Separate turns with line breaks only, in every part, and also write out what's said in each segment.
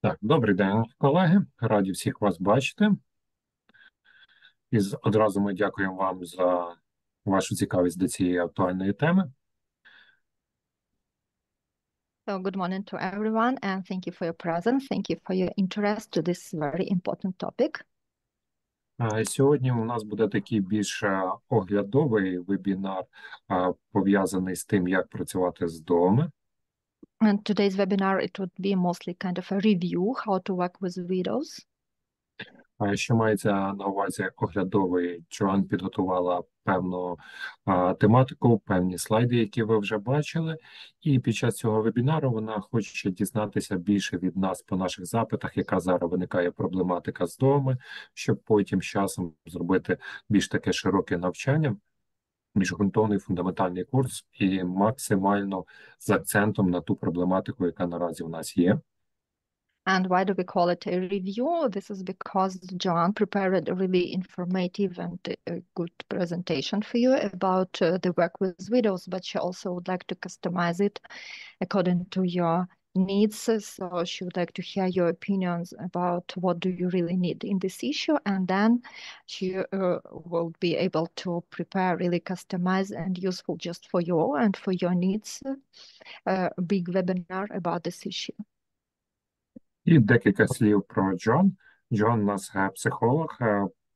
Так, добрий день, колеги. Раді всіх вас бачити. Одразу ми дякуємо вам за вашу цікавість до цієї актуальної теми.
So good morning to everyone, and thank you for your presence. Thank you for your interest to this very important topic.
Сьогодні у нас буде такий більш оглядовий вебінар, пов'язаний з тим, як працювати з вдовами.
And today's webinar, it would be mostly kind of a review, how to work with widows.
Що мається на увазі оглядовий, Джоан підготувала певну тематику, певні слайди, які ви вже бачили. І під час цього вебінару вона хоче дізнатися більше від нас по наших запитах, яка зараз виникає проблематика з вдовами, щоб потім з часом зробити більш таке широке навчання, більш ґрунтовний фундаментальний курс і максимально з акцентом на ту проблематику, яка наразі в нас є.
And why do we call it a review? This is because Joan prepared a really informative and a good presentation for you about the work with widows, but she also would like to customize it according to your needs. So she would like to hear your opinions about what do you really need in this issue, and then she will be able to prepare really customized and useful just for you and for your needs a big webinar about this issue.
І декілька слів про Джон. Джон у нас психолог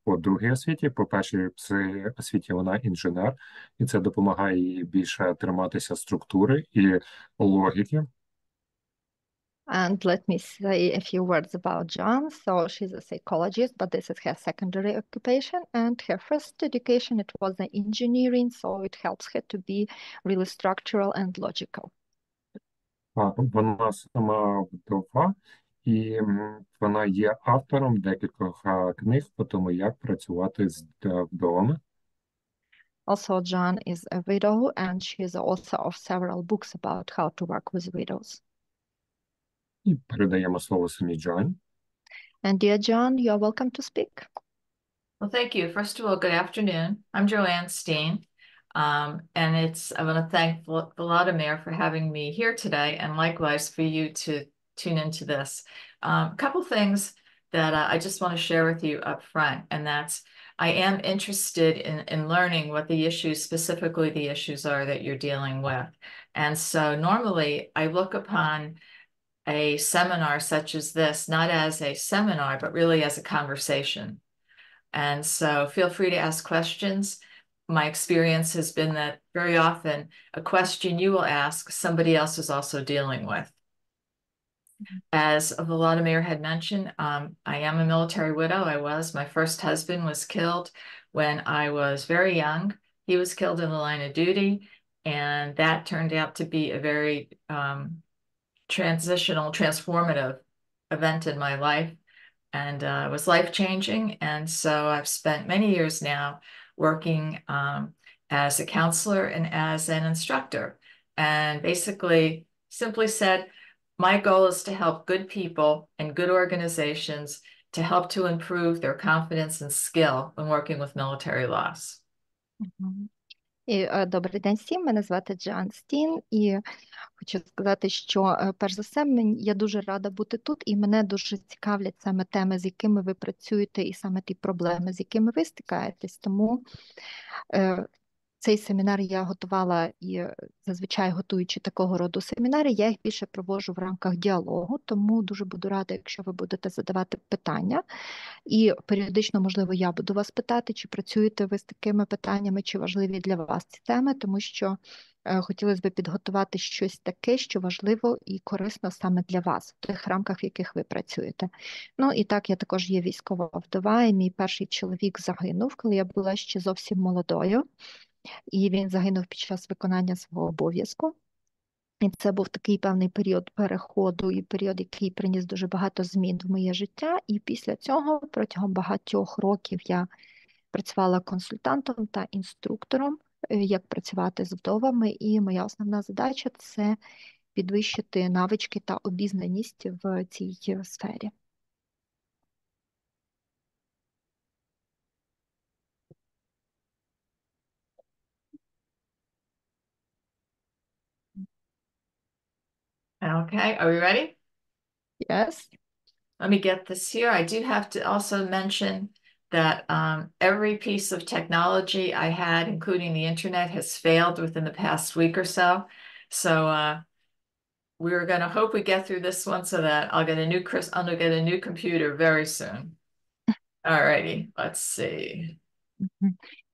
по другій освіті. По першій освіті вона інженер, і це допомагає їй більше триматися структури і логіки.
And let me say a few words about Joan. So she's a psychologist, but this is her secondary occupation. And her first education, it was in engineering, so it helps her to be really structural and logical.
Вона сама вдова, і вона є автором декількох книг по тому, як працювати з вдовами.
Also, Joan is a widow, and she is the author of several books about how to work with widows.
І передаємо слово самій Джоан.
And dear Joan, you are welcome to speak.
Well, thank you. First of all, good afternoon. I'm Joan Steen, and I want to thank Vladimir for having me here today, and likewise for you to tune into this. A couple things that I just want to share with you up front, and that's I am interested in learning what the issues, specifically the issues are that you're dealing with. And so normally I look upon a seminar such as this, not as a seminar, but really as a conversation. And so feel free to ask questions. My experience has been that very often a question you will ask, somebody else is also dealing with. As Volodymyr had mentioned, I am a military widow. My first husband was killed when I was very young. He was killed in the line of duty, and that turned out to be a very transformative event in my life. And it was life-changing. And so I've spent many years now working as a counselor and as an instructor. And basically, simply said, my goal is to help good people and good organizations to help to improve their confidence and skill when working with military loss.
Добрий день всім, мене звати Джоан Стін, і хочу сказати, що перш за все, я дуже рада бути тут, і мене дуже цікавлять саме теми, з якими ви працюєте, і саме ті проблеми, з якими ви стикаєтесь. Тому цей семінар я готувала і зазвичай готуючи такого роду семінари, я їх більше проводжу в рамках діалогу, тому дуже буду рада, якщо ви будете задавати питання. І періодично, можливо, я буду вас питати, чи працюєте ви з такими питаннями, чи важливі для вас ці теми, тому що хотілося б підготувати щось таке, що важливо і корисно саме для вас, в тих рамках, в яких ви працюєте. Ну і так, я також є військова вдова, і мій перший чоловік загинув, коли я була ще зовсім молодою. І він загинув під час виконання свого обов'язку. І це був такий певний період переходу і період, який приніс дуже багато змін в моє життя. І після цього протягом багатьох років я працювала консультантом та інструктором, як працювати з вдовами. І моя основна задача – це підвищити навички та обізнаність в цій сфері.
Okay, are we ready?
Yes.
let me get this here. I do have to also mention that every piece of technology I had, including the internet, has failed within the past week or so. So we're going to hope we get through this one so that I'll get a new computer very soon. Alrighty, let's see.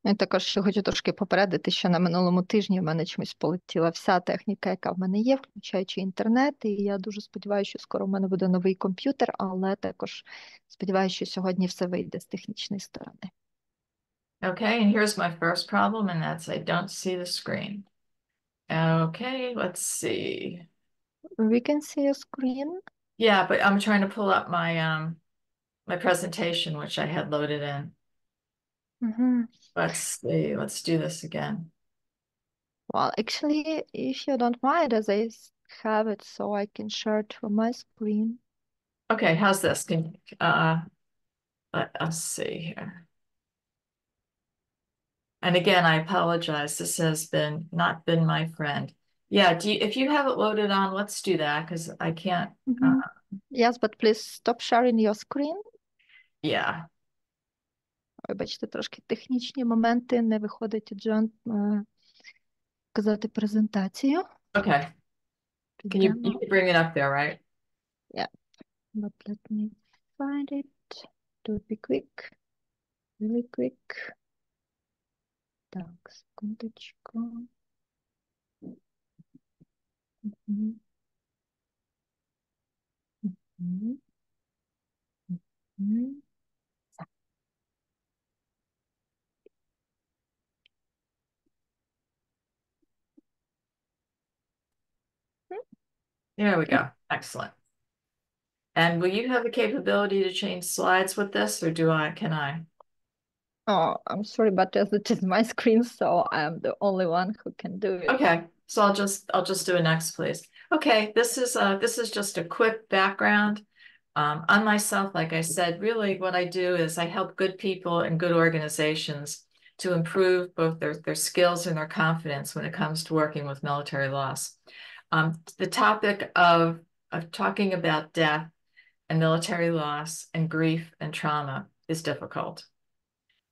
Я також ще хочу трошки попередити, що на минулому тижні в мене чомусь полетіла вся техніка, яка в мене є, включаючи інтернет, і я дуже сподіваюся, що скоро в мене буде новий комп'ютер, але також сподіваюся, що сьогодні все вийде з технічної сторони.
Okay, and here's my first problem, and that's I don't see the screen. Okay, let's see.
We can see a screen.
Yeah, but I'm trying to pull up my my presentation, which I had loaded in. Let's see, let's do this again.
Well, actually, if you don't mind, as I have it, so I can share it from my screen.
Okay, how's this? Let us see here. And again, I apologize. This has not been my friend. Yeah, if you have it loaded on, let's do that because I can't.
Yes, but please stop sharing your screen.
Yeah.
Вибачте, трошки технічні моменти, не виходить у Джоан казати презентацію.
Okay. You can bring it up there, right?
Yeah, but let me find it. Do it be quick. Really quick. Так, секундочку.
There we go. Excellent. And will you have the capability to change slides with this, or can I?
Oh, I'm sorry, but as it is my screen, so I am the only one who can do it.
Okay, so I'll just do a next, please. Okay, this is just a quick background on myself. Like I said, really what I do is I help good people and good organizations to improve both their skills and their confidence when it comes to working with military loss. The topic of talking about death and military loss and grief and trauma is difficult.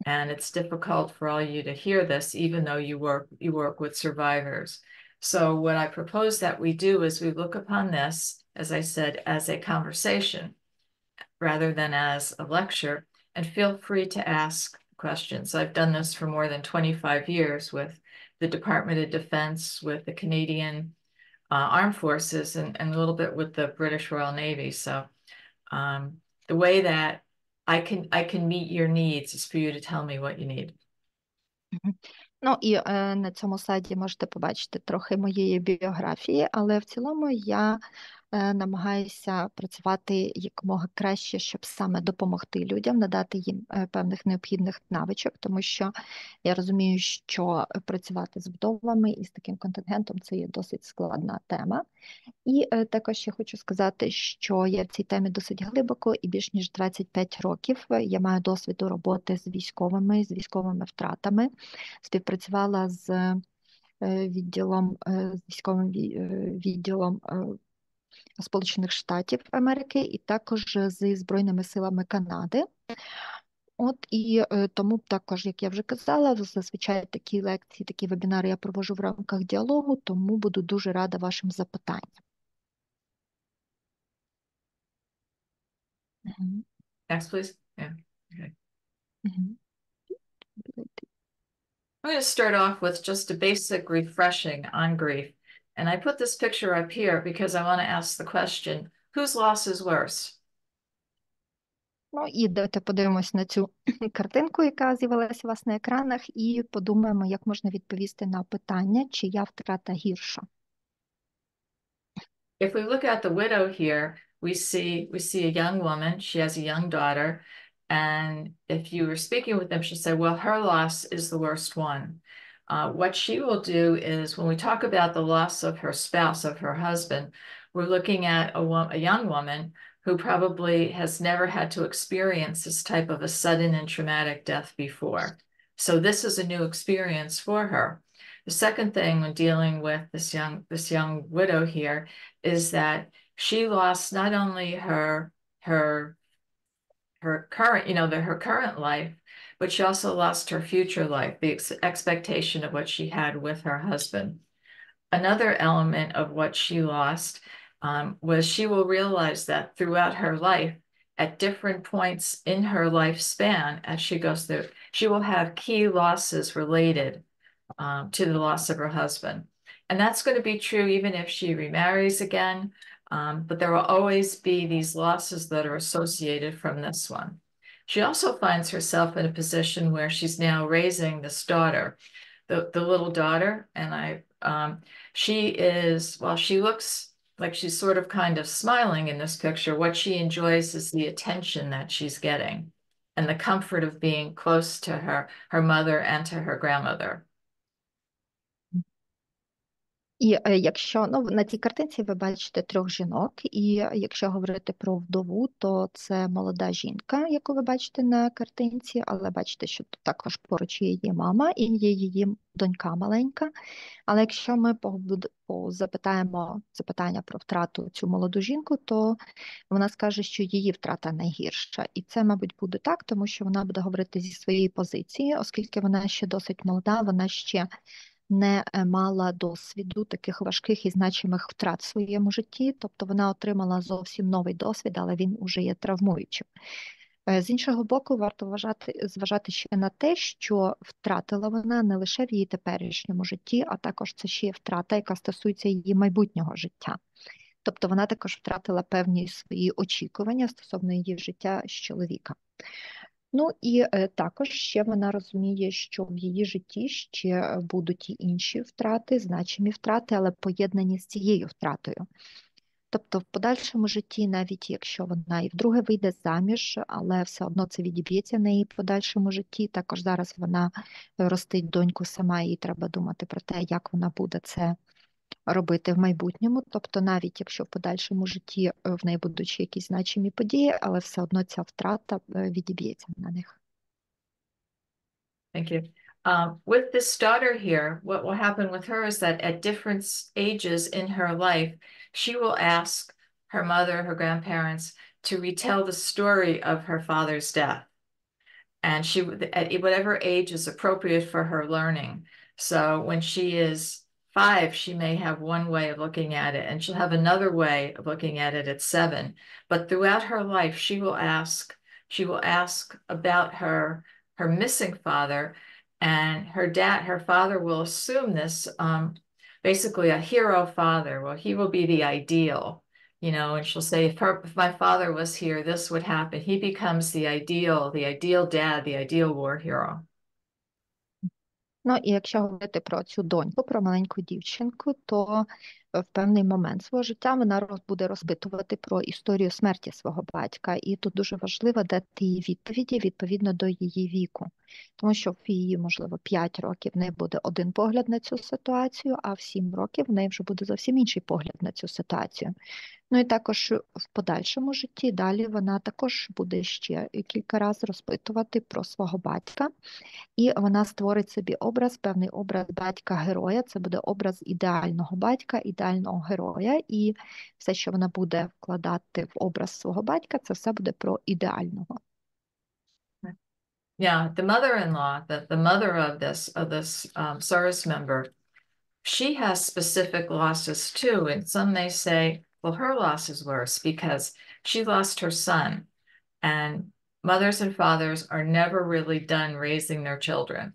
And it's difficult for all you to hear this, even though you work with survivors. So what I propose that we do is we look upon this, as I said, as a conversation rather than as a lecture, and feel free to ask questions. I've done this for more than 25 years with the Department of Defense, with the Canadian Armed Forces, and a little bit with the British Royal Navy. So the way that I can meet your needs is for you to tell me what you need.
Ну і на цьому слайді можете побачити трохи моєї біографії, але в цілому я намагаюся працювати якомога краще, щоб саме допомогти людям, надати їм певних необхідних навичок, тому що я розумію, що працювати з вдовами і з таким контингентом – це є досить складна тема. І також я хочу сказати, що я в цій темі досить глибоко і більш ніж 25 років я маю досвіду роботи з військовими втратами, співпрацювала з військовим відділом Сполучених Штатів Америки і також зі Збройними силами Канади. От і тому також, як я вже казала, зазвичай такі лекції, такі вебінари я проводжу в рамках діалогу, тому буду дуже рада вашим запитанням.
Next, please. Yeah. Okay. I'm going to start off with just a basic refreshing on grief. And I put this picture up here because I want to ask the question, whose loss is worse?
Ну і давайте подивимось на цю картинку, яка з'явилася у вас на екранах, і подумаємо, як можна відповісти на питання, чия втрата гірша.
If we look at the widow here, we see a young woman. She has a young daughter. And if you were speaking with them, she'll say, well, her loss is the worst one. What she will do is when we talk about the loss of her spouse, of her husband, we're looking at a young woman who probably has never had to experience this type of a sudden and traumatic death before. So this is a new experience for her. The second thing when dealing with this young widow here is that she lost not only her her current, her current life, but she also lost her future life, the expectation of what she had with her husband. Another element of what she lost was she will realize that throughout her life, at different points in her lifespan, as she goes through, she will have key losses related to the loss of her husband. And that's going to be true even if she remarries again, but there will always be these losses that are associated from this one. She also finds herself in a position where she's now raising this daughter, the little daughter, and she is, while she looks like she's sort of kind of smiling in this picture, what she enjoys is the attention that she's getting and the comfort of being close to her mother and to her grandmother.
І якщо на цій картинці ви бачите трьох жінок, і якщо говорити про вдову, то це молода жінка, яку ви бачите на картинці, але бачите, що тут також поруч є її мама і є її донька маленька. Але якщо ми запитаємо запитання про втрату цю молоду жінку, то вона скаже, що її втрата найгірша. І це, мабуть, буде так, тому що вона буде говорити зі своєї позиції, оскільки вона ще досить молода, вона ще не мала досвіду таких важких і значимих втрат в своєму житті, тобто вона отримала зовсім новий досвід, але він уже є травмуючим. З іншого боку, варто зважати ще на те, що втратила вона не лише в її теперішньому житті, а також це ще є втрата, яка стосується її майбутнього життя. Тобто вона також втратила певні свої очікування стосовно її життя з чоловіка. Ну і також ще вона розуміє, що в її житті ще будуть і інші втрати, значимі втрати, але поєднані з цією втратою. Тобто в подальшому житті, навіть якщо вона і вдруге вийде заміж, але все одно це відіб'ється в неї в подальшому житті. Також зараз вона ростить доньку сама, і треба думати про те, як вона буде це робити в майбутньому. Тобто навіть якщо в подальшому житті в неї будуть ще якісь значимі події, але все одно ця втрата відіб'ється на них.
Thank you. With this daughter here, what will happen with her is that at different ages in her life, she will ask her mother, her grandparents, to retell the story of her father's death. And she, at whatever age is appropriate for her learning. So when she is 5, she may have one way of looking at it, and she'll have another way of looking at it at 7. But throughout her life, she will ask about her missing father, and her father will assume this, basically a hero father. Well, he will be the ideal, and she'll say, if my father was here, this would happen. He becomes the ideal dad, the ideal war hero.
Ну, і якщо говорити про цю доньку, про маленьку дівчинку, то в певний момент свого життя вона буде розпитувати про історію смерті свого батька. І тут дуже важливо дати їй відповіді відповідно до її віку. Тому що в її, можливо, 5 років в неї буде один погляд на цю ситуацію, а в 7 років в неї вже буде зовсім інший погляд на цю ситуацію. Ну і також в подальшому житті далі вона також буде ще кілька разів розпитувати про свого батька. І вона створить собі певний образ батька-героя. Це буде образ ідеального батька, ідеального героя. І все, що вона буде вкладати в образ свого батька, це все буде про ідеального.
Yeah, the mother-in-law, the mother of this service member, she has specific losses too. And some may say, well, her loss is worse because she lost her son. And mothers and fathers are never really done raising their children.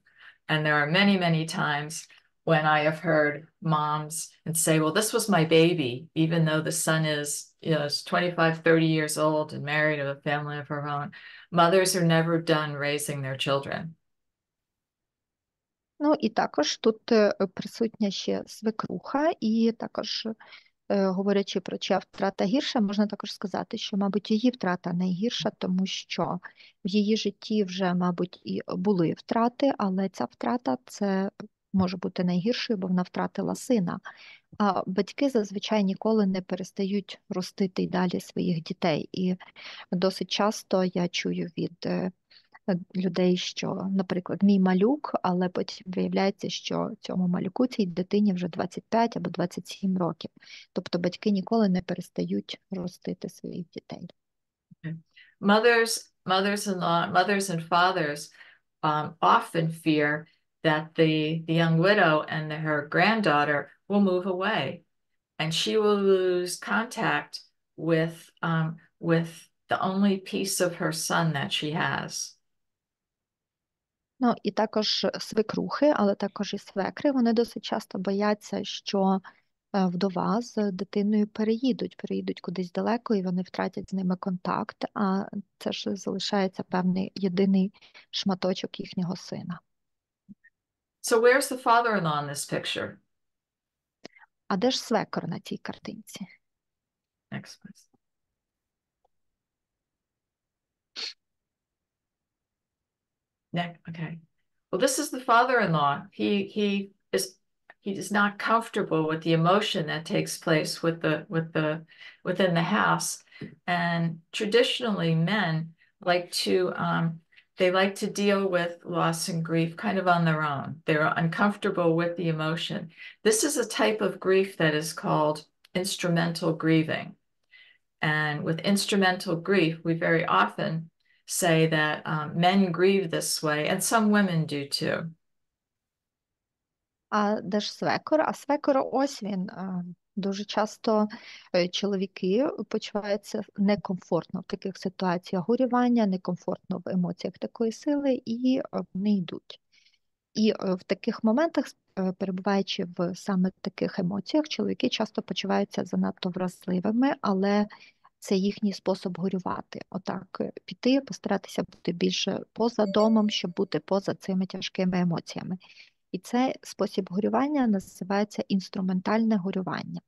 And there are many, many times when I have heard moms and say, well, this was my baby, even though the son is, is 25, 30 years old and married to a family of her own. Mothers are never done raising their children.
Ну і також тут присутня ще свекруха, і також говорячи про чия втрата гірша, можна також сказати, що, мабуть, її втрата найгірша, тому що в її житті вже, мабуть, і були втрати, але ця втрата це може бути найгіршою, бо вона втратила сина. А батьки зазвичай ніколи не перестають ростити й далі своїх дітей. І досить часто я чую від людей, що, наприклад, мій малюк, але потім виявляється, що цьому малюку, цій дитині вже 25 або 27 років. Тобто батьки ніколи не перестають ростити своїх дітей.
mothers and fathers often fear that the young widow and her granddaughter will move away, and she will lose contact with the only piece of her son that she has.
Ну, і також свекрухи, але також і свекри, вони досить часто бояться, що вдова з дитиною переїдуть кудись далеко, і вони втратять з ними контакт, а це ж залишається певний єдиний шматочок їхнього сина.
So where's the father-in-law in this picture?
А де ж свекор на цій картинці?
Next, please. Okay. Well, this is the father-in-law. He is not comfortable with the emotion that takes place within the house. And traditionally, men like to deal with loss and grief kind of on their own. They're uncomfortable with the emotion. This is a type of grief that is called instrumental grieving. And with instrumental grief, we very often say that men grieve this way, and some women do too.
А де ж свекор? А свекор ось він. Дуже часто чоловіки почуваються некомфортно в таких ситуаціях горювання, некомфортно в емоціях такої сили, і вони йдуть. І в таких моментах, перебуваючи в саме таких емоціях, чоловіки часто почуваються занадто вразливими, але це їхній спосіб горювати. Отак піти, постаратися бути більше поза домом, щоб бути поза цими тяжкими емоціями. І цей спосіб горювання називається інструментальне горювання.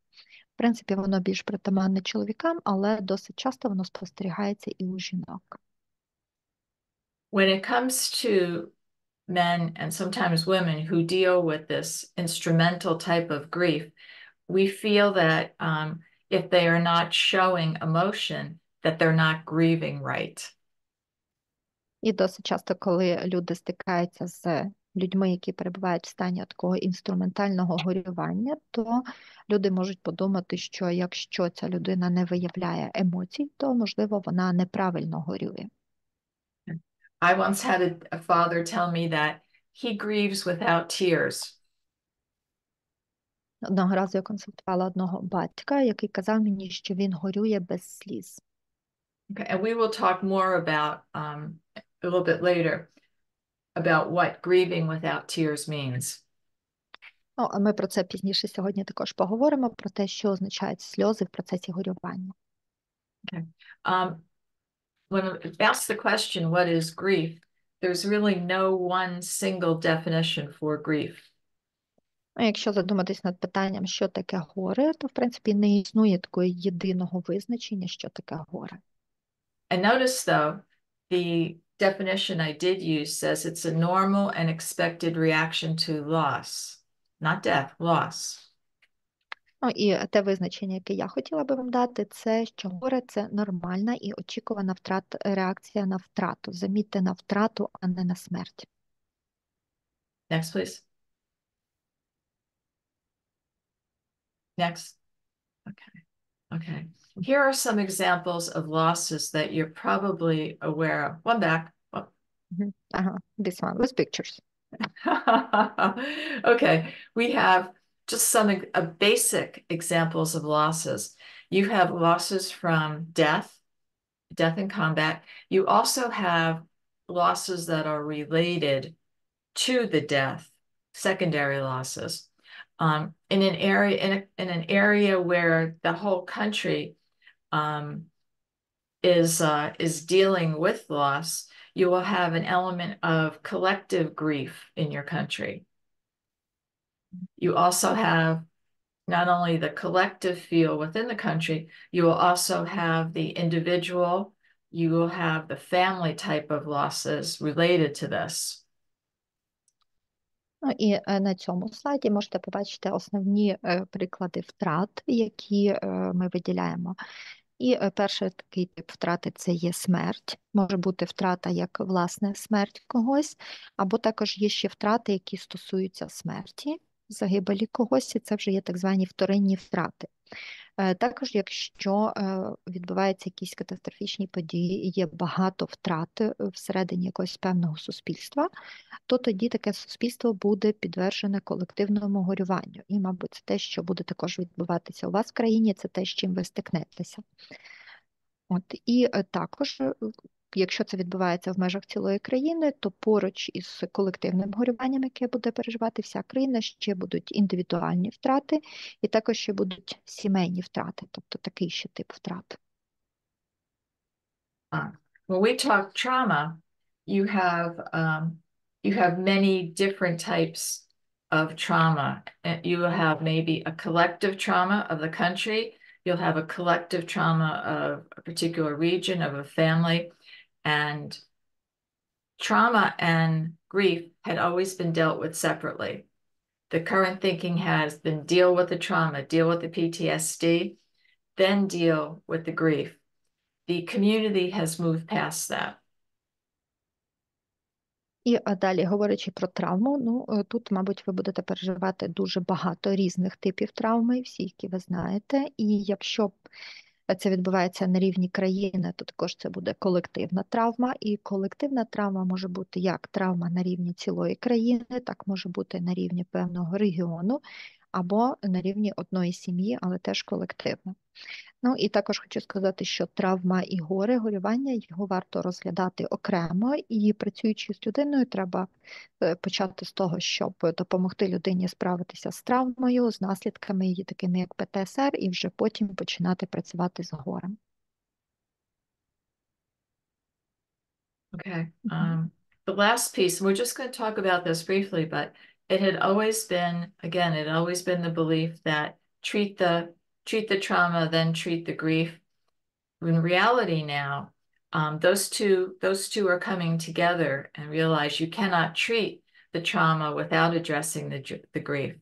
В принципі, воно більш притаманне чоловікам, але досить часто воно спостерігається і у жінок.
When it comes to men and sometimes women who deal with this instrumental type of grief, we feel that if they are not showing emotion, that they're not grieving right.
І досить часто, коли люди стикаються з людьми, які перебувають в стані такого інструментального горювання, то люди можуть подумати, що якщо ця людина не виявляє емоцій, то, можливо, вона неправильно горює.
I once had a father tell me that he grieves without tears.
Одного разу я консультувала одного батька, який казав мені, що він горює без сліз.
Okay, and we will talk more about a little bit later about what grieving without tears means.
Ну, а ми про це пізніше сьогодні також поговоримо, про те, що означають сльози в процесі горювання.
Okay. When asked the question, what is grief, there's really no one single definition for grief.
Якщо задуматись над питанням, що таке горе, то, в принципі, не існує такого єдиного визначення, що таке горе.
And notice, though, the definition I did use says it's a normal and expected reaction to loss, not death, loss.
Ну, і те визначення, яке я хотіла би вам дати, це, що горе – це нормальна і очікувана реакція на втрату. Замітьте, на втрату, а не на смерть.
Next, please. Next. Okay. Here are some examples of losses that you're probably aware of. One back. Oh.
This one with pictures.
Okay, we have just some basic examples of losses. You have losses from death in combat. You also have losses that are related to the death, secondary losses. In an area where the whole country is dealing with loss, you will have an element of collective grief in your country. You also have not only the collective feel within the country, you will also have the individual, you will have the family type of losses related to this.
Ну, і на цьому слайді можете побачити основні приклади втрат, які ми виділяємо. І перший такий тип втрати – це є смерть. Може бути втрата як, власне, смерть когось, або також є ще втрати, які стосуються смерті, загибелі когось, і це вже є так звані вторинні втрати. Також, якщо відбуваються якісь катастрофічні події, і є багато втрат всередині якогось певного суспільства, то тоді таке суспільство буде підтверджене колективному горюванню. І, мабуть, це те, що буде також відбуватися у вас в країні, це те, з чим ви стикнетеся. І також, якщо це відбувається в межах цілої країни, то поруч із колективним горюванням, яке буде переживати вся країна, ще будуть індивідуальні втрати, і також ще будуть сімейні втрати, тобто такий ще тип втрат.
When we talk trauma, you have many different types of trauma. You will have maybe a collective trauma of the country. You'll have a collective trauma of a particular region, of a family. And trauma and grief had always been dealt with separately. The current thinking has been deal with the trauma, deal with the PTSD, then deal with the grief. The community has moved past that.
І далі, говорячи про травму, тут, мабуть, ви будете переживати дуже багато різних типів травми, всі, які ви знаєте. І якщо це відбувається на рівні країни, то також це буде колективна травма. І колективна травма може бути як травма на рівні цілої країни, так може бути на рівні певного регіону або на рівні одної сім'ї, але теж колективна. І також хочу сказати, що травма і горювання, його варто розглядати окремо, і працюючи з людиною, треба почати з того, щоб допомогти людині справитися з травмою, з наслідками її, такими як ПТСР, і вже потім починати працювати з горем.
Okay. The last piece, we're just going to talk about this briefly, but it had always been, again, it had always been the belief that treat the trauma, then treat the grief. In reality now, those two are coming together and realize you cannot treat the trauma without addressing the grief.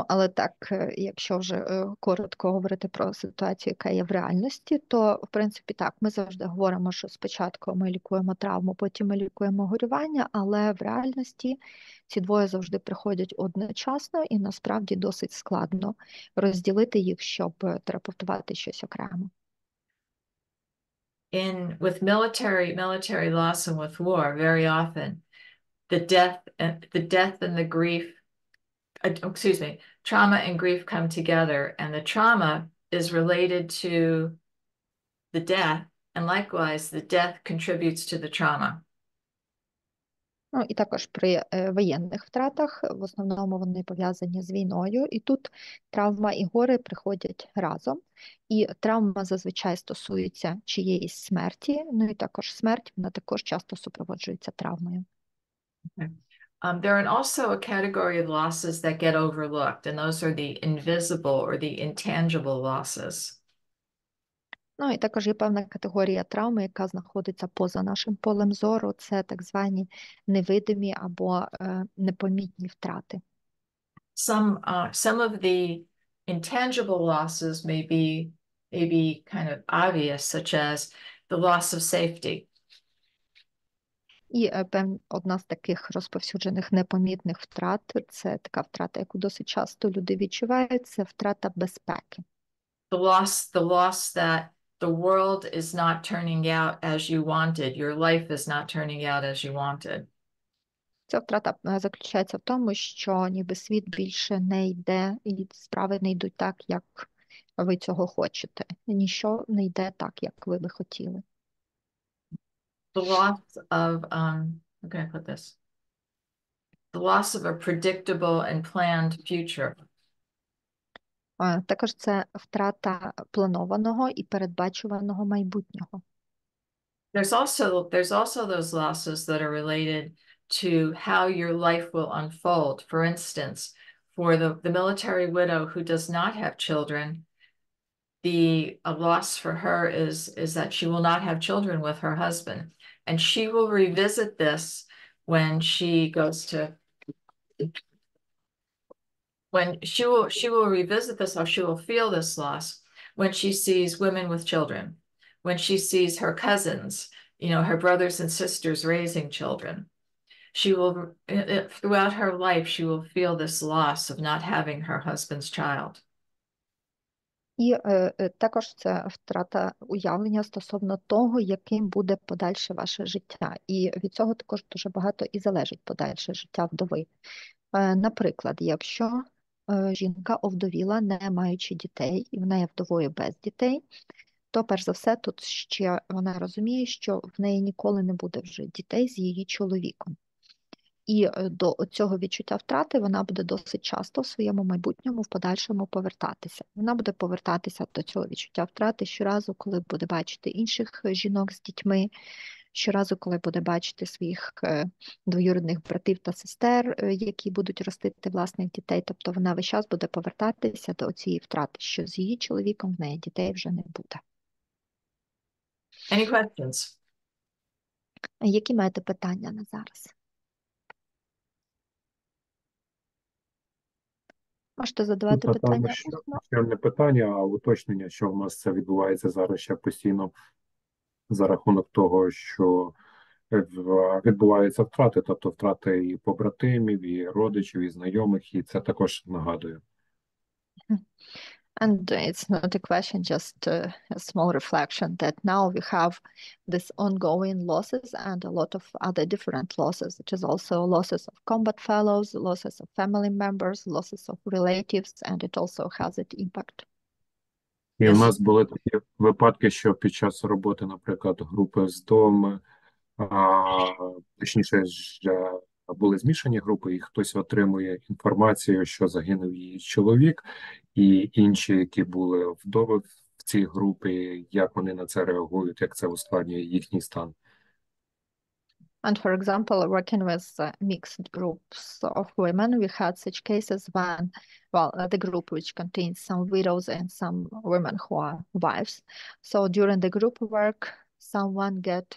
Але так, якщо вже коротко говорити про ситуацію, яка є в реальності, то, в принципі, так, ми завжди говоримо, що спочатку ми лікуємо травму, потім ми лікуємо горювання, але в реальності ці двоє завжди приходять одночасно і насправді досить складно розділити їх, щоб терапевтувати щось окремо.
With military loss and with war, very often the death and the grief, trauma and grief come together, and the trauma is related to the death, and likewise the death contributes to the trauma.
І також при воєнних втратах, в основному вони пов'язані з війною, і тут травма і горе приходять разом. І травма зазвичай стосується чиєїсь смерті, і також смерть, вона також часто супроводжується травмою.
Okay. There are also a category of losses that get overlooked, and those are the invisible or the intangible losses.
І також є певна категорія травми, яка знаходиться поза нашим полем зору. Це так звані невидимі або непомітні втрати.
Some of the intangible losses may be kind of obvious, such as the loss of safety.
І одна з таких розповсюджених непомітних втрат – це така втрата, яку досить часто люди відчувають, це втрата безпеки.
The loss that the world is not turning out as you wanted. Your life is not turning out as you wanted.
Ця втрата заключається в тому, що ніби світ більше не йде, і справи не йдуть так, як ви цього хочете. Ніщо не йде так, як ви би хотіли.
The loss of, how can I put this? The loss of a predictable and planned future.
Також це втрата планованого і передбачуваного майбутнього.
There's also those losses that are related to how your life will unfold. For instance, for the military widow who does not have children, a loss for her is that she will not have children with her husband. And she will revisit this when she goes to, she will revisit this, or she will feel this loss when she sees women with children, when she sees her cousins, her brothers and sisters raising children. She will, throughout her life, she will feel this loss of not having her husband's child.
І також це втрата уявлення стосовно того, яким буде подальше ваше життя. І від цього також дуже багато і залежить подальше життя вдови. Наприклад, якщо жінка овдовіла, не маючи дітей, і вона є вдовою без дітей, то перш за все тут ще вона розуміє, що в неї ніколи не буде вже дітей з її чоловіком. І до цього відчуття втрати вона буде досить часто в своєму майбутньому в подальшому повертатися. Вона буде повертатися до цього відчуття втрати щоразу, коли буде бачити інших жінок з дітьми, щоразу, коли буде бачити своїх двоюрідних братів та сестер, які будуть ростити власних дітей. Тобто вона весь час буде повертатися до цієї втрати, що з її чоловіком в неї дітей вже не буде.
Any questions?
Які маєте питання на зараз? Можете задавати
Тут, напевно,
питання усно.
ще не питання, а уточнення, що в нас це відбувається зараз ще постійно за рахунок того, що відбуваються втрати, тобто втрати і побратимів, і родичів, і знайомих, і це також нагадую.
And it's not a question, just a small reflection that now we have this ongoing losses and a lot of other different losses. It is also losses of combat fellows, losses of family members, losses of relatives, and it also has an impact.
І в
Yes.
нас були такі випадки, що під час роботи, наприклад, групи з вдовами, точніше, були змішані групи, і хтось отримує інформацію, що загинув її чоловік, і інші, які були вдови в цій групі, як вони на це реагують, як це ускладнює їхній стан.
And for example, working with mixed groups of women, we had such cases when, well, the group which contains some widows and some women who are wives. So during the group work, someone get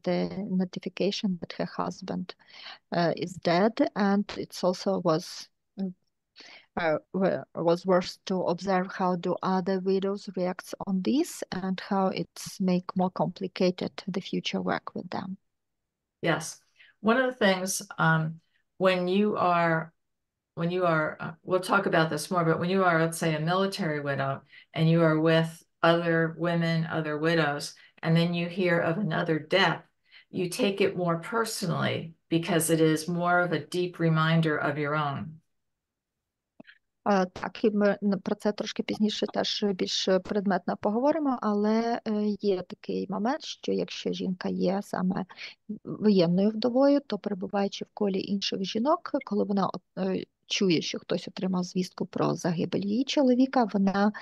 the notification that her husband is dead, and it's also was worth to observe how do other widows react on this and how it's make more complicated the future work with them.
Yes. One of the things, when you are, we'll talk about this more, but when you are, let's say, a military widow and you are with other women, other widows, and then you hear of another death, you take it more personally because it is more of a deep reminder of your own.
Так, і ми про це трошки пізніше теж більш предметно поговоримо, але є такий момент, що якщо жінка є саме воєнною вдовою, то перебуваючи в колі інших жінок, коли вона чує, що хтось отримав звістку про загибель її чоловіка, вона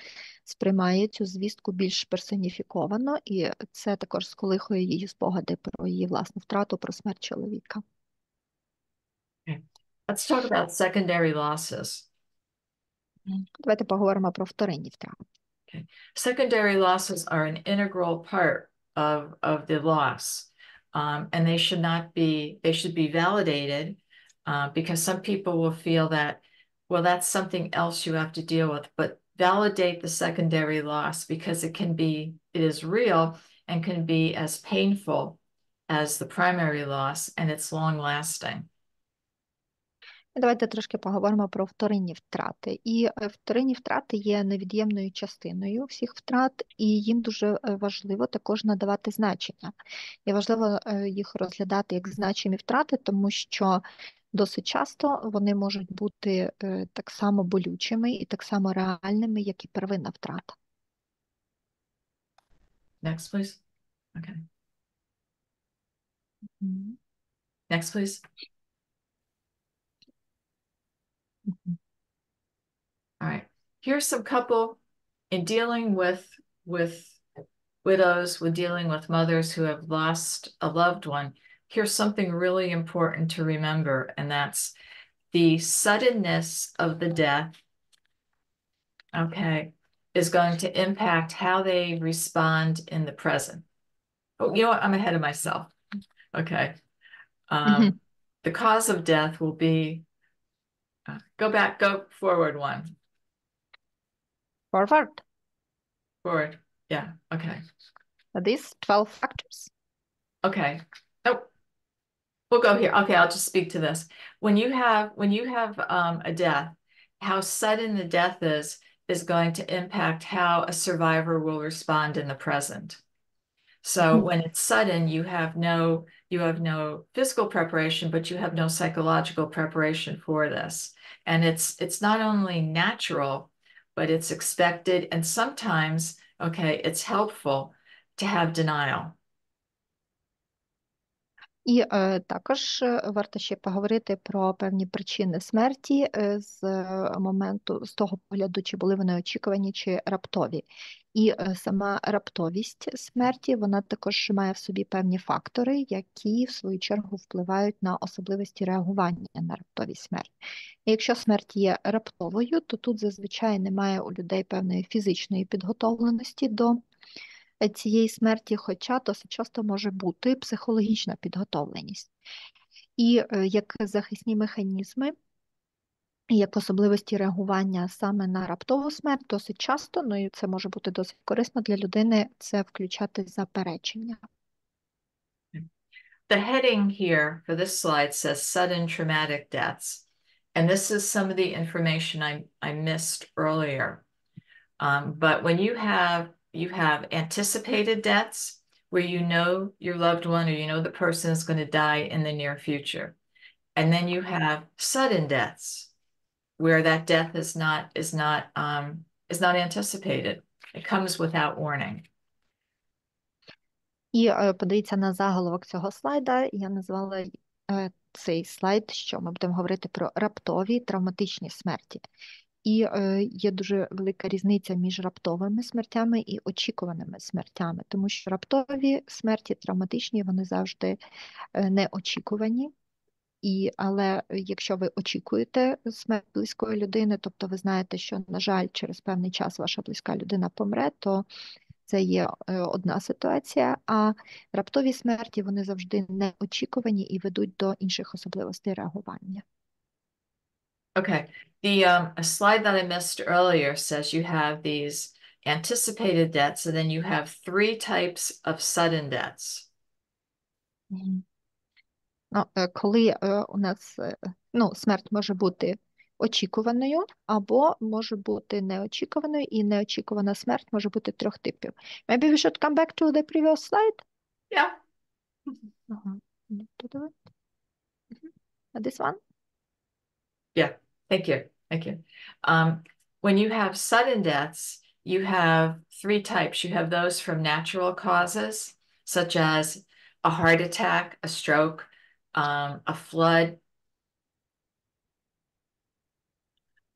сприймає цю звістку більш персоніфіковано, і це також сколихує її спогади про її власну втрату, про смерть чоловіка.
Okay. Let's talk about secondary losses.
Давайте поговоримо про вторинні втрати.
Okay. Secondary losses are an integral part of the loss. And they should not be, they should be validated because some people will feel that, well, that's something else you have to deal with, but validate the secondary loss because it is real and can be as painful as the primary loss, and it's long lasting.
Давайте трошки поговоримо про вторинні втрати. І вторинні втрати є невід'ємною частиною всіх втрат, і їм дуже важливо також надавати значення. І важливо їх розглядати як значимі втрати, тому що досить часто вони можуть бути так само болючими і так само реальними, як і первинна втрата.
Next, please. Okay. Next, please. All right. Here's some couple in dealing with widows, with dealing with mothers who have lost a loved one. Here's something really important to remember, and that's the suddenness of the death, okay, is going to impact how they respond in the present. Oh, you know what? I'm ahead of myself. Okay. The cause of death will be, go forward one.
Forward.
Forward. Yeah. Okay.
These 12 factors.
Okay. Oh, we'll go here. Okay, I'll just speak to this. When you have a death, how sudden the death is is going to impact how a survivor will respond in the present. So when it's sudden, you have no physical preparation, but you have no psychological preparation for this. And it's not only natural, but it's expected. And sometimes, okay, it's helpful to have denial.
І також варто ще поговорити про певні причини смерті з того погляду, чи були вони очікувані, чи раптові. І сама раптовість смерті, вона також має в собі певні фактори, які в свою чергу впливають на особливості реагування на раптовість смерті. І якщо смерть є раптовою, то тут зазвичай немає у людей певної фізичної підготовленості до цієї смерті, хоча досить часто може бути психологічна підготовленість. І як захисні механізми, як особливості реагування саме на раптову смерть, досить часто, ну і це може бути досить корисно для людини, це включати заперечення.
The heading here for this slide says sudden traumatic deaths. And this is some of the information I missed earlier. But when you have anticipated deaths where you know your loved one or you know the person is going to die in the near future. And then you have sudden deaths where that death is not anticipated. It comes without warning.
І подивіться на заголовок цього слайда. Я назвала цей слайд, що ми будемо говорити про раптові травматичні смерті. І є дуже велика різниця між раптовими смертями і очікуваними смертями, тому що раптові смерті травматичні, вони завжди неочікувані. Але якщо ви очікуєте смерть близької людини, тобто ви знаєте, що, на жаль, через певний час ваша близька людина помре, то це є одна ситуація, а раптові смерті, вони завжди неочікувані і ведуть до інших особливостей реагування.
Okay, a slide that I missed earlier says you have these anticipated deaths, and then you have 3 types of sudden deaths.
Коли у нас смерть може бути очікуваною або може бути неочікуваною, і неочікувана смерть може бути 3 типів. Maybe we should come back to the previous slide?
Yeah.
This one?
Yeah, thank you. When you have sudden deaths, you have 3 types. You have those from natural causes, such as a heart attack, a stroke, a flood.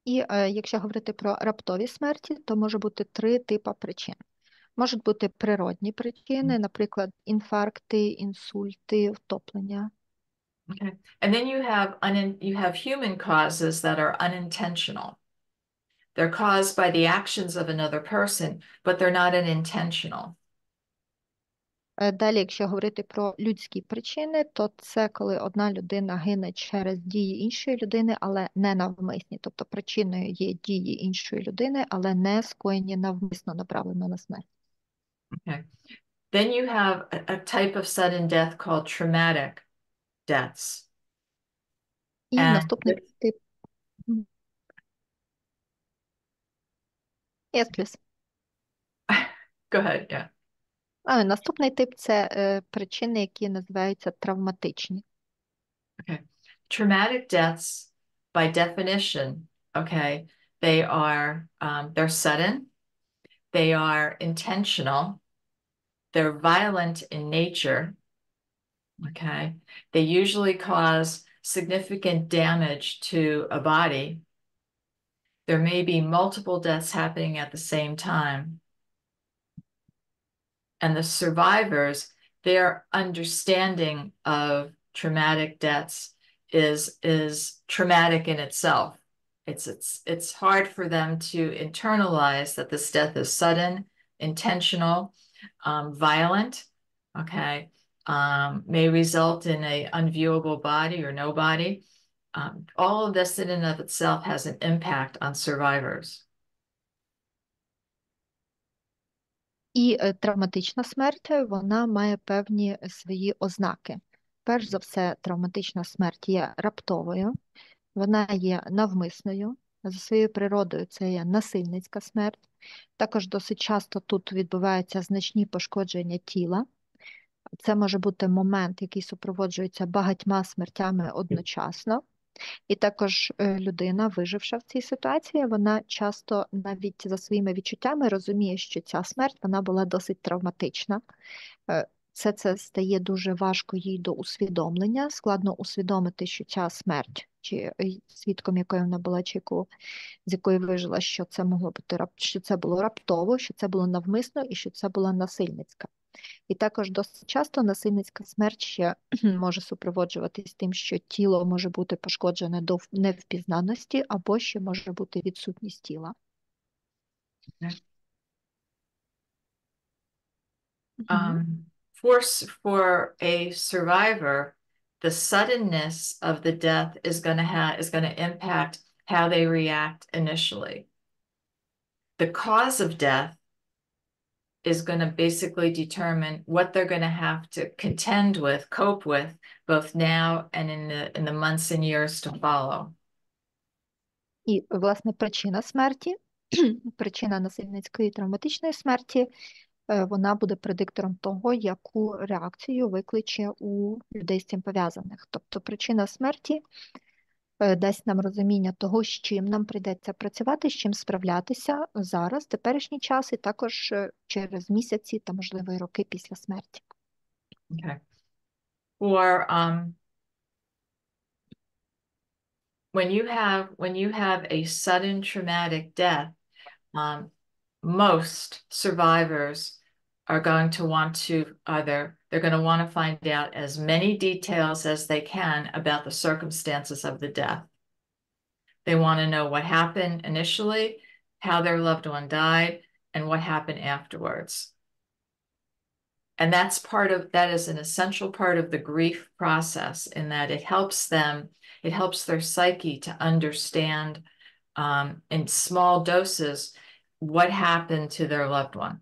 І якщо говорити про раптові смерті, то може бути 3 типи причин. Можуть бути природні причини, наприклад, інфаркти, інсульти, втоплення.
Okay. And then you have human causes that are unintentional. They're caused by the actions of another person, but they're not unintentional.
Далі, якщо говорити про людські причини, то це коли одна людина гине через дії іншої людини, але не навмисні. Тобто причиною є дії іншої людини, але не скоєні навмисно, направлено на смерть.
Okay. Then you have a type of sudden death called traumatic deaths.
І наступний тип. Yes, please.
Go ahead, yeah.
Наступний тип – це причини, які називаються травматичні.
Okay. Traumatic deaths, by definition, okay, they're sudden, they are intentional, they're violent in nature, okay? They usually cause significant damage to a body. There may be multiple deaths happening at the same time. And the survivors, their understanding of traumatic deaths is traumatic in itself. It's hard for them to internalize that this death is sudden, intentional, violent, okay, may result in an unviewable body or no body. All of this in and of itself has an impact on survivors.
І травматична смерть, вона має певні свої ознаки. Перш за все, травматична смерть є раптовою, вона є навмисною, за своєю природою це є насильницька смерть. Також досить часто тут відбуваються значні пошкодження тіла. Це може бути момент, який супроводжується багатьма смертями одночасно. І також людина, виживша в цій ситуації, вона часто навіть за своїми відчуттями розуміє, що ця смерть вона була досить травматична. Все це стає дуже важко їй до усвідомлення. Складно усвідомити, що ця смерть, чи свідком якої вона була, чи з якої вижила, що це могло бути що це було раптово, що це було навмисно і що це була насильницька. І також досить часто насильницька смерть ще може супроводжуватись тим, що тіло може бути пошкоджене до невпізнаності, або ще може бути відсутність тіла.
For a survivor, the suddenness of the death is going to impact how they react initially. The cause of death is going to basically determine what they're going to have to contend with, cope with, both now and in the months and years to follow.
І, власне, причина смерті, причина насильницької травматичної смерті, вона буде предиктором того, яку реакцію викличе у людей з цим пов'язаних. Тобто причина смерті дасть нам розуміння того, з чим нам прийдеться працювати, з чим справлятися зараз, теперішній час, і також через місяці та, можливо, і роки після смерті.
Okay. Or when you have a sudden traumatic death, most survivors are going to want to they're going to want to find out as many details as they can about the circumstances of the death. They want to know what happened initially, how their loved one died, and what happened afterwards. And that is an essential part of the grief process, in that it helps their psyche to understand in small doses what happened to their loved one.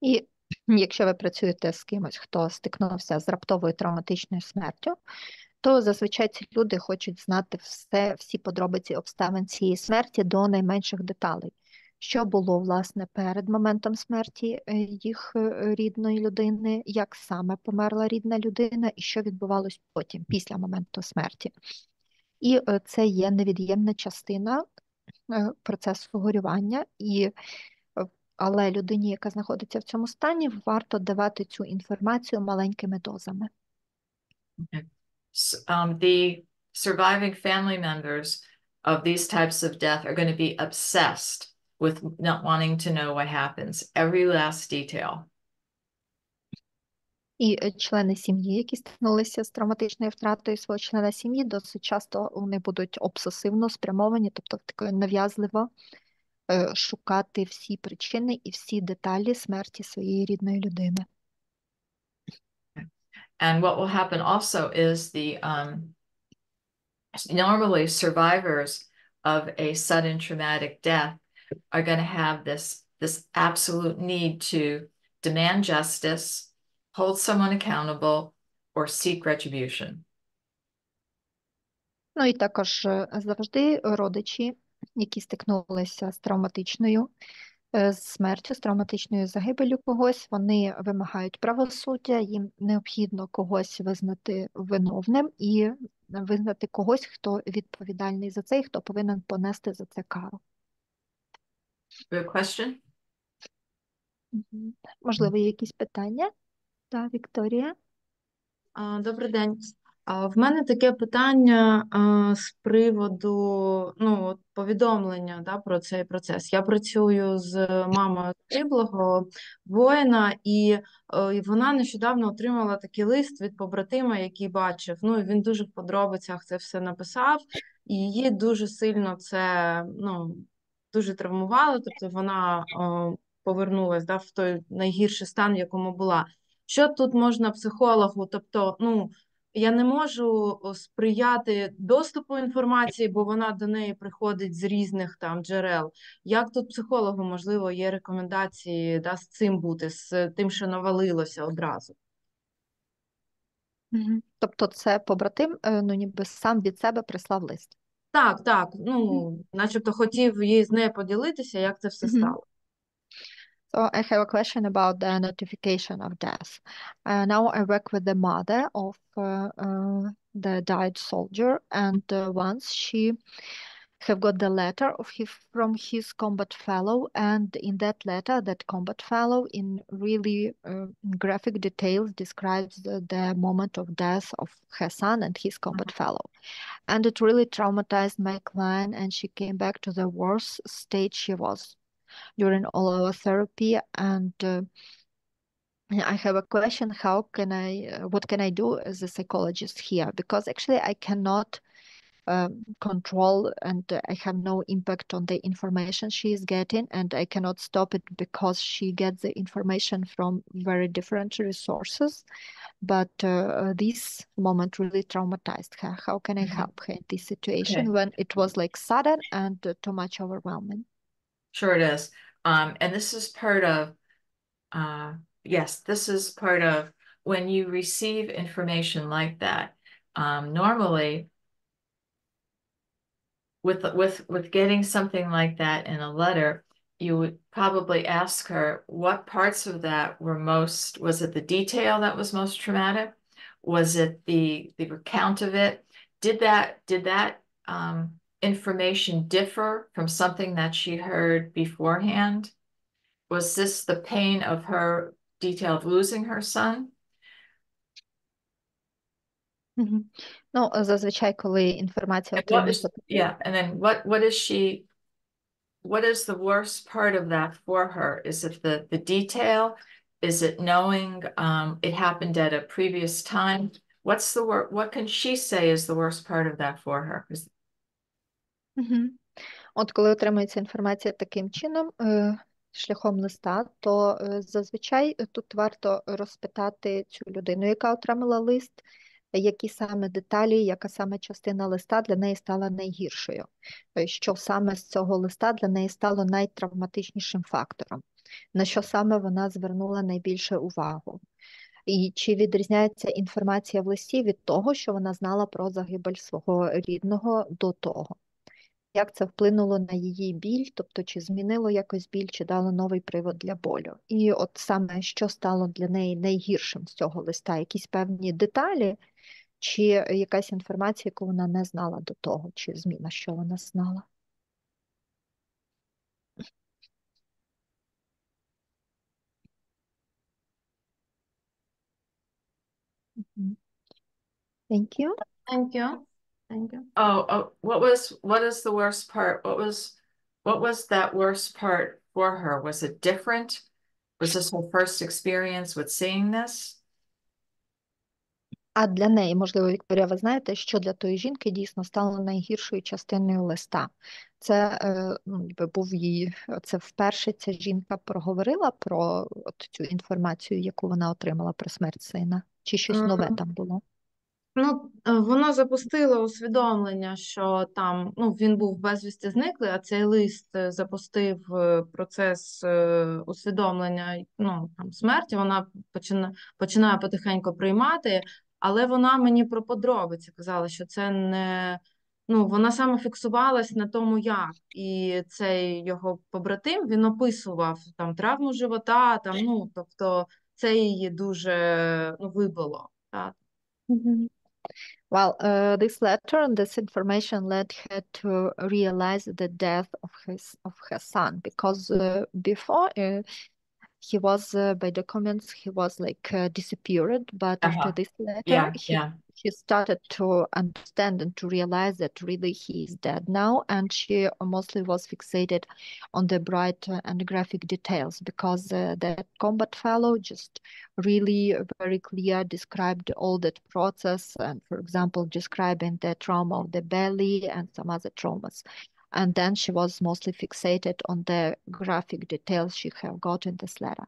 І якщо ви працюєте з кимось, хто стикнувся з раптовою травматичною смертю, то зазвичай ці люди хочуть знати всі подробиці обставин цієї смерті до найменших деталей. Що було, власне, перед моментом смерті їх рідної людини, як саме померла рідна людина, і що відбувалось потім, після моменту смерті. І це є невід'ємна частина процесу горювання, але людині, яка знаходиться в цьому стані, варто давати цю інформацію маленькими дозами.
Okay. The surviving family members of these types of death are going to be obsessed with not wanting to know what happens, every last detail.
І члени сім'ї, які стикнулися з травматичною втратою свого члена сім'ї, досить часто вони будуть обсесивно спрямовані, тобто таке нав'язливо шукати всі причини і всі деталі смерті своєї рідної людини.
And what will happen also is normally survivors of a sudden traumatic death are going to have this absolute need to demand justice, hold someone accountable, or seek retribution.
Ну і також завжди родичі, які стикнулися з травматичною смертю, з травматичною загибеллю когось, вони вимагають правосуддя, їм необхідно когось визнати виновним і визнати когось, хто відповідальний за це і хто повинен понести за це кару.
You have a question?
Можливо, є якісь питання? Так, Вікторія.
Добрий день. В мене таке питання з приводу повідомлення про цей процес. Я працюю з мамою загиблого воїна, і вона нещодавно отримала такий лист від побратима, який бачив. Він дуже в подробицях це все написав, і її дуже сильно це дуже травмувало, тобто вона повернулась в той найгірший стан, в якому була. Що тут можна психологу? Тобто, я не можу сприяти доступу інформації, бо вона до неї приходить з різних джерел. Як тут психологу, можливо, є рекомендації з цим бути, з тим, що навалилося одразу?
Тобто це побратим, ніби сам від себе прислав лист?
Так, ну, начебто хотів їй з нею поділитися, як це все
Мгм.
стало.
So I have a question about the notification of death. Now I work with the mother of the died soldier, and once she have got the letter of from his combat fellow, and in that letter, that combat fellow, in really graphic details, describes the moment of death of her son and his combat fellow, and it really traumatized my client, and she came back to the worst state she was during all our therapy. And I have a question: how can what can I do as a psychologist here? Because actually, I cannot control, and I have no impact on the information she is getting, and I cannot stop it because she gets the information from very different resources. But this moment really traumatized her. How can I help her in this situation when it was like sudden and too much overwhelming?
Sure it is. And this is part of, yes, this is part of when you receive information like that. Normally, with getting something like that in a letter, you would probably ask her what parts of that were most, was it the detail that was most traumatic? Was it the recount of it? Did that information differ from something that she heard beforehand? Was this the pain of her detail of losing her son?
Мгм. Ну, зазвичай, коли інформація
And what
отримується,
is, yeah, and then what is the worst part of that for her? Is it the detail? Is it knowing it happened at a previous time? What's the what can she say is the worst part of that for her?
Мгм. От коли отримується інформація таким чином, шляхом листа, то зазвичай тут варто розпитати цю людину, яка отримала лист, які саме деталі, яка саме частина листа для неї стала найгіршою, що саме з цього листа для неї стало найтравматичнішим фактором, на що саме вона звернула найбільше увагу. І чи відрізняється інформація в листі від того, що вона знала про загибель свого рідного до того? Як це вплинуло на її біль, тобто чи змінило якось біль, чи дало новий привод для болю. І от саме що стало для неї найгіршим з цього листа, якісь певні деталі, чи якась інформація, яку вона не знала до того, чи зміна, що вона знала. Мгм. Thank you.
Thank you. Thank you.
Oh, what is the worst part? What was that worst part for her? Was it different? Was this her first experience with seeing this?
А для неї, можливо, Вікторія, ви знаєте, що для тої жінки дійсно стало найгіршою частиною листа. Це був її, це вперше ця жінка проговорила про от цю інформацію, яку вона отримала про смерть сина, чи щось нове там було?
Ну, воно запустило усвідомлення, що там, ну, він був безвісти зниклий, а цей лист запустив процес усвідомлення, ну, там, смерті. Вона починає потихеньку приймати, але вона мені про подробиці казала, що це не, ну, вона саме фіксувалась на тому, як. І цей його побратим, він описував там травму живота, там, ну, тобто це її дуже, ну, вибило. Так.
Мгм. Well, this letter and this information led her to realize the death of her son, because before he was by documents he was like disappeared, but after this letter
Yeah.
he started to understand and to realize that really he is dead now, and she mostly was fixated on the bright and graphic details, because that combat fellow just really very clear described all that process, and for example describing the trauma of the belly and some other traumas. And then she was mostly fixated on the graphic details she have got in this letter.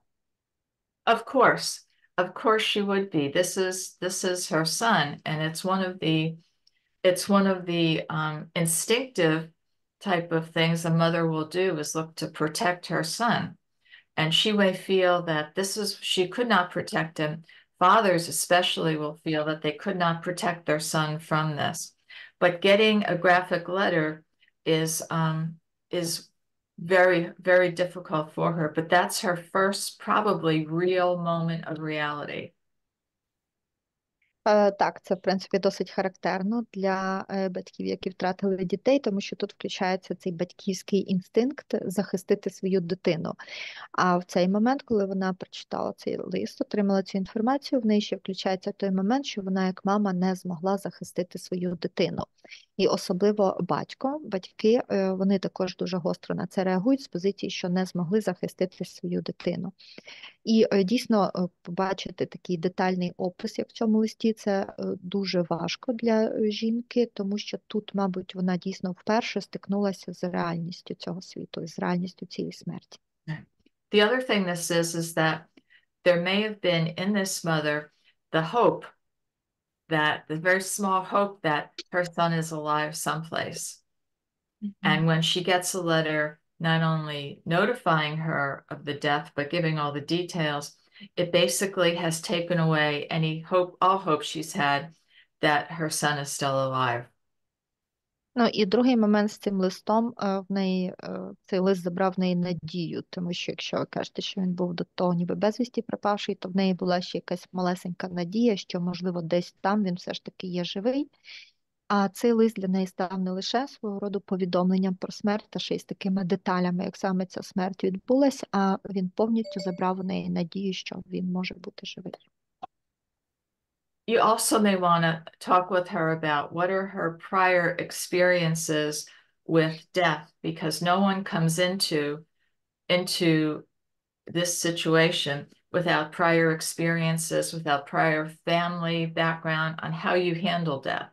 Of course she would be. This is her son, and it's one of the instinctive type of things a mother will do is look to protect her son. And she may feel that she could not protect him. Fathers especially will feel that they could not protect their son from this. but getting a graphic letter is very, very difficult for her. But that's her first, probably, real moment of reality.
Так, це, в принципі, досить характерно для батьків, які втратили дітей, тому що тут включається цей батьківський інстинкт захистити свою дитину. А в цей момент, коли вона прочитала цей лист, отримала цю інформацію, в неї ще включається той момент, що вона, як мама, не змогла захистити свою дитину. І особливо батьки, вони також дуже гостро на це реагують з позиції, що не змогли захистити свою дитину. І дійсно побачити такий детальний опис, як в цьому листі, це дуже важко для жінки, тому що тут, мабуть, вона дійсно вперше стикнулася з реальністю цього світу, з реальністю цієї смерті.
The other thing this is that there may have been in this mother the hope that, the very small hope that her son is alive someplace. And when she gets a letter not only notifying her of the death, but giving all the details, it basically has taken away any hope, all hope she's had that her son is still alive.
Ну і другий момент з цим листом, в неї цей лист забрав в неї надію, тому що якщо ви кажете, що він був до того ніби безвісті пропавший, то в неї була ще якась малесенька надія, що, можливо, десь там він все ж таки є живий. А цей лист для неї став не лише свого роду повідомленням про смерть, та ще й з такими деталями, як саме ця смерть відбулась, а він повністю забрав у неї надію, що він може бути живий.
You also may want to talk with her about what are her prior experiences with death, because no one comes into this situation without prior experiences, without prior family background on how you handle death.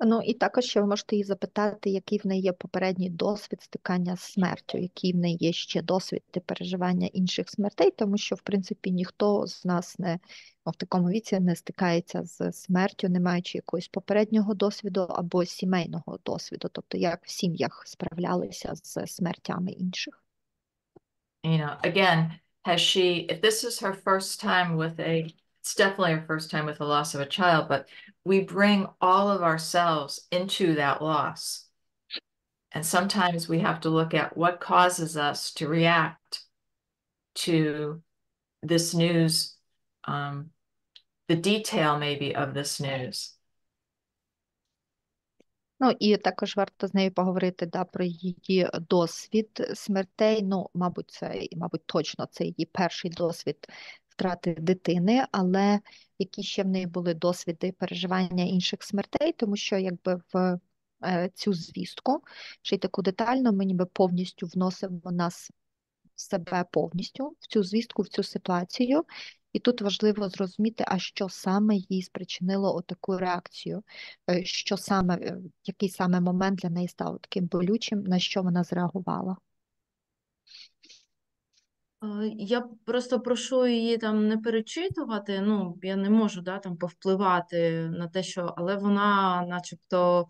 Ну і також ще ви можете її запитати, який в неї є попередній досвід стикання з смертю, який в неї є ще досвід переживання інших смертей, тому що, в принципі, ніхто з нас не в такому віці не стикається з смертю, не маючи якогось попереднього досвіду або сімейного досвіду, тобто як в сім'ях справлялися з смертями інших.
You know, again, has she, if this is her first time with it's definitely her first time with the loss of a child, but we bring all of ourselves into that loss. And sometimes we have to look at what causes us to react to this news, the detail maybe of this news.
Ну, і також варто з нею поговорити про її досвід смертей. Ну, мабуть, точно це її перший досвід втрати дитини, але які ще в неї були досвіди переживання інших смертей, тому що якби в цю звістку, ще й таку детально, ми ніби повністю вносимо нас себе повністю в цю звістку, в цю ситуацію. І тут важливо зрозуміти, а що саме їй спричинило отаку реакцію, що саме, який саме момент для неї став таким болючим, на що вона зреагувала.
Я просто прошу її там не перечитувати, ну, я не можу там повпливати на те, що, але вона начебто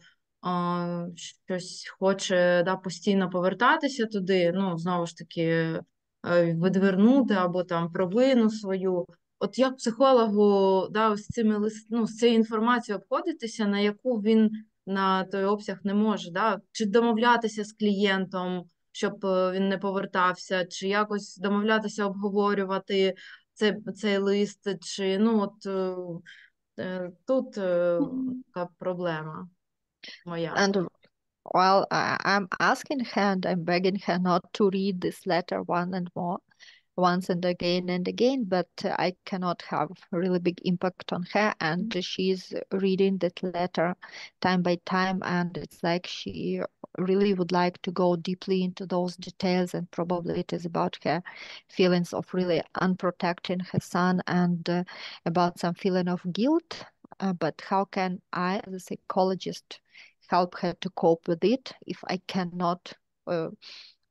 щось хоче постійно повертатися туди, ну, знову ж таки, відвернути або там провину свою. От як психологу з цими з цією інформацією обходитися, на яку він на той обсяг не може, чи домовлятися з клієнтом, щоб він не повертався, чи якось домовлятися, обговорювати цей лист, чи тут така проблема моя.
And while I'm asking her and I'm begging her not to read this letter once and again, but I cannot have a really big impact on her, and she's reading that letter time by time, and it's like she really would like to go deeply into those details, and probably it is about her feelings of really unprotecting her son and about some feeling of guilt. But how can I, as a psychologist, help her to cope with it if I cannot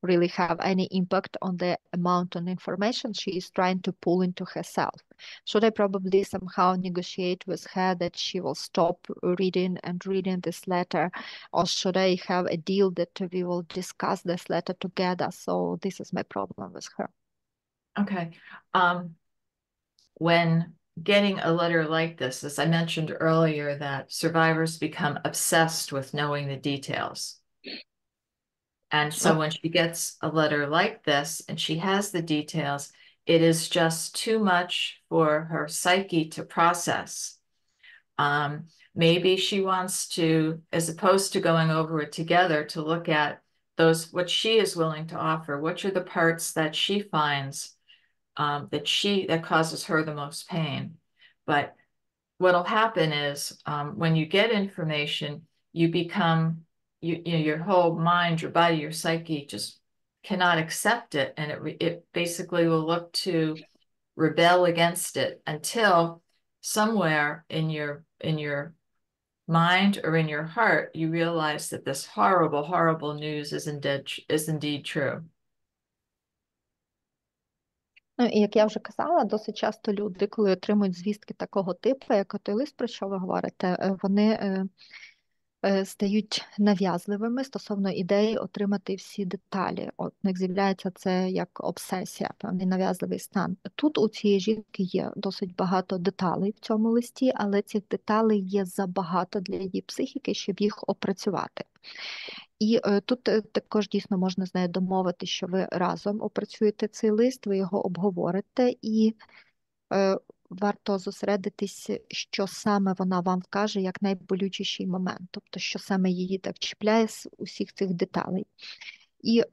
really have any impact on the amount of information she is trying to pull into herself? Should I probably somehow negotiate with her that she will stop reading this letter, or should I have a deal that we will discuss this letter together? So this is my problem with her.
Okay. When getting a letter like this, as I mentioned earlier, that survivors become obsessed with knowing the details. And so when she gets a letter like this and she has the details, it is just too much for her psyche to process. Maybe she wants to, as opposed to going over it together, to look at those, what she is willing to offer, which are the parts that she finds that causes her the most pain. But what'll happen is when you get information, you become, you know, your whole mind, your body, your psyche just cannot accept it. And it basically will look to rebel against it until somewhere in your mind or in your heart, you realize that this horrible, horrible news is indeed true.
Ну, і як я вже казала, досить часто люди, коли отримують звістки такого типу, як той лист, про що ви говорите, вони стають нав'язливими стосовно ідеї отримати всі деталі. От в них з'являється це як обсесія, певний нав'язливий стан. Тут у цієї жінки є досить багато деталей в цьому листі, але цих деталей є забагато для її психіки, щоб їх опрацювати. І тут також дійсно можна з нею домовити, що ви разом опрацюєте цей лист, ви його обговорите, і варто зосередитись, що саме вона вам вкаже як найболючіший момент, тобто що саме її так чіпляє з усіх цих деталей. І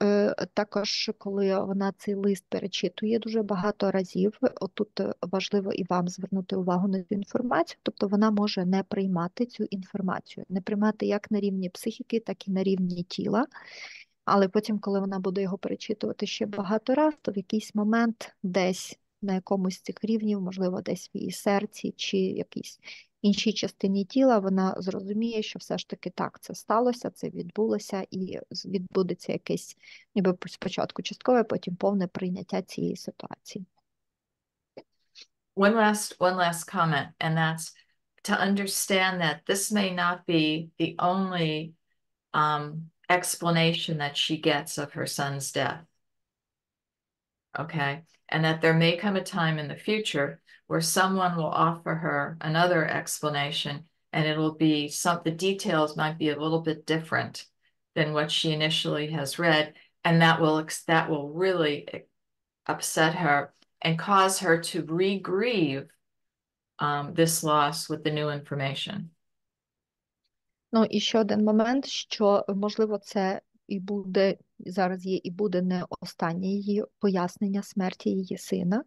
також, коли вона цей лист перечитує дуже багато разів, отут важливо і вам звернути увагу на цю інформацію, тобто вона може не приймати цю інформацію, не приймати як на рівні психіки, так і на рівні тіла, але потім, коли вона буде його перечитувати ще багато разів, то в якийсь момент десь на якомусь з цих рівнів, можливо, десь в її серці чи якійсь іншій частині тіла, вона зрозуміє, що все ж таки так, це сталося, це відбулося, і відбудеться якесь, ніби спочатку часткове, потім повне прийняття цієї ситуації.
One last comment, and that's to understand that this may not be the only explanation that she gets of her son's death. Okay, and that there may come a time in the future where someone will offer her another explanation, and it'll be the details might be a little bit different than what she initially has read, and that will really upset her and cause her to re-grieve this loss with the new information.
Ну, і ще один момент, що, можливо, це і буде, зараз є і буде не останнє її пояснення смерті її сина,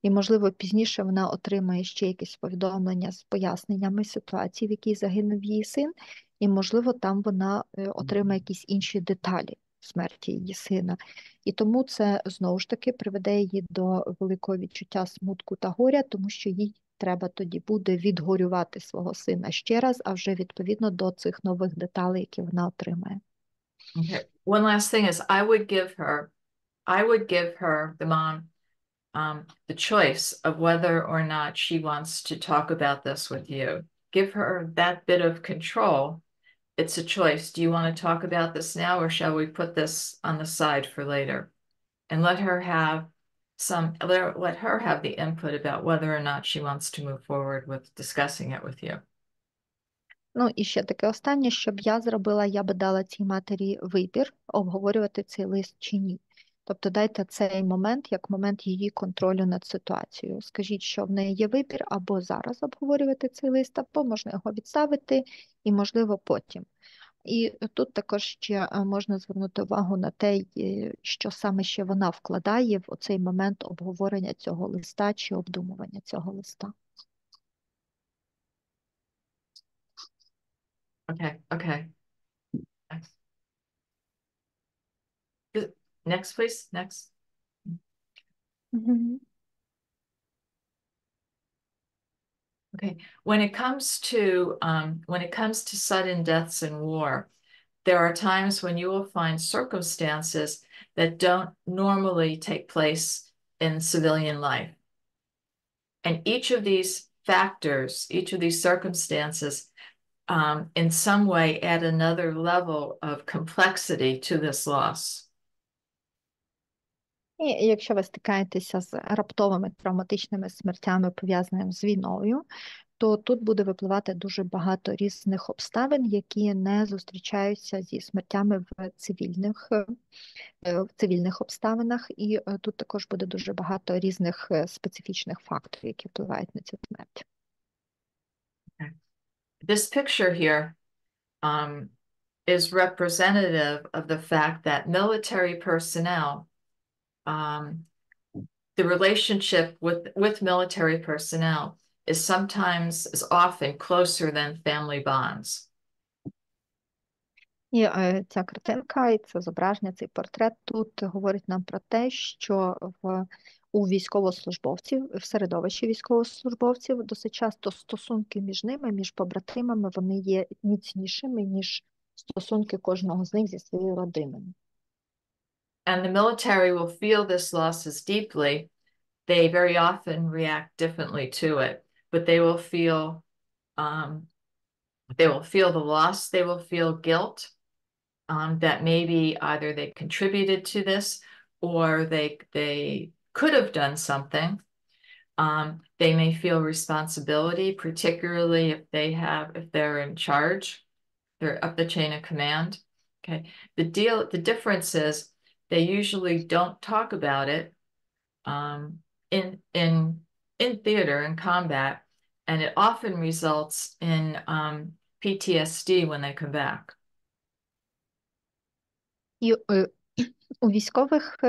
і, можливо, пізніше вона отримає ще якесь повідомлення з поясненнями ситуації, в якій загинув її син, і, можливо, там вона отримає якісь інші деталі смерті її сина. І тому це, знову ж таки, приведе її до великого відчуття смутку та горя, тому що їй треба тоді буде відгорювати свого сина ще раз, а вже відповідно до цих нових деталей, які вона отримає.
Okay. One last thing is I would give her, the mom, the choice of whether or not she wants to talk about this with you. Give her that bit of control. It's a choice. Do you want to talk about this now, or shall we put this on the side for later? And let her have the input about whether or not she wants to move forward with discussing it with you.
Ну, і ще таке останнє, що б я зробила, я би дала цій матері вибір, обговорювати цей лист чи ні. Тобто дайте цей момент як момент її контролю над ситуацією. Скажіть, що в неї є вибір або зараз обговорювати цей лист, або можна його відставити і, можливо, потім. І тут також ще можна звернути увагу на те, що саме ще вона вкладає в оцей момент обговорення цього листа чи обдумування цього листа.
Okay. Next, please. Next.
Mm-hmm.
Okay. When it comes to sudden deaths in war, there are times when you will find circumstances that don't normally take place in civilian life. And each of these factors, each of these circumstances, in some way add another level of complexity to this loss.
І якщо ви стикаєтеся з раптовими травматичними смертями, пов'язаними з війною, то тут буде випливати дуже багато різних обставин, які не зустрічаються зі смертями в цивільних обставинах, і тут також буде дуже багато різних специфічних факторів, які впливають на цю смерть.
This picture here is representative of the fact that military personnel, the relationship with military personnel is often closer than family bonds.
І ця картинка, і це зображення, цей портрет тут говорить нам про те, що у військовослужбовців, в середовищі військовослужбовців досить часто стосунки між ними, між побратимами, вони є міцнішими, ніж стосунки кожного з них зі своєю родиною.
And the military will feel this loss as deeply. They very often react differently to it, but they will feel the loss, they will feel guilt. That maybe either they contributed to this or they could have done something. They may feel responsibility, particularly if they're in charge, they're up the chain of command. Okay. The difference is they usually don't talk about it in theater and combat, and it often results in PTSD when they come back.
І у військових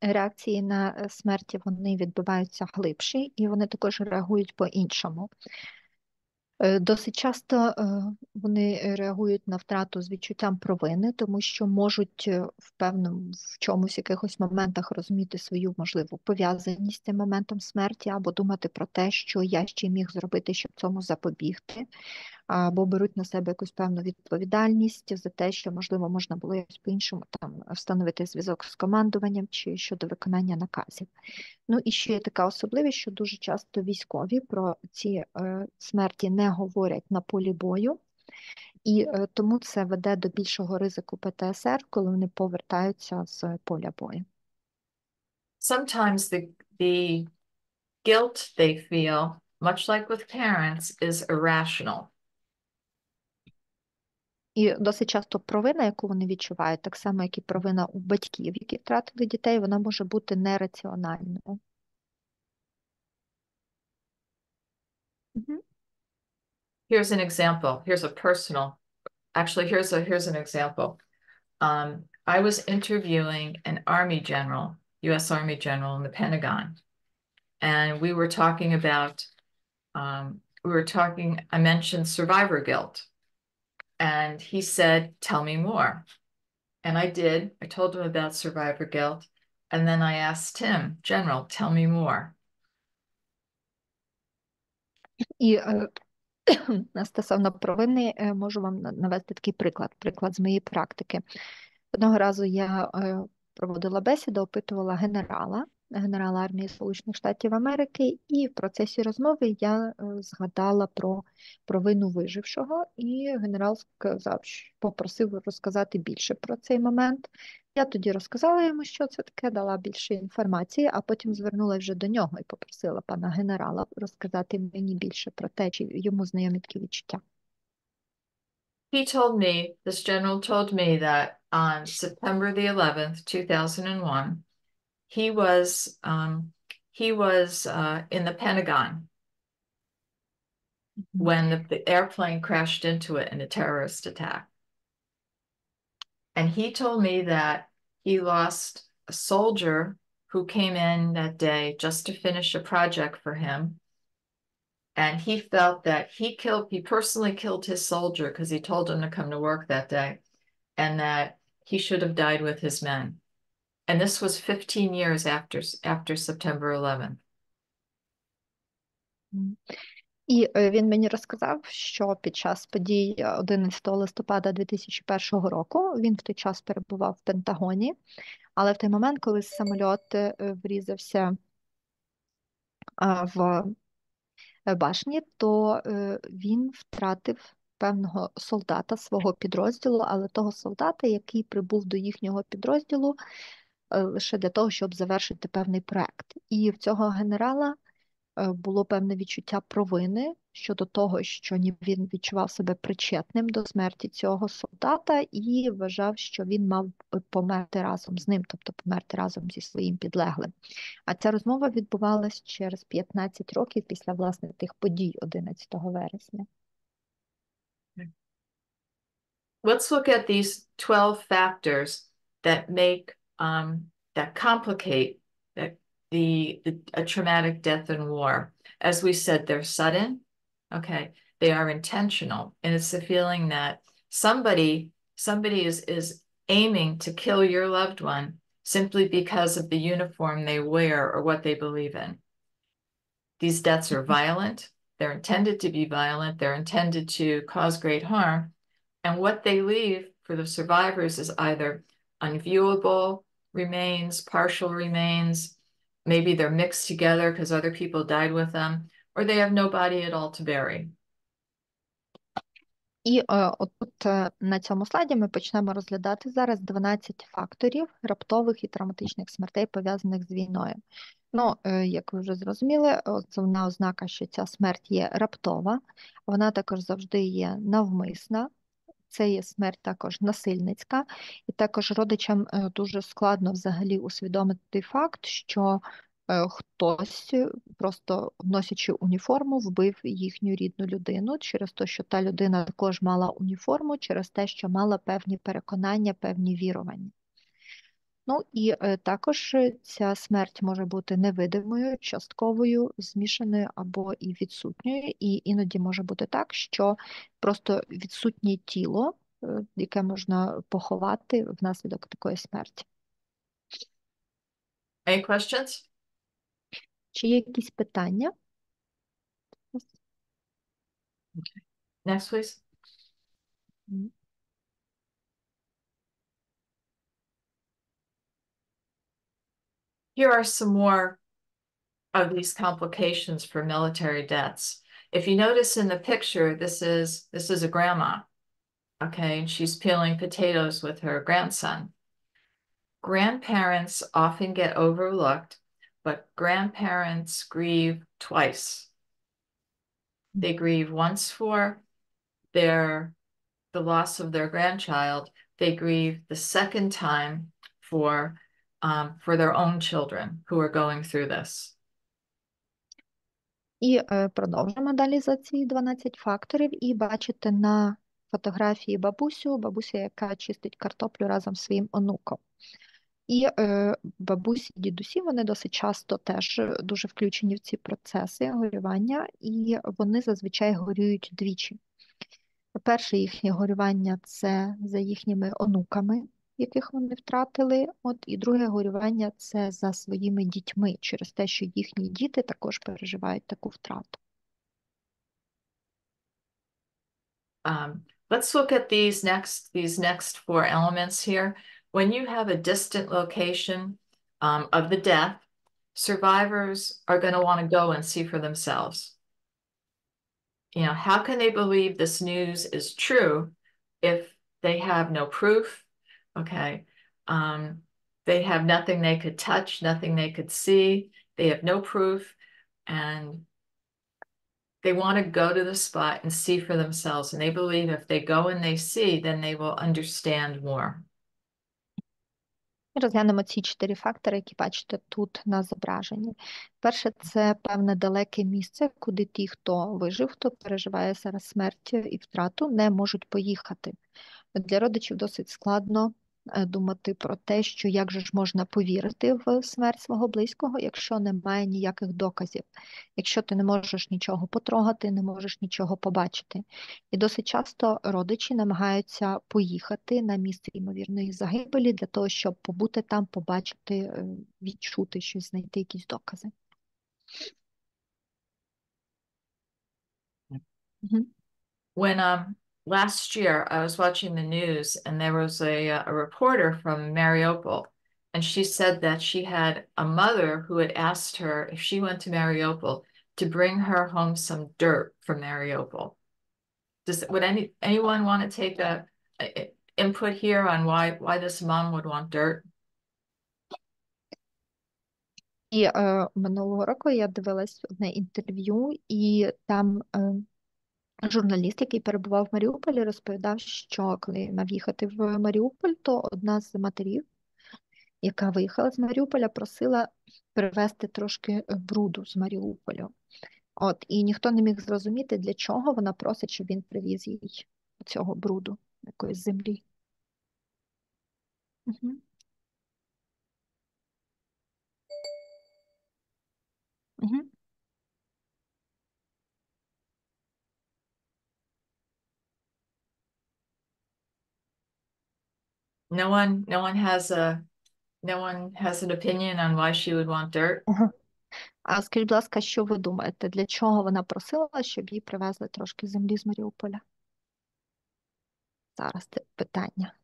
реакції на смерті вони відбуваються глибші, і вони також реагують по-іншому. Досить часто вони реагують на втрату з відчуттям провини, тому що можуть в чомусь якихось моментах розуміти свою, можливу, пов'язаність з цим моментом смерті, або думати про те, що я ще міг зробити, щоб цьому запобігти, або беруть на себе якусь певну відповідальність за те, що, можливо, можна було якось по-іншому там встановити зв'язок з командуванням чи щодо виконання наказів. Ну і ще є така особливість, що дуже часто військові про ці смерті не говорять на полі бою, і тому це веде до більшого ризику ПТСР, коли вони повертаються з поля бою.
Sometimes the guilt they feel, much like with parents, is irrational.
І досить часто провина, яку вони відчувають, так само, як і провина у батьків, які втратили дітей, вона може бути нераціональною.
Here's an example. Here's an example. I was interviewing an Army general, U.S. Army general in the Pentagon, and we were talking about, I mentioned survivor guilt, and he said, "Tell me more." And I did. I told him about survivor guilt, and then I asked him, "General, tell me more."
І стосовно провини, можу вам навести такий приклад з моєї практики. Одного разу я проводила бесіду, опитувала генерала армії Сполучених Штатів Америки, і в процесі розмови я згадала про провину вижившого, і генерал попросив розказати більше про цей момент. Я тоді розказала йому, що це таке, дала більше інформації, а потім звернулася вже до нього і попросила пана генерала розказати мені більше про те, чи йому знайомі такі відчуття.
This general told me that on September the 11th, 2001, he was in the Pentagon when the airplane crashed into it in a terrorist attack. And he told me that he lost a soldier who came in that day just to finish a project for him. And he felt that he personally killed his soldier because he told him to come to work that day, and that he should have died with his men. And this was 15 years after September 11th.
І він мені розказав, що під час подій 11 листопада 2001 року він в той час перебував в Пентагоні, але в той момент, коли самоліт врізався в башні, то він втратив певного солдата свого підрозділу, але того солдата, який прибув до їхнього підрозділу лише для того, щоб завершити певний проект. І в цього генерала було певне відчуття провини щодо того, що він відчував себе причетним до смерті цього солдата і вважав, що він мав би померти разом з ним, тобто померти разом зі своїм підлеглим. А ця розмова відбувалась через 15 років після, власне, тих подій 11 вересня.
Let's look at these 12 factors that make, that complicate a traumatic death in war. As we said, they're sudden, okay? They are intentional, and it's the feeling that somebody is aiming to kill your loved one simply because of the uniform they wear or what they believe in. These deaths are violent. They're intended to be violent. They're intended to cause great harm. And what they leave for the survivors is either unviewable remains, partial remains, maybe they're mixed together because other people died with them, or they have no body at all to bury.
І отут на цьому слайді ми почнемо розглядати зараз 12 факторів раптових і травматичних смертей, пов'язаних з війною. Ну, як ви вже зрозуміли, основна ознака, що ця смерть є раптова, вона також завжди є навмисна, це є смерть також насильницька, і також родичам дуже складно взагалі усвідомити той факт, що хтось, просто носячи уніформу, вбив їхню рідну людину через те, що та людина також мала уніформу, через те, що мала певні переконання, певні вірування. Ну і також ця смерть може бути невидимою, частковою, змішаною або і відсутньою. І іноді може бути так, що просто відсутнє тіло, яке можна поховати внаслідок такої смерті.
Any questions?
Чи є якісь питання?
Next, please. Here are some more of these complications for military deaths. If you notice in the picture, this is a grandma, okay, and she's peeling potatoes with her grandson. Grandparents often get overlooked, but grandparents grieve twice. They grieve once for the loss of their grandchild. They grieve the second time for their own children who are going through this.
І продовжимо далі за ці 12 факторів. І бачите на фотографії бабуся, яка чистить картоплю разом з своїм онуком. І бабусі, дідусі, вони досить часто теж дуже включені в ці процеси горювання, і вони зазвичай горюють двічі. Перше їхнє горювання – це за їхніми онуками, яких вони втратили, і друге горювання – це за своїми дітьми, через те, що їхні діти також переживають таку втрату.
Let's look at these next four elements here. When you have a distant location of the death, survivors are going to want to go and see for themselves. You know, how can they believe this news is true if they have no proof? Okay. They have nothing they could touch, nothing they could see. They have no proof, and they want to go to the spot and see for themselves. And they believe if they go and they see, then they will understand more.
Розглянемо ці 4 фактори, які бачите тут на зображенні. Перше – це певне далеке місце, куди ті, хто вижив, хто переживає зараз смерть і втрату, не можуть поїхати. Для родичів досить складно думати про те, що як же ж можна повірити в смерть свого близького, якщо немає ніяких доказів, якщо ти не можеш нічого потрогати, не можеш нічого побачити. І досить часто родичі намагаються поїхати на місце ймовірної загибелі для того, щоб побути там, побачити, відчути щось, знайти якісь докази.
When last year I was watching the news and there was a reporter from Mariupol, and she said that she had a mother who had asked her if she went to Mariupol to bring her home some dirt from Mariupol. Would anyone want to take a input here on why this mom would want dirt?
І минулого року я дивилась одне інтерв'ю, і там журналіст, який перебував в Маріуполі, розповідав, що коли мав їхати в Маріуполь, то одна з матерів, яка виїхала з Маріуполя, просила привезти трошки бруду з Маріуполя. От, і ніхто не міг зрозуміти, для чого вона просить, щоб він привіз їй цього бруду, якоїсь землі. Мгм. Мгм.
No one has an opinion on why she would want dirt.
Ага. А скажіть, будь ласка, що ви думаєте, для чого вона просила, щоб їй привезли трошки землі з Маріуполя? Зараз це питання,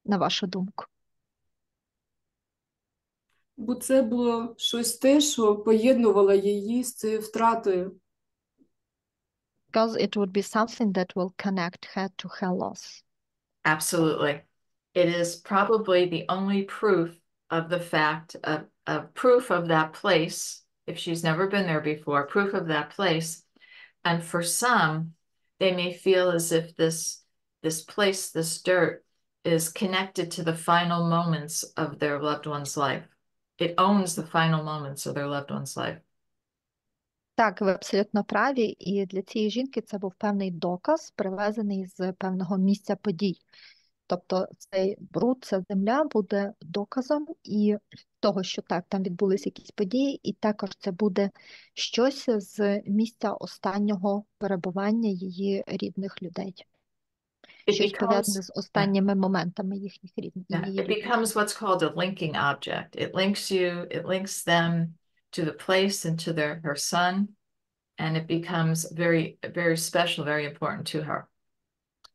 на вашу думку.
Бо це було щось те, що поєднувало її з цією втратою.
Because it would be something that will connect her to her loss.
Absolutely. It is probably the only proof of the fact of proof of that place, if she's never been there before, proof of that place. And for some, they may feel as if this place, this dirt, is connected to the final moments of their loved one's life. It owns the final moments of their loved one's life.
Так, ви абсолютно праві, і для цієї жінки це був певний доказ, привезений з певного місця подій. Тобто цей бруд, ця земля буде доказом і того, що так, там відбулись якісь події, і також це буде щось з місця останнього перебування її рідних людей.
It
Щось пов'язане
becomes,
з останніми моментами їхніх рідних,
yeah,
її
it
рідних.
becomes what's called a linking object. It links them to the place and to her son, and it becomes very, very special, very important to her.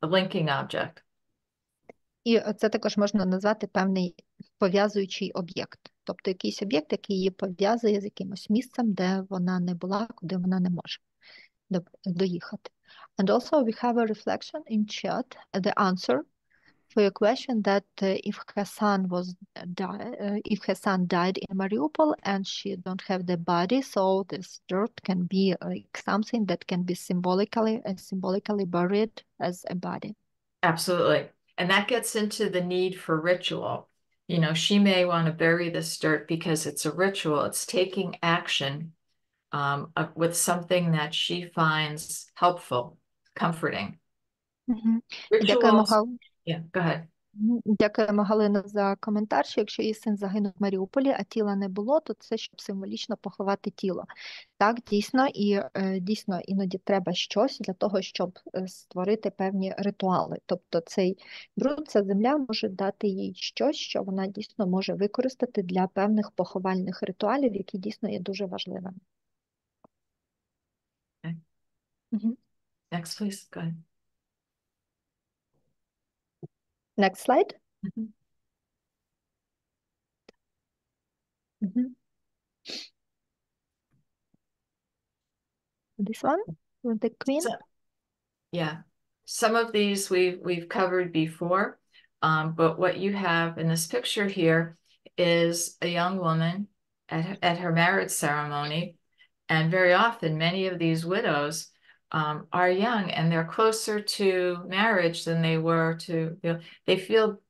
A linking object.
І це також можна назвати певний пов'язуючий об'єкт. Тобто якийсь об'єкт, який її пов'язує з якимось місцем, де вона не була, куди вона не може доїхати. And also we have a reflection in chat, the answer for your question that if her son died in Mariupol and she don't have the body, so this dirt can be something that can be symbolically buried as a body.
Absolutely. And that gets into the need for ritual. You know, she may want to bury this dirt because it's a ritual. It's taking action with something that she finds helpful, comforting.
Мгм. Дякуємо,
Rituals. Yeah, go ahead.
Дякуємо, Галина, за коментар, що якщо її син загинув в Маріуполі, а тіла не було, то це щоб символічно поховати тіло. Так, дійсно, і дійсно іноді треба щось для того, щоб створити певні ритуали. Тобто цей бруд, ця земля може дати їй щось, що вона дійсно може використати для певних поховальних ритуалів, які дійсно є дуже важливими.
Okay.
Мгм.
Next, please. Go ahead.
Next slide.
Mhm.
Мгм. This one, with the queen.
So, yeah, some of these we've covered before, but what you have in this picture here is a young woman at her marriage ceremony, and very often many of these widows are young and they're closer to marriage than they were to, you know,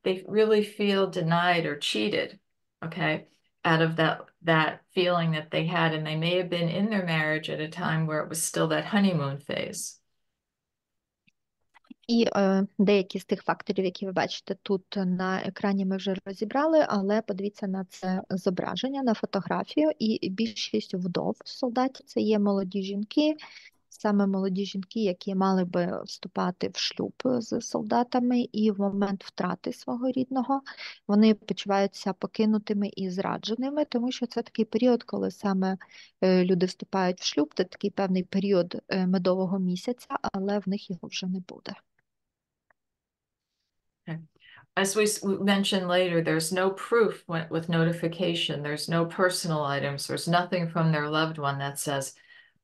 they really feel denied or cheated, okay, out of that feeling that they had, and they may have been in their marriage at a time where it was still that honeymoon phase.
І деякі з тих факторів, які ви бачите тут на екрані, ми вже розібрали, але подивіться на це зображення, на фотографію. І більшість вдов солдатів – це є молоді жінки, саме молоді жінки, які мали би вступати в шлюб з солдатами, і в момент втрати свого рідного вони почуваються покинутими і зрадженими, тому що це такий період, коли саме люди вступають в шлюб, це такий певний період медового місяця, але в них його вже не буде.
As we mentioned later, there's no proof with notification. There's no personal items. There's nothing from their loved one that says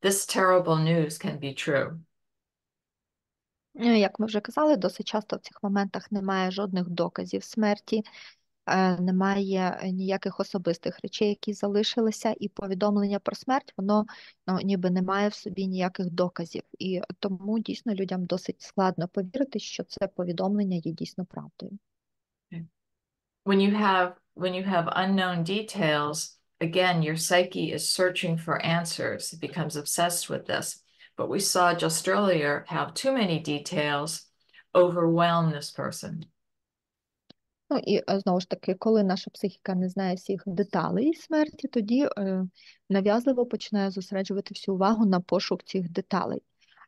this terrible news can be true.
Як ми вже казали, досить часто в цих моментах немає жодних доказів смерті, немає ніяких особистих речей, які залишилися, і повідомлення про смерть, воно ніби не має в собі ніяких доказів. І тому дійсно людям досить складно повірити, що це повідомлення є дійсно правдою.
When you have unknown details, again, your psyche is searching for answers. It becomes obsessed with this. But we saw just earlier how too many details overwhelm this person.
Ну і знову ж таки, коли наша психіка не знає всіх деталей смерті, тоді нав'язливо починає зосереджувати всю увагу на пошук цих деталей.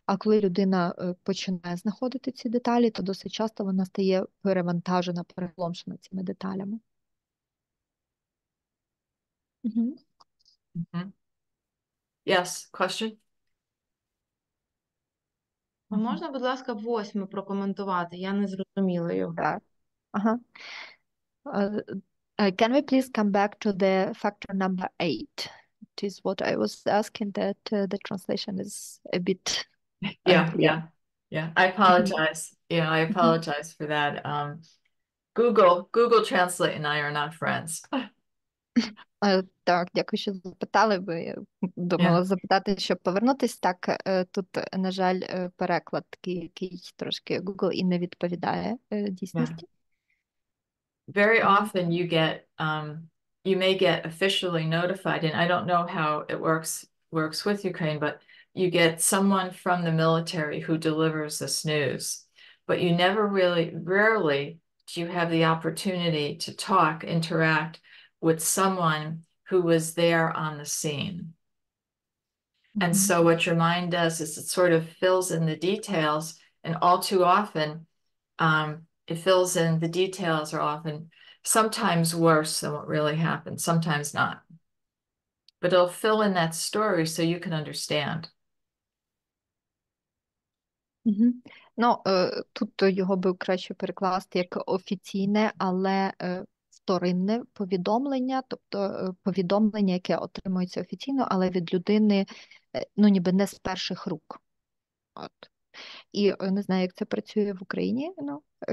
А коли людина починає знаходити ці деталі, то досить часто вона стає перевантажена, переполомшена цими деталями.
Yes, question?
А можна, будь ласка, 8 прокоментувати? Я не зрозуміла його.
Так. Ага. Can we please come back to the factor number 8? It is what I was asking, that the translation is a bit unclear.
Yeah. I apologize. I apologize for that. Google Translate and I are not friends.
Так, дякую, що запитали, бо я думала запитати, щоб повернутись. Так, тут, на жаль, переклад такий, який трошки Google і не відповідає дійсності.
Very often you may get officially notified, and I don't know how it works with Ukraine, but you get someone from the military who delivers this news, but you rarely do you have the opportunity to talk, interact with someone who was there on the scene. And so what your mind does is it sort of fills in the details, and all too often, it fills in the details are often sometimes worse than what really happened, sometimes not. But it'll fill in that story so you can understand.
Ну, тут його би краще перекласти як офіційне, але вторинне повідомлення, тобто повідомлення, яке отримується офіційно, але від людини, ну, ніби не з перших рук. От. І не знаю, як це працює в Україні,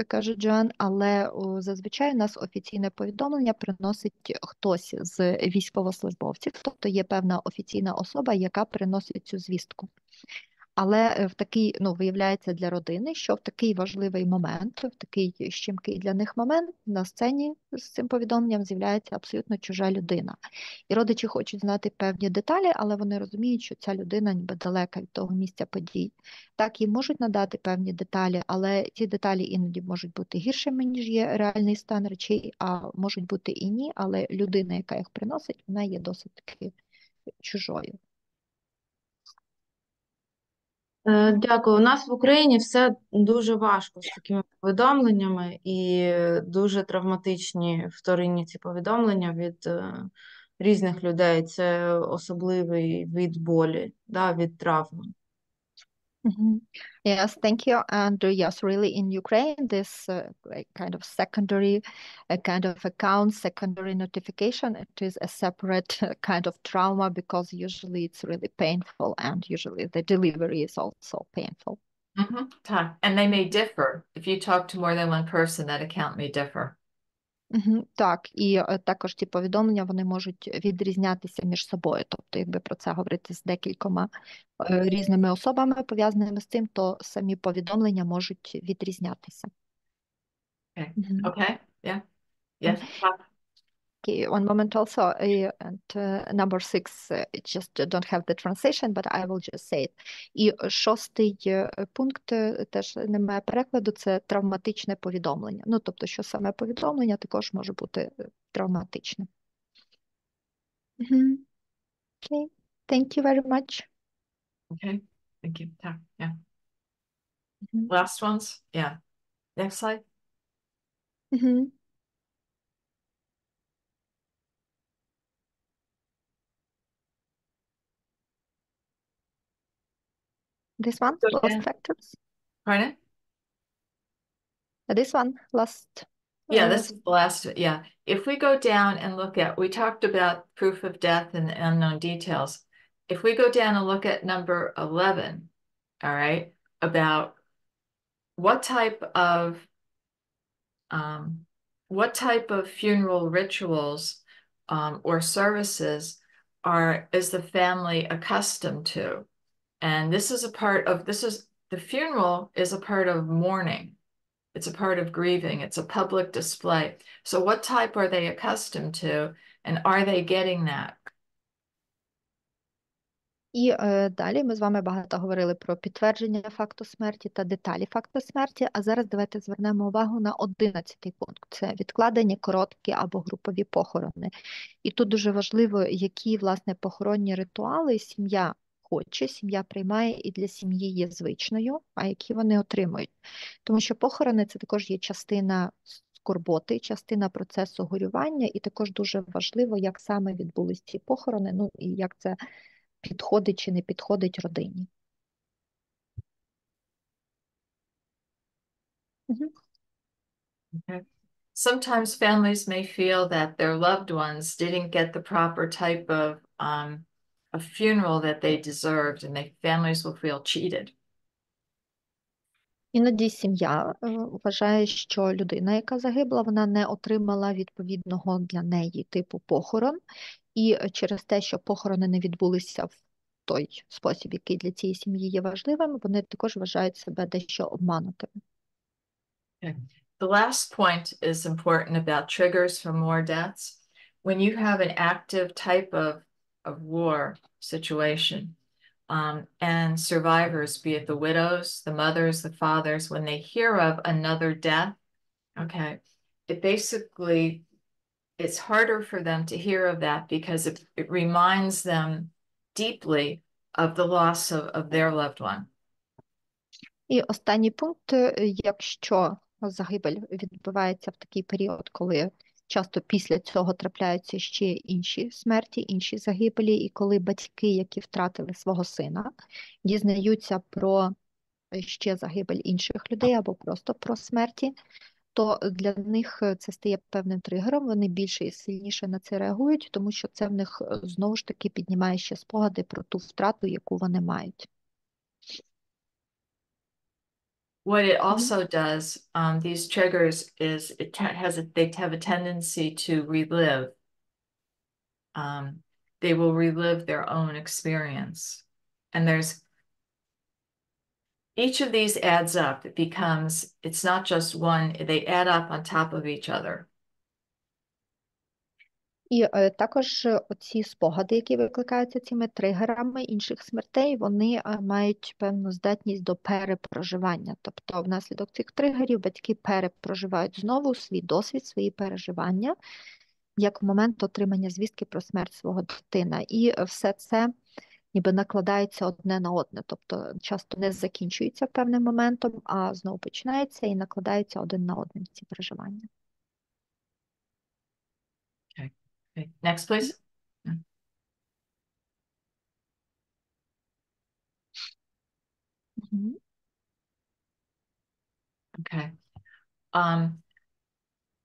каже Джоан, але зазвичай у нас офіційне повідомлення приносить хтось з військовослужбовців, тобто є певна офіційна особа, яка приносить цю звістку. Але в такий, виявляється для родини, що в такий важливий момент, в такий щемкий для них момент на сцені з цим повідомленням з'являється абсолютно чужа людина. І родичі хочуть знати певні деталі, але вони розуміють, що ця людина ніби далека від того місця подій. Так, їм можуть надати певні деталі, але ці деталі іноді можуть бути гіршими, ніж є реальний стан речей, а можуть бути і ні, але людина, яка їх приносить, вона є досить таки чужою.
Дякую. У нас в Україні все дуже важко з такими повідомленнями і дуже травматичні вторинні ці повідомлення від різних людей. Це особливий від болі, від травми.
Yes, thank you. And yes, really in Ukraine, this like kind of secondary kind of account, secondary notification, it is a separate kind of trauma because usually it's really painful and usually the delivery is also painful.
And they may differ. If you talk to more than one person, that account may differ.
Так, і також ці повідомлення, вони можуть відрізнятися між собою. Тобто, якби про це говорити з декількома різними особами, пов'язаними з цим, то самі повідомлення можуть відрізнятися.
Okay, yeah. Yes.
Okay, one moment also, and number 6, just don't have the translation, but I will just say it. І 6-й пункт теж немає перекладу, це травматичне повідомлення. Ну, тобто, що саме повідомлення також може бути травматичним. Okay, thank you very much.
Okay, thank you. Yeah. Last ones? Yeah. Next slide.
This one, last factors.
Pardon?
This one, last.
Yeah, this is the last. Yeah. If we go down and look at, we talked about proof of death and unknown details. If we go down and look at number 11, all right, about what type of what type of funeral rituals or services is the family accustomed to? And the funeral is a part of mourning. It's a part of grieving. It's a public display. So what type are they accustomed to? And are they getting that?
І далі ми з вами багато говорили про підтвердження факту смерті та деталі факту смерті, а зараз давайте звернемо увагу на 11-й пункт. Це відкладені, короткі або групові похорони. І тут дуже важливо, які, власне, похоронні ритуали сім'я хоче, сім'я приймає і для сім'ї є звичною, а які вони отримують. Тому що похорони – це також є частина скорботи, частина процесу горювання, і також дуже важливо, як саме відбулись ці похорони, ну і як це підходить чи не підходить родині.
Okay. Sometimes families may feel that their loved ones didn't get the proper type of funeral that they deserved, and families will feel cheated.
Іноді сім'я вважає, що людина, яка загибла, вона не отримала відповідного для неї типу похорон, і через те, що похорони не відбулися в той спосіб, який для цієї сім'ї є важливим, вони також вважають себе дещо обманутими.
Okay. The last point is important about triggers for more deaths. When you have an active type of war situation, and survivors, be it the widows, the mothers, the fathers, when they hear of another death, okay, it's harder for them to hear of that because it reminds them deeply of the loss of their loved one.
І останній пункт, якщо загибель відбувається в такий період, коли часто після цього трапляються ще інші смерті, інші загибелі, і коли батьки, які втратили свого сина, дізнаються про ще загибель інших людей або просто про смерті, то для них це стає певним тригером, вони більше і сильніше на це реагують, тому що це в них знову ж таки піднімає ще спогади про ту втрату, яку вони мають.
What it also does, these triggers, is they have a tendency to relive. They will relive their own experience. And each of these adds up. It's not just one, they add up on top of each other.
І також оці спогади, які викликаються цими тригерами інших смертей, вони мають певну здатність до перепроживання. Тобто внаслідок цих тригерів батьки перепроживають знову свій досвід, свої переживання, як в момент отримання звістки про смерть свого дитина. І все це ніби накладається одне на одне. Тобто часто не закінчується певним моментом, а знову починається і накладається один на один ці переживання.
Okay. Next, please. Okay.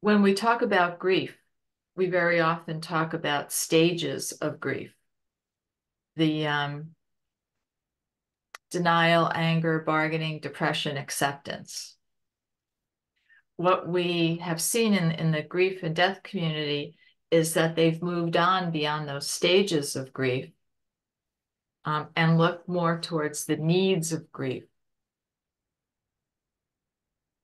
When we talk about grief, we very often talk about stages of grief. The denial, anger, bargaining, depression, acceptance. What we have seen in the grief and death community is that they've moved on beyond those stages of grief, and look more towards the needs of grief.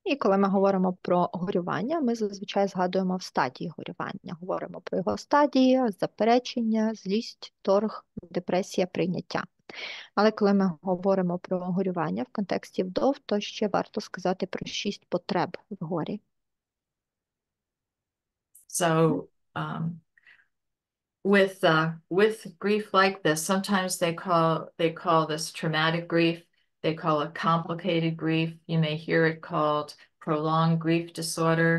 І коли ми говоримо про горювання, ми зазвичай згадуємо в стадії горювання. Говоримо про його стадії: заперечення, злість, торг, депресія, прийняття. Але коли ми говоримо про горювання в контексті вдов, то ще варто сказати про 6 потреб в горі.
So, with grief like this, sometimes they call this traumatic grief. They call it complicated grief. You may hear it called prolonged grief disorder.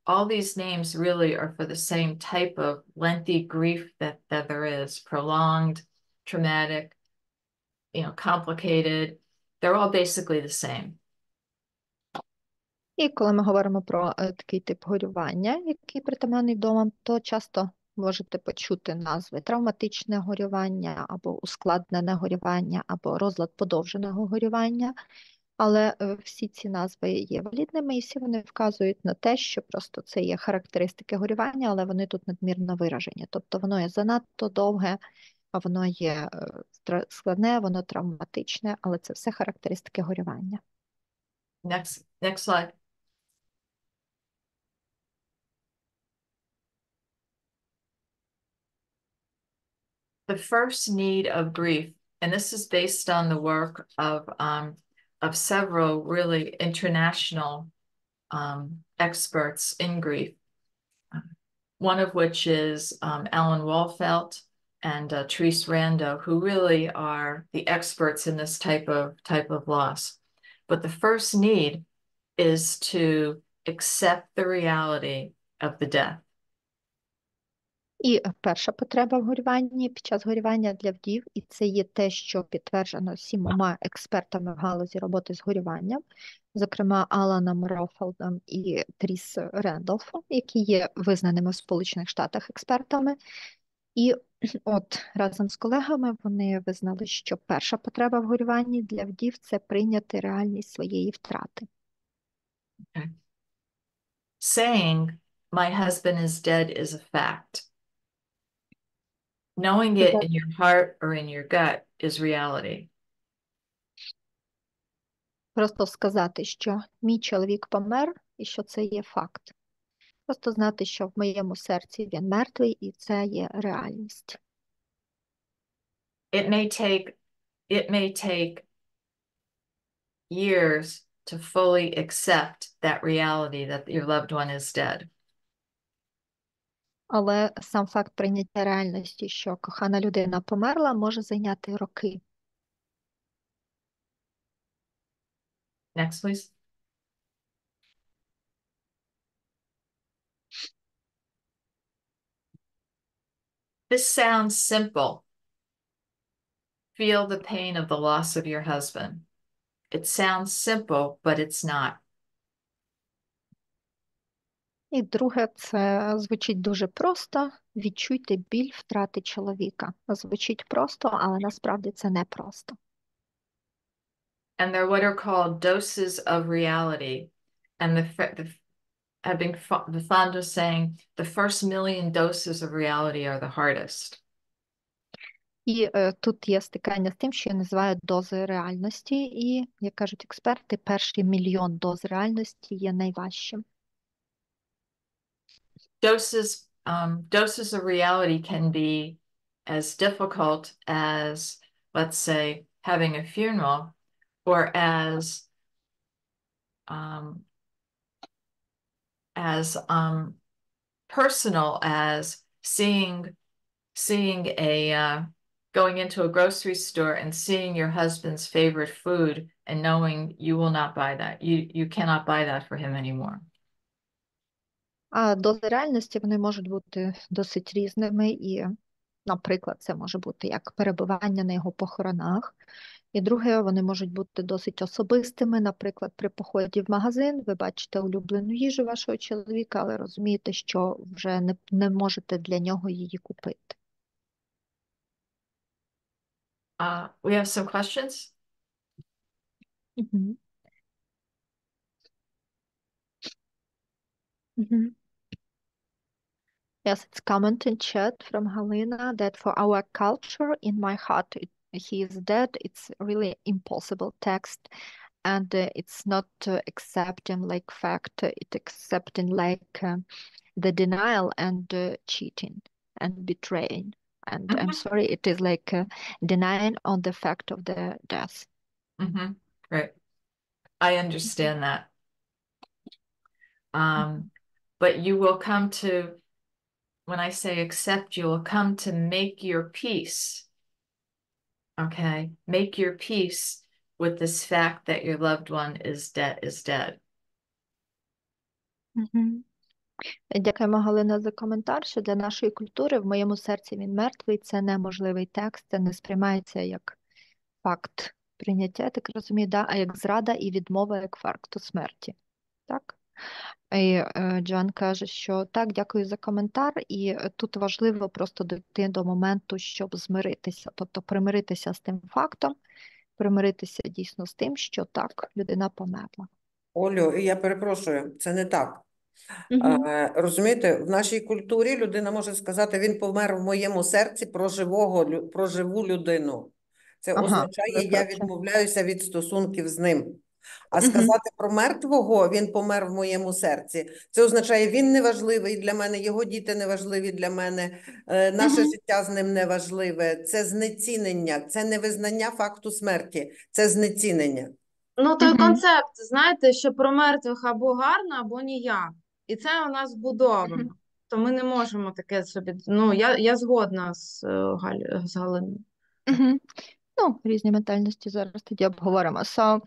All these names really are for the same type of lengthy grief that there is. Prolonged, traumatic, complicated. They're all basically the same.
І коли ми говоримо про такий тип горювання, який притаманний вдовам, то часто можете почути назви: травматичне горювання, або ускладнене горювання, або розлад подовженого горювання. Але всі ці назви є валідними і всі вони вказують на те, що просто це є характеристики горювання, але вони тут надмірно виражені. Тобто воно є занадто довге, а воно є складне, воно травматичне, але це все характеристики горювання.
Next slide. The first need of grief, and this is based on the work of several really international experts in grief. One of which is Alan Wolfelt and Therese Rando, who really are the experts in this type of loss. But the first need is to accept the reality of the death.
І перша потреба в горюванні під час горювання для вдів, і це є те, що підтверджено 7 експертами в галузі роботи з горюванням, зокрема Аланом Рофелдом і Тріс Рендолфом, які є визнаними в Сполучених Штатах експертами. І от разом з колегами вони визнали, що перша потреба в горюванні для вдів – це прийняти реальність своєї втрати.
Okay. Saying, my husband is dead is a fact. Knowing it in your heart or in your gut is reality.
Просто сказати, що мій чоловік помер і що це є факт. Просто знати, що в моєму серці він мертвий і це є реальність.
It may take years to fully accept that reality that your loved one is dead.
Але сам факт прийняття реальності, що кохана людина померла, може зайняти роки.
Next, please. This sounds simple. Feel the pain of the loss of your husband. It sounds simple, but it's not.
І друге, це звучить дуже просто. Відчуйте біль втрати чоловіка. Звучить просто, але насправді це не просто.
And they're what are called doses of reality. And I've been fond of saying the first million doses of reality are the hardest.
І тут є стикання з тим, що я називаю дози реальності. І, як кажуть експерти, перший 1,000,000 доз реальності є найважчим.
Doses of reality can be as difficult as, let's say, having a funeral, or as personal as seeing going into a grocery store and seeing your husband's favorite food and knowing you will not buy that. You cannot buy that for him anymore.
А дози реальності, вони можуть бути досить різними. І, наприклад, це може бути як перебування на його похоронах. І друге, вони можуть бути досить особистими. Наприклад, при поході в магазин ви бачите улюблену їжу вашого чоловіка, але розумієте, що вже не можете для нього її купити.
We have some questions.
Mm-hmm. Mm-hmm. Yes, it's comment in chat from Halina that for our culture, in my heart, he is dead. It's really impossible text, and it's not accepting like fact. It's accepting like the denial and cheating and betraying. And I'm sorry, it is like denying on the fact of the death.
Right. I understand that. But you will come to, when I say accept, you will come to make your peace. Okay? Make your peace with this fact that your loved one is dead.
Дякуємо, Галина, за коментар, що для нашої культури в моєму серці він мертвий, це неможливий текст, це не сприймається як факт прийняття, так розумію, да? А як зрада і відмова як факту смерті. Так? І Джоан каже, що так, дякую за коментар, і тут важливо просто дійти до моменту, щоб змиритися, тобто примиритися з тим фактом, примиритися дійсно з тим, що так, людина померла.
Олю, я перепрошую, це не так.
Мгм.
Розумієте, в нашій культурі людина може сказати, він помер в моєму серці про живу людину. Це
Ага, ви
означає,
про
я
це.
відмовляюся від стосунків з ним. А
Мгм.
сказати про мертвого, він помер в моєму серці, це означає, він не важливий для мене, його діти не важливі для мене, наше
Мгм.
життя з ним не важливе. Це знецінення, це не визнання факту смерті, це знецінення.
Ну, той
Мгм.
концепт, знаєте, що про мертвих або гарно, або ніяк. І це у нас вбудовано.
Мгм.
То ми не можемо таке собі. Ну, я згодна з Галиною.
Мгм. Ну, різні ментальності зараз тоді обговоримо. So,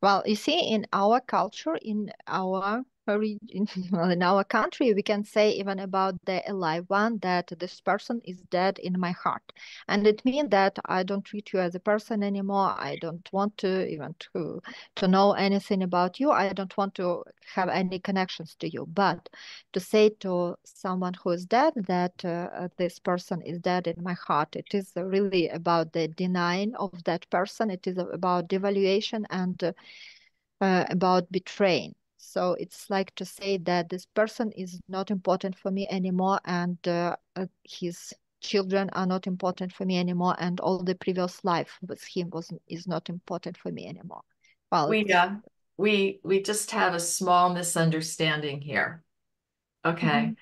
well, you see, in our culture, in our in our country, we can say even about the alive one that this person is dead in my heart, and it means that I don't treat you as a person anymore. I don't want to even to know anything about you. I don't want to have any connections to you. But to say to someone who is dead that this person is dead in my heart, it is really about the denying of that person. It is about devaluation and about betraying. So it's like to say that this person is not important for me anymore, and his children are not important for me anymore, and all the previous life with him is not important for me anymore. Well,
We just have a small misunderstanding here. Okay.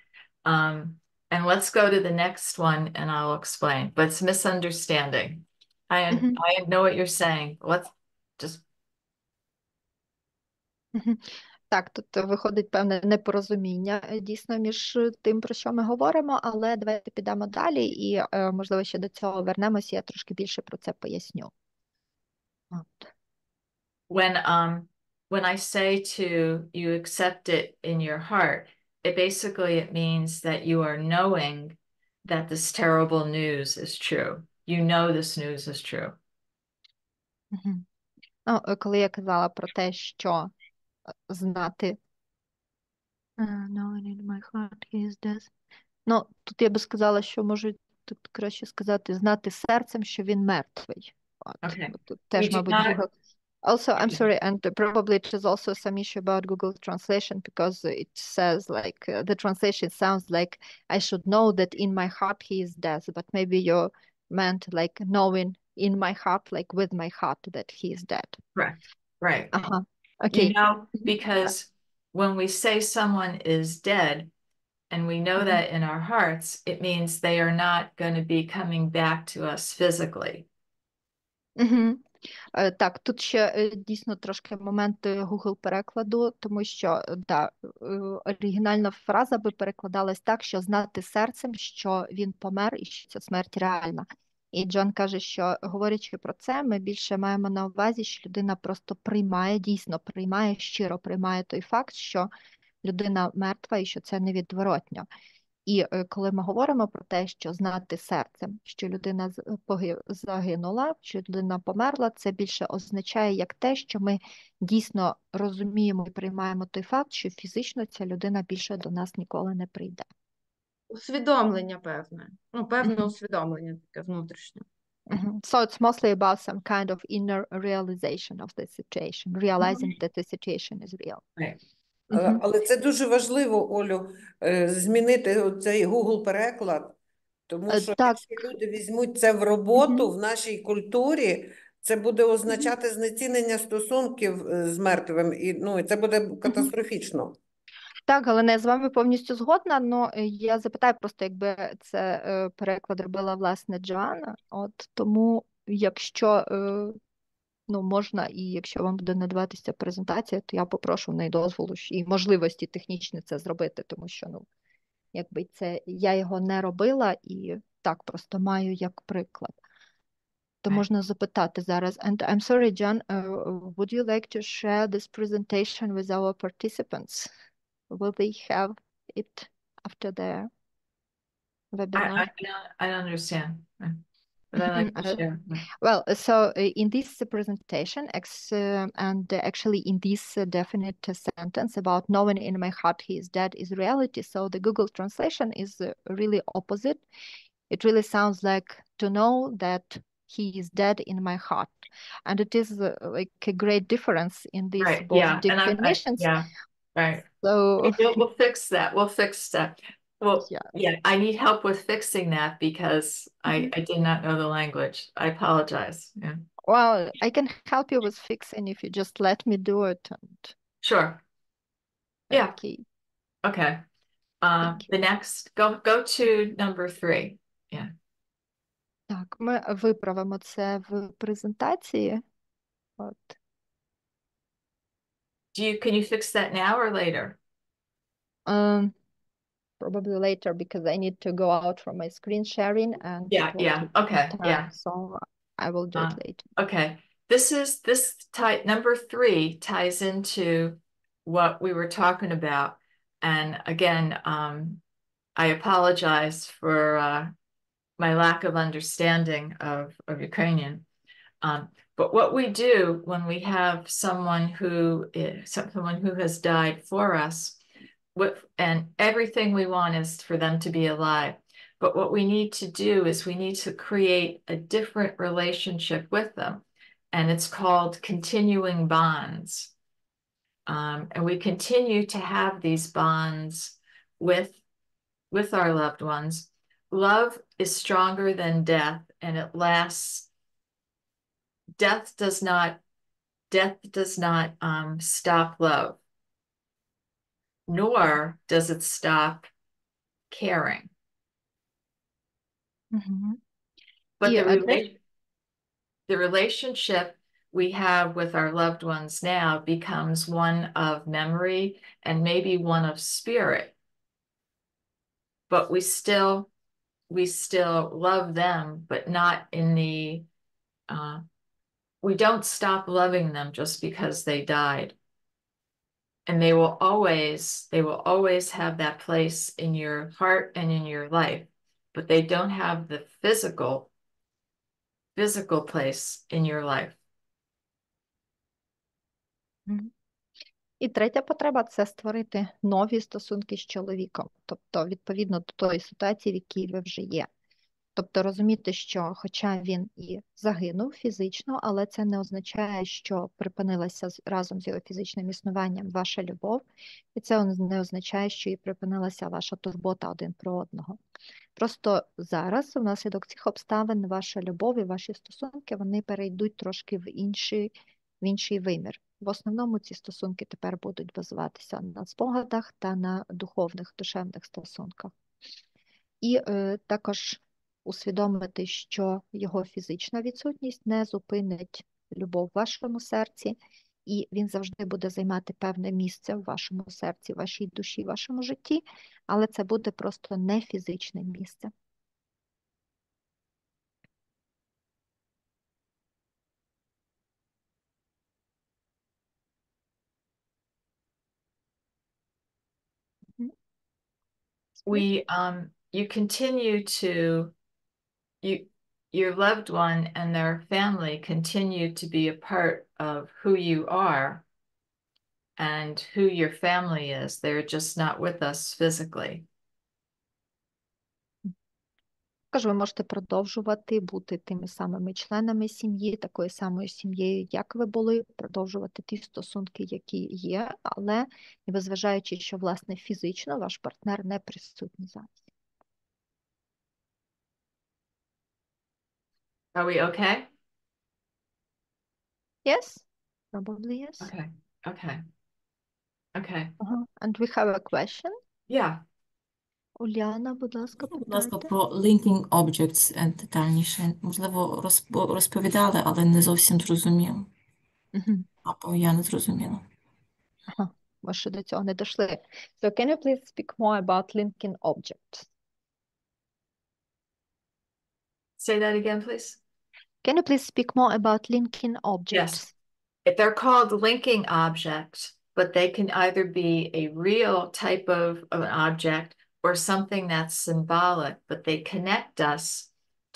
And let's go to the next one and I'll explain. But it's misunderstanding. I know what you're saying. Let's just
Так, тут виходить певне непорозуміння дійсно між тим, про що ми говоримо, але давайте підемо далі і, можливо, ще до цього вернемося, я трошки більше про це поясню. От.
when I say to you accept it in your heart, it means that you are knowing that this terrible news is true. You know this news is true.
Мгм. Ну, коли я казала про те, що знати knowing in my heart he is dead. Ну, тут я би сказала, що можу тут краще сказати знати серцем, що він мертвий. От.
Okay.
Тут
We
теж,
do
мабуть,
not.
Google. Also, I'm sorry, and probably it is also some issue about Google Translation because it says like the translation sounds like I should know that in my heart he is dead, but maybe you meant like knowing in my heart, like with my heart that he is dead.
Correct. Right.
Uh-huh.
You
Okay.
know, because when we say someone is dead, and we know that in our hearts, it means they are not going to be coming back to us physically.
Угу. Так, тут ще дійсно трошки момент Google перекладу, тому що да, оригінальна фраза би перекладалась так, що знати серцем, що він помер і що ця смерть реальна. І Джон каже, що говорячи про це, ми більше маємо на увазі, що людина просто приймає, дійсно приймає, щиро приймає той факт, що людина мертва і що це невідворотньо. І коли ми говоримо про те, що знати серцем, що людина загинула, що людина померла, це більше означає як те, що ми дійсно розуміємо і приймаємо той факт, що фізично ця людина більше до нас ніколи не прийде.
Усвідомлення певне. Ну, певне усвідомлення таке внутрішнє.
So it's mostly about some kind of inner realization of the situation, realizing that the situation is real.
Right.
Але це дуже важливо, Олю, змінити цей Google-переклад, тому що
Так.
якщо люди візьмуть це в роботу в нашій культурі, це буде означати знецінення стосунків з мертвим, і ну, це буде катастрофічно.
Так, Галина, я з вами повністю згодна, але я запитаю просто, якби це переклад робила, власне, Джоанна, от, тому якщо ну, можна, і якщо вам буде надаватися презентація, то я попрошу в неї дозволу і можливості технічні це зробити, тому що, ну, якби це, я його не робила і так просто маю як приклад. То можна запитати зараз. And I'm sorry, John, would you like to share this presentation with our participants? Will they have it after the webinar?
I don't understand, but I like to share.
Well, so in this presentation, and actually in this definite sentence about knowing in my heart he is dead is reality. So the Google translation is really opposite. It really sounds like to know that he is dead in my heart. And it is like a great difference in these
Right,
both
yeah, and
definitions.
yeah, right.
So
We'll fix that. We'll fix that. Well,
yeah.
yeah, I need help with fixing that because I did not know the language. I apologize. Yeah,
Well, I can help you with fixing if you just let me do it. And
sure. Yeah,
okay,
okay.
thank
The
you.
next, go to number 3. Yeah.
Так, ми виправимо це в презентації. От.
Can you fix that now or later?
Probably later because I need to go out from my screen sharing and
Yeah,
it will
yeah,
take
okay,
time.
yeah.
So I will do it later.
Okay, number 3 ties into what we were talking about. And again, I apologize for my lack of understanding of Ukrainian. But what we do when we have someone who has died for us, and everything we want is for them to be alive. But what we need to do is we need to create a different relationship with them. And it's called continuing bonds. And we continue to have these bonds with our loved ones. Love is stronger than death, and it lasts. Death does not stop love, nor does it stop caring. But
І
the relationship we have with our loved ones now becomes one of memory and maybe one of spirit. But we still love them, but not in the we don't stop loving them just because they died. And they will always have that place in your heart and in your life, but they don't have the physical place in your life.
І третя потреба – це створити нові стосунки з чоловіком, тобто відповідно до тої ситуації, в якій ви вже є. Тобто розуміти, що хоча він і загинув фізично, але це не означає, що припинилася разом з його фізичним існуванням ваша любов, і це не означає, що і припинилася ваша турбота один про одного. Просто зараз, внаслідок цих обставин, ваша любов і ваші стосунки, вони перейдуть трошки в інший вимір. В основному ці стосунки тепер будуть базуватися на спогадах та на духовних, душевних стосунках. І також усвідомити, що його фізична відсутність не зупинить любов в вашому серці, і він завжди буде займати певне місце в вашому серці, в вашій душі, в вашому житті, але це буде просто не фізичне місце.
You continue to, your loved one and their family continue to be a part of who you are and who your family is. They're just not with us physically.
Також ви можете продовжувати бути тими самими членами сім'ї, такою самою сім'єю, як ви були, продовжувати ті стосунки, які є, але не зважаючи, що, власне, фізично ваш партнер не присутній зараз.
Are we okay?
Yes? Probably yes.
Okay.
And we have a question.
Yeah.
Уляна, будь ласка,
Будь ласка,
питайте.
про linking objects детальніше. Можливо, розповідали, але не зовсім зрозуміло. Або я не зрозуміла.
Ми ще до цього не дійшли. So can you please speak more about linking objects?
Say that again, please.
Can you please speak more about linking objects?
Yes. They're called linking objects, but they can either be a real type of an object or something that's symbolic, but they connect us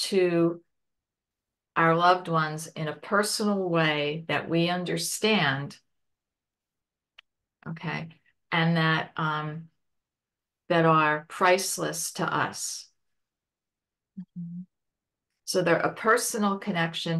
to our loved ones in a personal way that we understand, okay, and that are priceless to us. So they're a personal connection,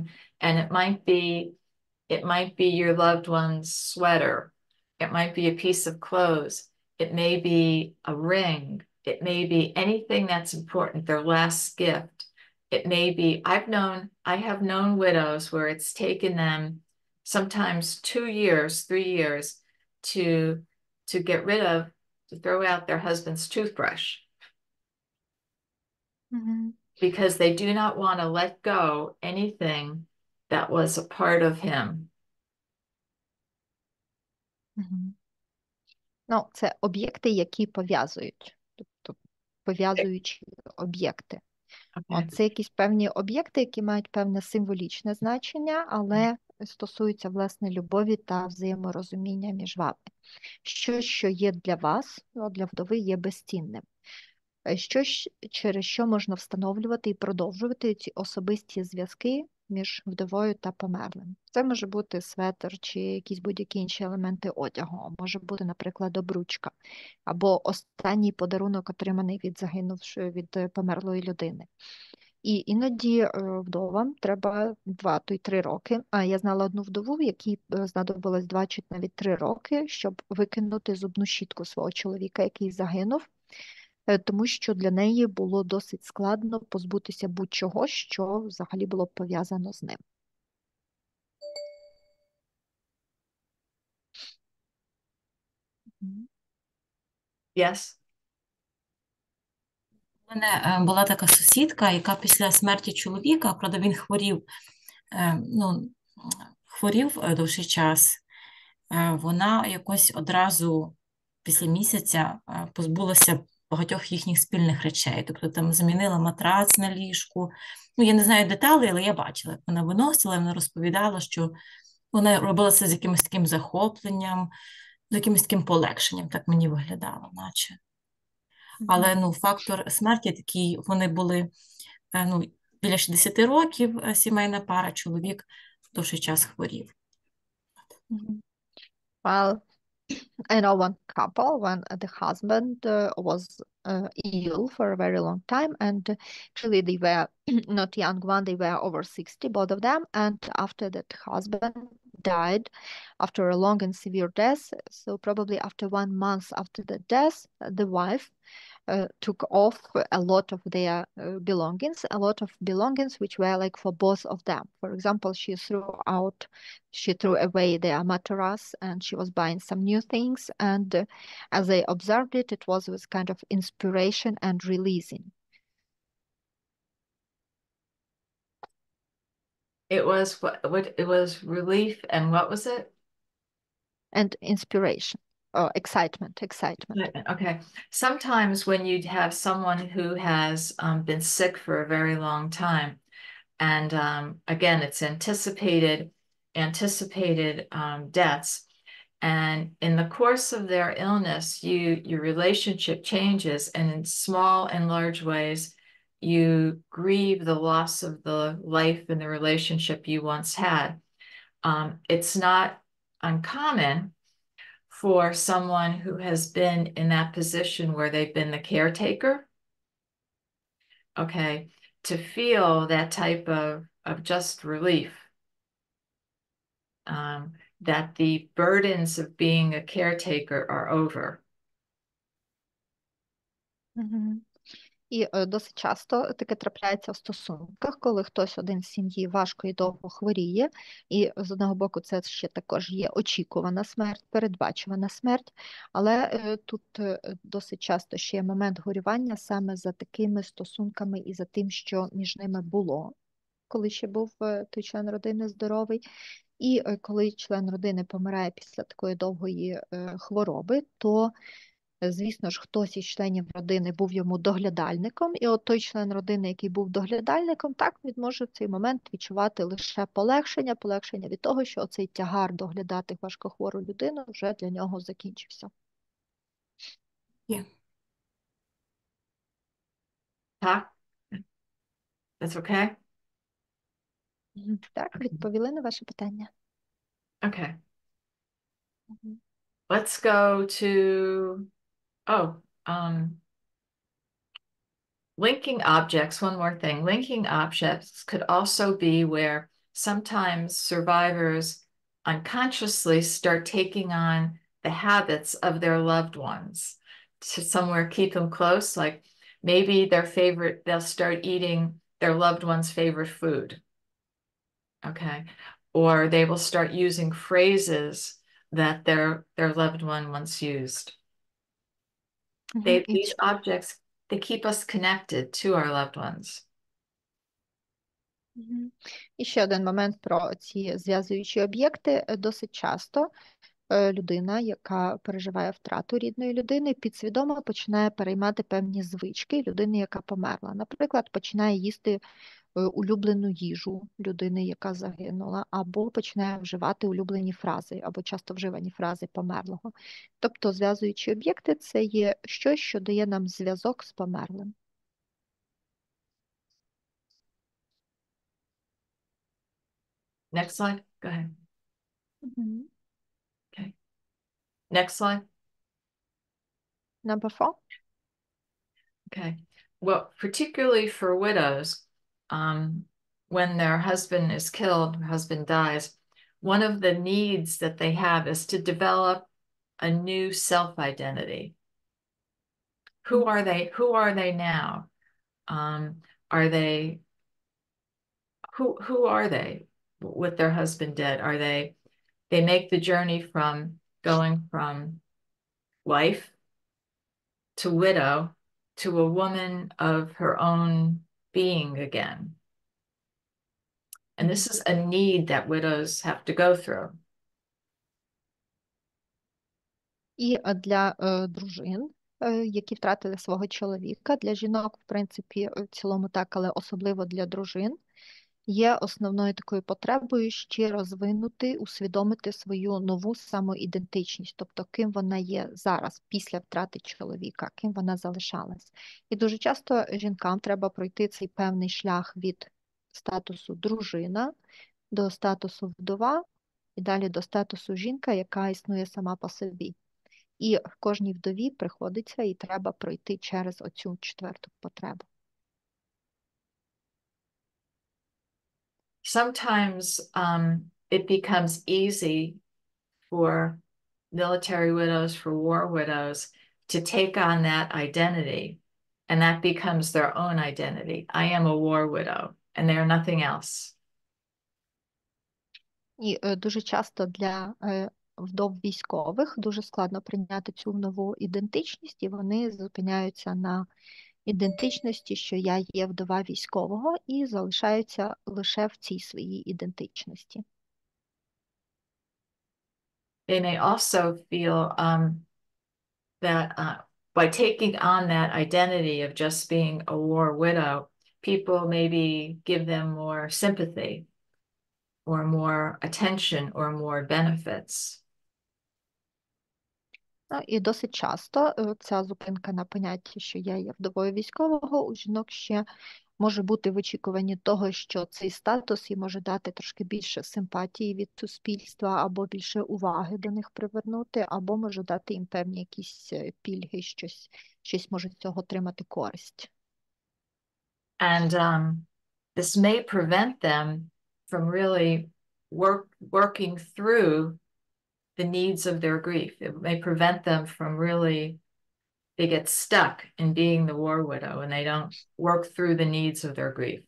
and it might be your loved one's sweater. It might be a piece of clothes. It may be a ring. It may be anything that's important, their last gift. It may be, I have known widows where it's taken them sometimes 2 years, 3 years to get rid of, to throw out their husband's toothbrush because they do not want to let go anything that was a part of him.
Ну, це об'єкти, які пов'язують, тобто пов'язуючі об'єкти.
Okay.
Це якісь певні об'єкти, які мають певне символічне значення, але стосуються, власне, любові та взаєморозуміння між вами. Щось, що є для вас, для вдови, є безцінним. Щось, через що можна встановлювати і продовжувати ці особисті зв'язки між вдовою та померлим. Це може бути светр чи якісь будь-які інші елементи одягу, може бути, наприклад, обручка, або останній подарунок, отриманий від загинувшої, від померлої людини. І іноді вдовам треба 2 то й 3 роки. А я знала одну вдову, якій знадобилось 2 чи навіть 3 роки, щоб викинути зубну щітку свого чоловіка, який загинув, тому що для неї було досить складно позбутися будь-чого, що взагалі було пов'язано з ним.
Yes.
У мене була така сусідка, яка після смерті чоловіка, правда, він хворів, хворів довший час, вона якось одразу після місяця позбулася багатьох їхніх спільних речей. Тобто там замінила матрац на ліжку. Ну, я не знаю деталей, але я бачила, як вона виносила, вона розповідала, що вона робила це з якимось таким захопленням, з якимось таким полегшенням, так мені виглядало, наче. Але фактор смерті такий, вони були біля 60 років, сімейна пара, чоловік довший час хворів.
Well, I know one couple when the husband was ill for a very long time, and actually they were not young one, they were over 60, both of them, and after that husband died after a long and severe death, so probably after 1 month after the death, the wife took off a lot of their belongings which were like for both of them. For example, she threw away their mattress and she was buying some new things, and as they observed it, it was with kind of inspiration and releasing.
It was it was relief, and what was it?
And inspiration. Excitement.
Okay. Sometimes when you have someone who has been sick for a very long time, and again, it's anticipated deaths, and in the course of their illness, your relationship changes, and in small and large ways, you grieve the loss of the life and the relationship you once had. It's not uncommon for someone who has been in that position where they've been the caretaker, okay, to feel that type of just relief, that the burdens of being a caretaker are over.
І досить часто таке трапляється в стосунках, коли хтось один з сім'ї важко і довго хворіє, і з одного боку це ще також є очікувана смерть, передбачувана смерть, але тут досить часто ще є момент горювання саме за такими стосунками і за тим, що між ними було, коли ще був той член родини здоровий. І коли член родини помирає після такої довгої хвороби, то звісно ж, хтось із членів родини був йому доглядальником, і от той член родини, який був доглядальником, так, він може в цей момент відчувати лише полегшення від того, що оцей тягар доглядати важкохвору людину вже для нього закінчився.
Yeah.
Так? That's okay?
Так, відповіли на ваше питання.
Okay. Let's go to linking objects, one more thing, linking objects could also be where sometimes survivors unconsciously start taking on the habits of their loved ones to somewhere keep them close. Like maybe they'll start eating their loved one's favorite food. Okay. Or they will start using phrases that their loved one once used. These objects, they keep us connected to our loved ones.
І ще один момент про ці зв'язуючі об'єкти. Досить часто людина, яка переживає втрату рідної людини, підсвідомо починає переймати певні звички людини, яка померла. Наприклад, починає їсти улюблену їжу людини, яка загинула, або починає вживати улюблені фрази, або часто вживані фрази померлого. Тобто зв'язуючі об'єкти – це є щось, що дає нам зв'язок з померлим.
Next slide. Go ahead. Okay. Next slide.
Number 4.
Okay. Well, particularly for widows, when their husband is killed, her husband dies, one of the needs that they have is to develop a new self-identity. Who are they? Who are they now? Are they, who are they with their husband dead? Are they make the journey from going from wife to widow to a woman of her own being again. And this is a need that widows have to go through.
І для дружин, які втратили свого чоловіка, для жінок, в принципі, в цілому так, але особливо для дружин, є основною такою потребою ще розвинути, усвідомити свою нову самоідентичність, тобто ким вона є зараз, після втрати чоловіка, ким вона залишалась. І дуже часто жінкам треба пройти цей певний шлях від статусу дружина до статусу вдова, і далі до статусу жінка, яка існує сама по собі. І в кожній вдові приходиться і треба пройти через оцю четверту потребу.
Sometimes it becomes easy for military widows, for war widows, to take on that identity, and that becomes their own identity. I am a war widow, and they're nothing else.
І дуже часто для вдов військових дуже складно прийняти цю нову ідентичність, і вони зупиняються на ідентичності, що я є вдова військового, і залишаються лише в цій своїй ідентичності.
They may also feel that by taking on that identity of just being a war widow, people maybe give them more sympathy or more attention or more benefits.
І досить часто ця зупинка на понятті, що я є вдовою військового, у жінок ще може бути в очікуванні того, що цей статус їм може дати трошки більше симпатії від суспільства, або більше уваги до них привернути, або може дати їм певні якісь пільги, щось може з цього отримати користь.
And this may prevent them from really working through the needs of their grief. It may prevent them from really, they get stuck in being the war widow and they don't work through the needs of their grief.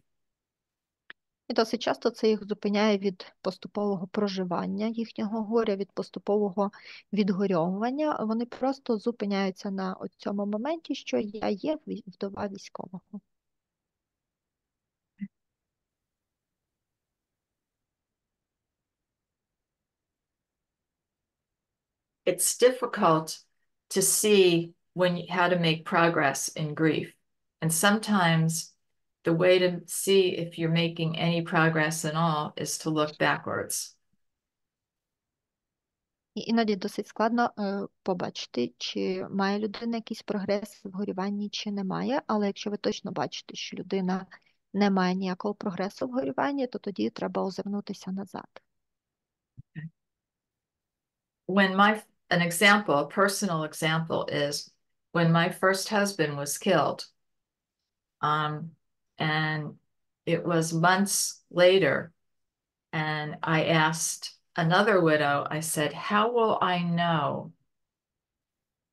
І досить часто це їх зупиняє від поступового проживання їхнього горя, від поступового відгорьовування. Вони просто зупиняються на цьому моменті, що я є вдова військового.
It's difficult to see how to make progress in grief. And sometimes the way to see if you're making any progress at all is to look backwards.
І іноді досить складно побачити, чи має людина якийсь прогрес в горюванні, чи немає. Але якщо ви точно бачите, що людина не має ніякого прогресу в горюванні, то тоді треба озирнутися назад.
When a personal example is when my first husband was killed, And it was months later, and I asked another widow, I said, how will I know,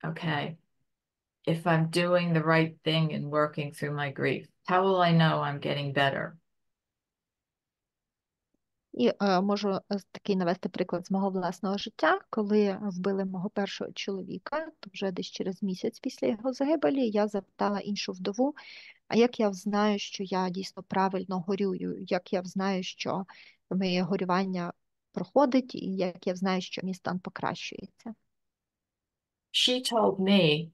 okay, if I'm doing the right thing and working through my grief? How will I know I'm getting better?
І можу такий навести приклад з мого власного життя. Коли вбили мого першого чоловіка, то вже десь через місяць після його загибелі, я запитала іншу вдову, а як я знаю, що я дійсно правильно горюю, як я знаю, що моє горювання проходить, і як я знаю, що мій стан покращується.
She told me,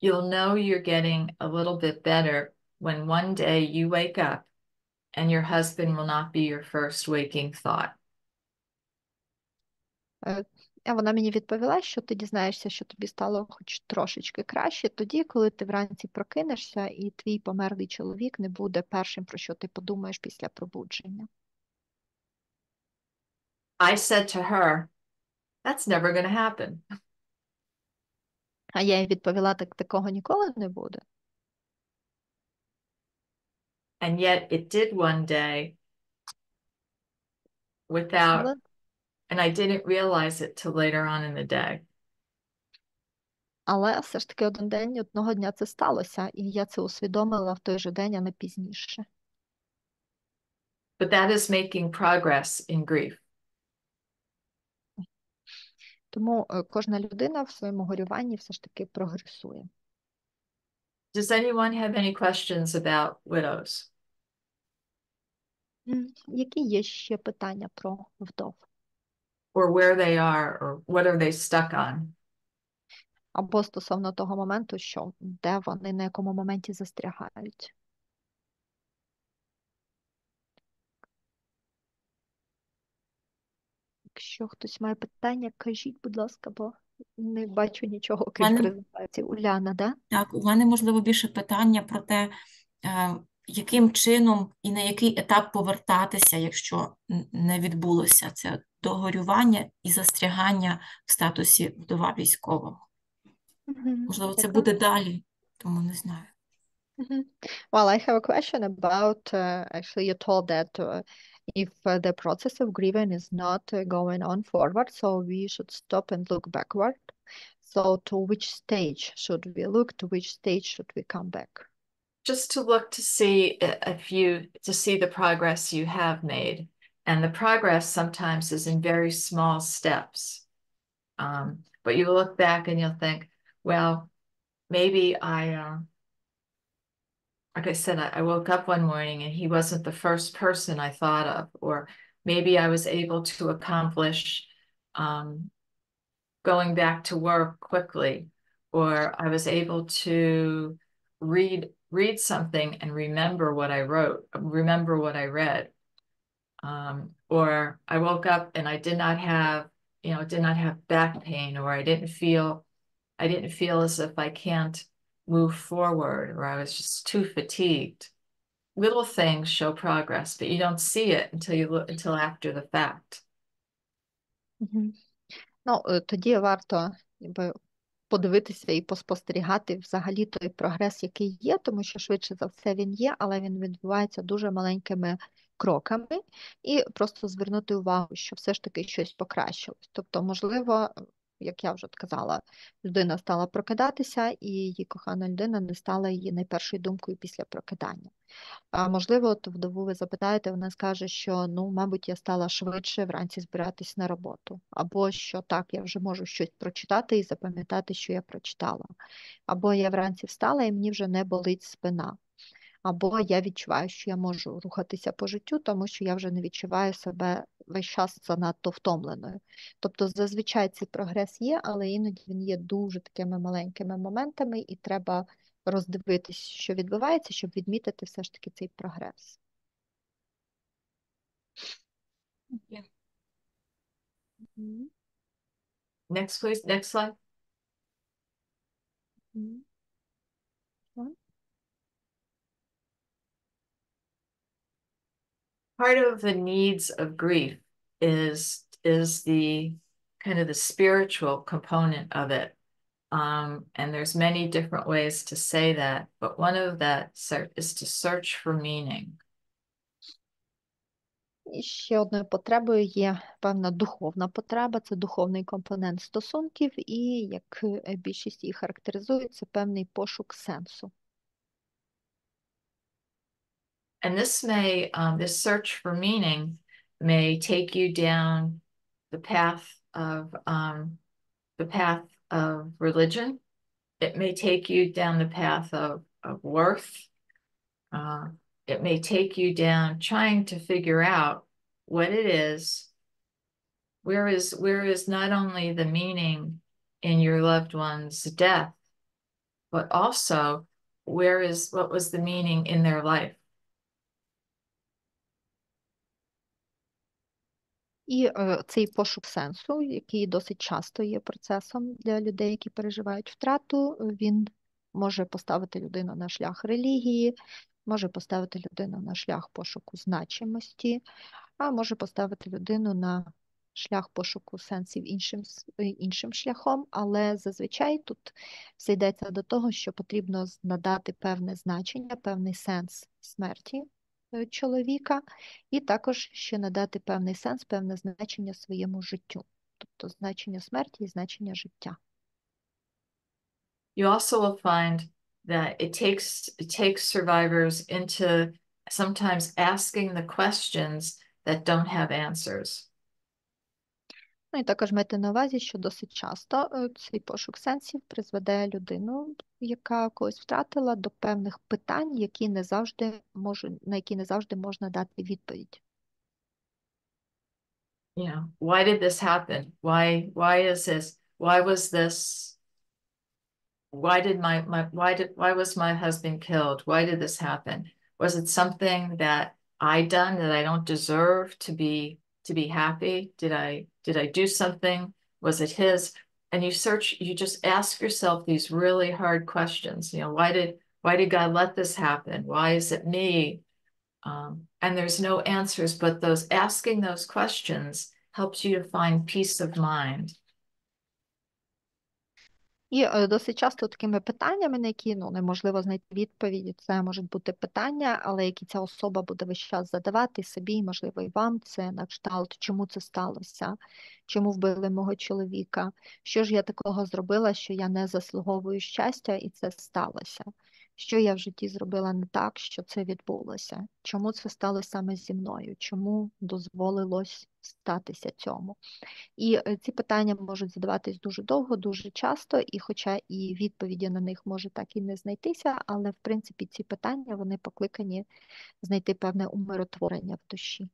you'll know you're getting a little bit better when one day you wake up and your husband will not be your first waking thought.
А вона мені відповіла, що ти дізнаєшся, що тобі стало хоч трошечки краще тоді, коли ти вранці прокинешся і твій померлий чоловік не буде першим, про що ти подумаєш після пробудження.
I said to her, that's never going to happen.
А я їй відповіла, так такого ніколи не буде.
And yet it did one day without,
Але,
and I didn't realize it till later on in the day.
але все ж таки один день, одного дня це сталося, і я це усвідомила в той же день, а не пізніше.
But that is making progress in grief.
Тому кожна людина в своєму горюванні все ж таки прогресує.
Does anyone have any questions about widows?
Які є ще питання про вдов?
Or where they are, or what are they stuck on?
Або стосовно того моменту, що де вони, на якому моменті застрягають? Якщо хтось має питання, кажіть, будь ласка, бо не бачу нічого, окрім
Мене-
презентації. Уляна, да?
Так, у мене, можливо, більше питання про те, яким чином і на який етап повертатися, якщо не відбулося це догорювання і застрягання в статусі вдова військового. Можливо, це буде далі, тому не знаю.
Well, I have a question about, actually you told that if the process of grieving is not going on forward, so we should stop and look backward. So to which stage should we look? To which stage should we come back?
Just to look to see to see the progress you have made. And the progress sometimes is in very small steps. But you look back and you'll think, well, maybe like I said, I woke up one morning and he wasn't the first person I thought of, or maybe I was able to accomplish going back to work quickly, or I was able to read something and remember what I wrote, remember what I read. Or I woke up and I did not have back pain, or I didn't feel as if I can't move forward, or I was just too fatigued. Little things show progress, but you don't see it until after the fact.
Ну, тоді варто якби, подивитися і поспостерігати взагалі той прогрес, який є, тому що швидше за все він є, але він відбувається дуже маленькими кроками, і просто звернути увагу, що все ж таки щось покращилось. Тобто, можливо, як я вже казала, людина стала прокидатися, і її кохана людина не стала її найпершою думкою після прокидання. А можливо, от вдову ви запитаєте, вона скаже, що, ну, мабуть, я стала швидше вранці збиратись на роботу. Або що так, я вже можу щось прочитати і запам'ятати, що я прочитала. Або я вранці встала і мені вже не болить спина. Або я відчуваю, що я можу рухатися по життю, тому що я вже не відчуваю себе весь час занадто втомленою. Тобто зазвичай цей прогрес є, але іноді він є дуже такими маленькими моментами, і треба роздивитись, що відбувається, щоб відмітити все ж таки цей прогрес.
Next, please. Next slide. Part of the needs of grief is the kind of the spiritual component of it. And there's many different ways to say that, but one of that is to search for meaning.
І ще одною потребою є певна духовна потреба, це духовний компонент стосунків, і як більшість її характеризує, це певний пошук сенсу.
And this search for meaning may take you down the path of religion. It may take you down the path of worth. It may take you down trying to figure out what it is. Where is not only the meaning in your loved one's death, but also what was the meaning in their life?
І цей пошук сенсу, який досить часто є процесом для людей, які переживають втрату, він може поставити людину на шлях релігії, може поставити людину на шлях пошуку значимості, а може поставити людину на шлях пошуку сенсів іншим шляхом, але зазвичай тут все йдеться до того, що потрібно надати певне значення, певний сенс смерті чоловіка, і також ще надати певний сенс, певне значення своєму життю, тобто значення смерті і значення життя.
You also will find that it takes survivors into sometimes asking the questions that don't have answers.
Ну і також майте на увазі, що досить часто цей пошук сенсів призведе людину, яка когось втратила, до певних питань, на які не завжди можна дати відповідь.
Why did this happen? Why is this? Why was this? Why was my husband killed? Why did this happen? Was it something that I done that I don't deserve to be happy? Did I do something? Was it his? And you just ask yourself these really hard questions. Why did God let this happen? Why is it me? And there's no answers, but asking those questions helps you to find peace of mind.
І досить часто такими питаннями, на які неможливо знайти відповіді, це можуть бути питання, але які ця особа буде весь час задавати собі, можливо, і вам, це на кшталт, чому це сталося, чому вбили мого чоловіка, що ж я такого зробила, що я не заслуговую щастя, і це сталося. Що я в житті зробила не так, що це відбулося? Чому це сталося саме зі мною? Чому дозволилось статися цьому? І ці питання можуть задаватись дуже довго, дуже часто, і хоча і відповіді на них може так і не знайтися, але в принципі ці питання, вони покликані знайти певне умиротворення в душі.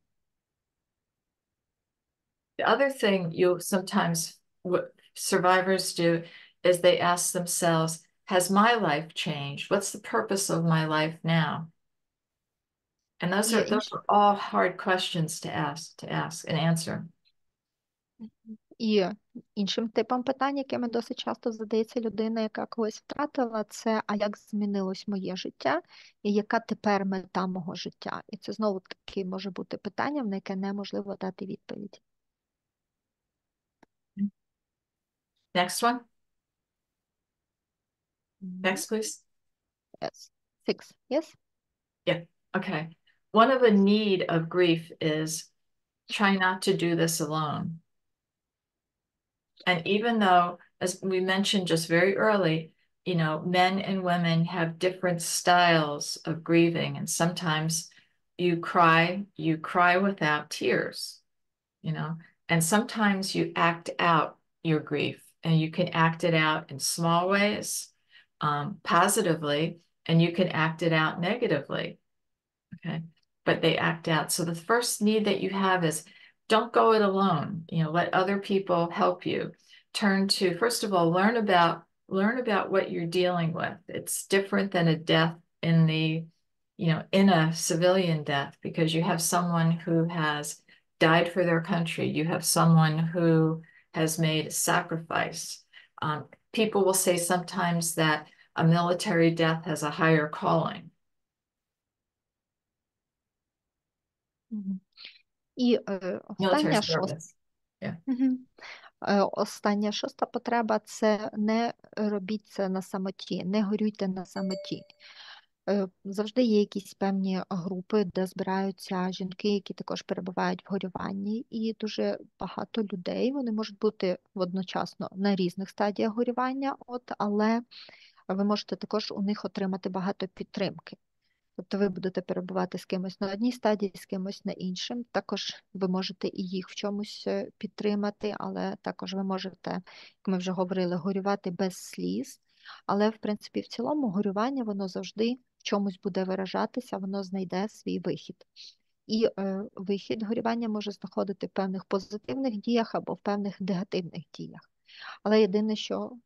The other thing what survivors do is they ask themselves, has my life changed? What's the purpose of my life now? And those are all hard questions to ask and answer.
І іншим типом питань, якими досить часто задається людина, яка когось втратила, це а як змінилось моє життя і яка тепер мета мого життя? І це знову таки може бути питанням, на яке неможливо дати відповідь.
Next one. Next, please.
Yes. 6. Yes?
Yeah. Okay. One of the need of grief is try not to do this alone. And even though, as we mentioned just very early, men and women have different styles of grieving, and sometimes you cry without tears, and sometimes you act out your grief, and you can act it out in small ways, positively, and you can act it out negatively. Okay, but they act out. So the first need that you have is don't go it alone. Let other people help you. Turn to, first of all, learn about what you're dealing with. It's different than a death in a civilian death, because you have someone who has died for their country. You have someone who has made a sacrifice. People will say sometimes that a military death has a higher calling.
І
Military
остання
service. Yeah.
Остання шоста потреба – це не робіть це на самоті, не горюйте на самоті. Завжди є якісь певні групи, де збираються жінки, які також перебувають в горюванні, і дуже багато людей, вони можуть бути одночасно на різних стадіях горювання, але ви можете також у них отримати багато підтримки. Тобто ви будете перебувати з кимось на одній стадії, з кимось на іншим. Також ви можете і їх в чомусь підтримати, але також ви можете, як ми вже говорили, горювати без сліз. Але, в принципі, в цілому горювання, воно завжди в чомусь буде виражатися, воно знайде свій вихід. І вихід горювання може знаходити в певних позитивних діях або в певних негативних діях. Але єдине,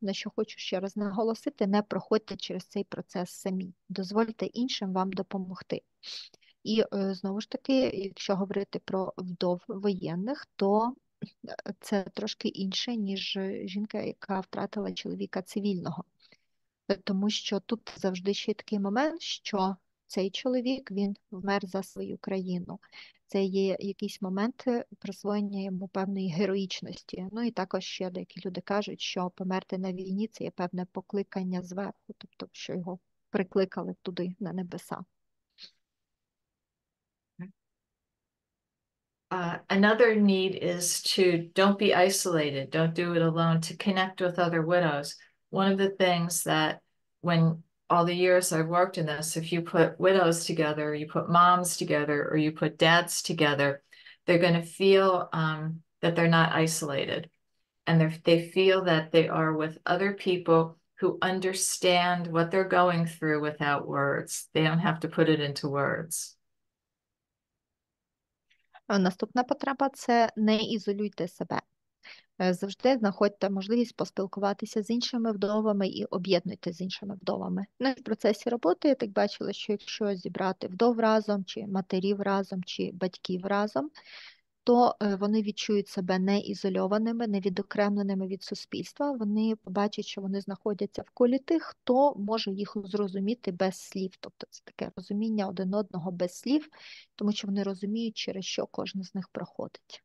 на що хочу ще раз наголосити, не проходьте через цей процес самі. Дозвольте іншим вам допомогти. І знову ж таки, якщо говорити про вдов воєнних, то це трошки інше, ніж жінка, яка втратила чоловіка цивільного. Тому що тут завжди ще такий момент, що цей чоловік, він вмер за свою країну. Це є якийсь момент присвоєння йому певної героїчності. Ну і також ще деякі люди кажуть, що померти на війні – це є певне покликання зверху, тобто що його прикликали туди, на небеса.
Another need is to don't be isolated, don't do it alone, to connect with other widows. One of the things that when all the years I've worked in this, if you put widows together, you put moms together, or you put dads together, they're going to feel that they're not isolated. And they feel that they are with other people who understand what they're going through without words. They don't have to put it into words.
Наступна потреба – це не ізолюйте себе. Завжди знаходьте можливість поспілкуватися з іншими вдовами і об'єднуйте з іншими вдовами. Ну, і в процесі роботи я так бачила, що якщо зібрати вдов разом, чи матерів разом, чи батьків разом, то вони відчують себе не ізольованими, не відокремленими від суспільства. Вони побачать, що вони знаходяться в колі тих, хто може їх зрозуміти без слів. Тобто це таке розуміння один одного без слів, тому що вони розуміють, через що кожен з них проходить.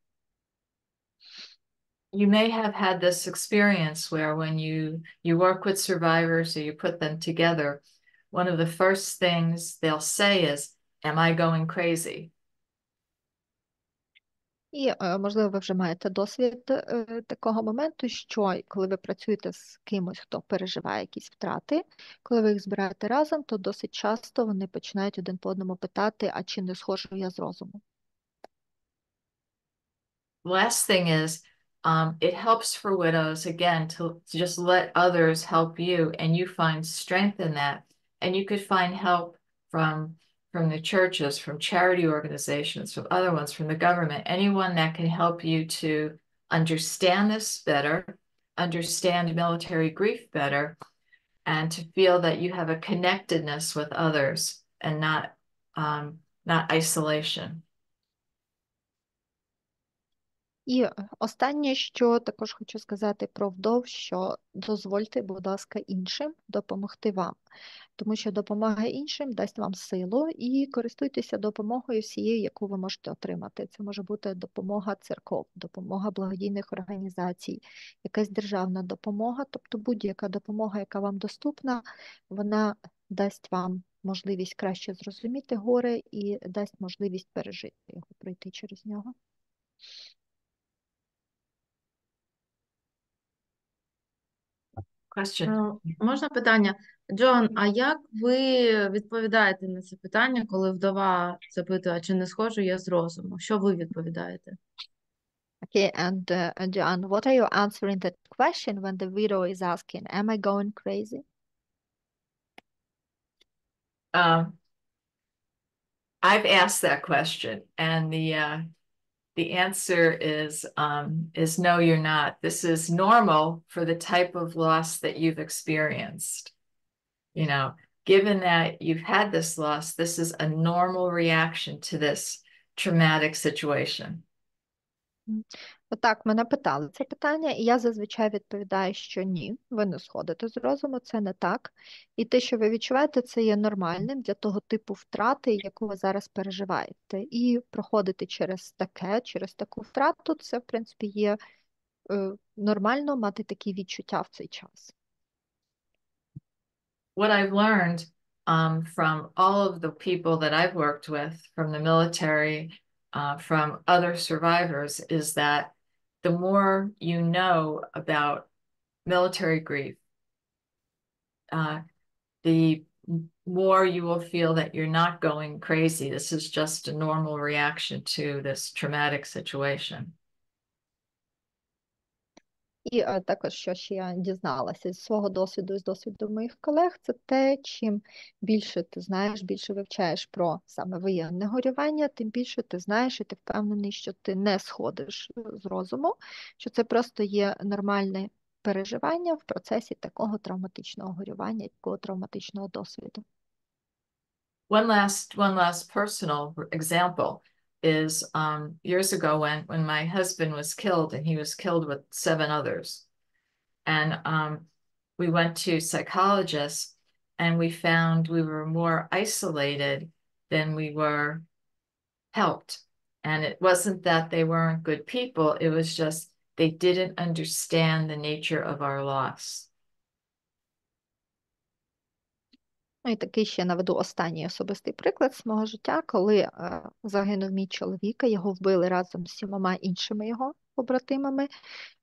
You may have had this experience where when you work with survivors or you put them together, one of the first things they'll say is, "Am I going crazy?"
І, можливо, ви вже маєте досвід такого моменту, що коли ви працюєте з кимось, хто переживає якісь втрати, коли ви їх збираєте разом, то досить часто вони починають один по одному питати, а чи не схожу я з розуму.
Last thing is, it helps for widows, again, to just let others help you, and you find strength in that. And you could find help from the churches, from charity organizations, from other ones, from the government, anyone that can help you to understand this better, understand military grief better, and to feel that you have a connectedness with others and not isolation.
І останнє, що також хочу сказати про вдов, що дозвольте, будь ласка, іншим допомогти вам. Тому що допомога іншим дасть вам силу і користуйтеся допомогою всією, яку ви можете отримати. Це може бути допомога церков, допомога благодійних організацій, якась державна допомога, тобто будь-яка допомога, яка вам доступна, вона дасть вам можливість краще зрозуміти горе і дасть можливість пережити його, пройти через нього.
Question.
Можна питання? Джоан, а як ви відповідаєте на це питання, коли вдова запитує, чи не схожу я з розуму? Що ви відповідаєте?
Okay, and Joanne, what are you answering that question when the widow is asking, am I going crazy?
I've asked that question, and the answer is no, you're not. This is normal for the type of loss that you've experienced. You know, given that you've had this loss, this is a normal reaction to this traumatic situation.
Отак, мене питали це питання, і я зазвичай відповідаю, що ні, ви не сходите з розуму, це не так. І те, що ви відчуваєте, це є нормальним для того типу втрати, яку ви зараз переживаєте. І проходити через таку втрату, це, в принципі, є нормально мати такі відчуття в цей час.
What I've learned from all of the people that I've worked with, from the military, from other survivors, is that the more you know about military grief, the more you will feel that you're not going crazy. This is just a normal reaction to this traumatic situation.
І також, що ще я дізналася зі свого досвіду і з досвіду моїх колег, це те, чим більше ти знаєш, більше вивчаєш про саме воєнне горювання, тим більше ти знаєш і ти впевнений, що ти не сходиш з розуму, що це просто є нормальне переживання в процесі такого травматичного горювання, такого травматичного досвіду.
One last personal example is years ago when my husband was killed, and he was killed with 7 others. And we went to psychologists, and we found we were more isolated than we were helped. And it wasn't that they weren't good people, it was just they didn't understand the nature of our loss.
Ну і такий ще наведу останній особистий приклад з мого життя, коли загинув мій чоловік, його вбили разом з 7 іншими його побратимами,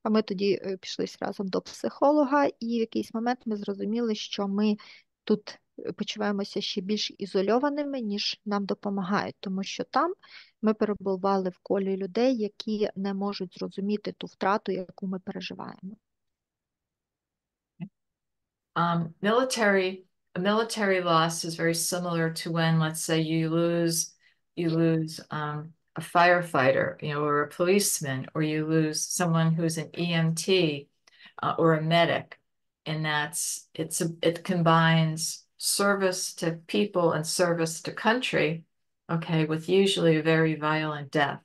а ми тоді пішли разом до психолога, і в якийсь момент ми зрозуміли, що ми тут почуваємося ще більш ізольованими, ніж нам допомагають, тому що там ми перебували в колі людей, які не можуть зрозуміти ту втрату, яку ми переживаємо.
A military loss is very similar to when, let's say, you lose a firefighter, or a policeman, or you lose someone who's an EMT or a medic, and it combines service to people and service to country, okay, with usually a very violent death.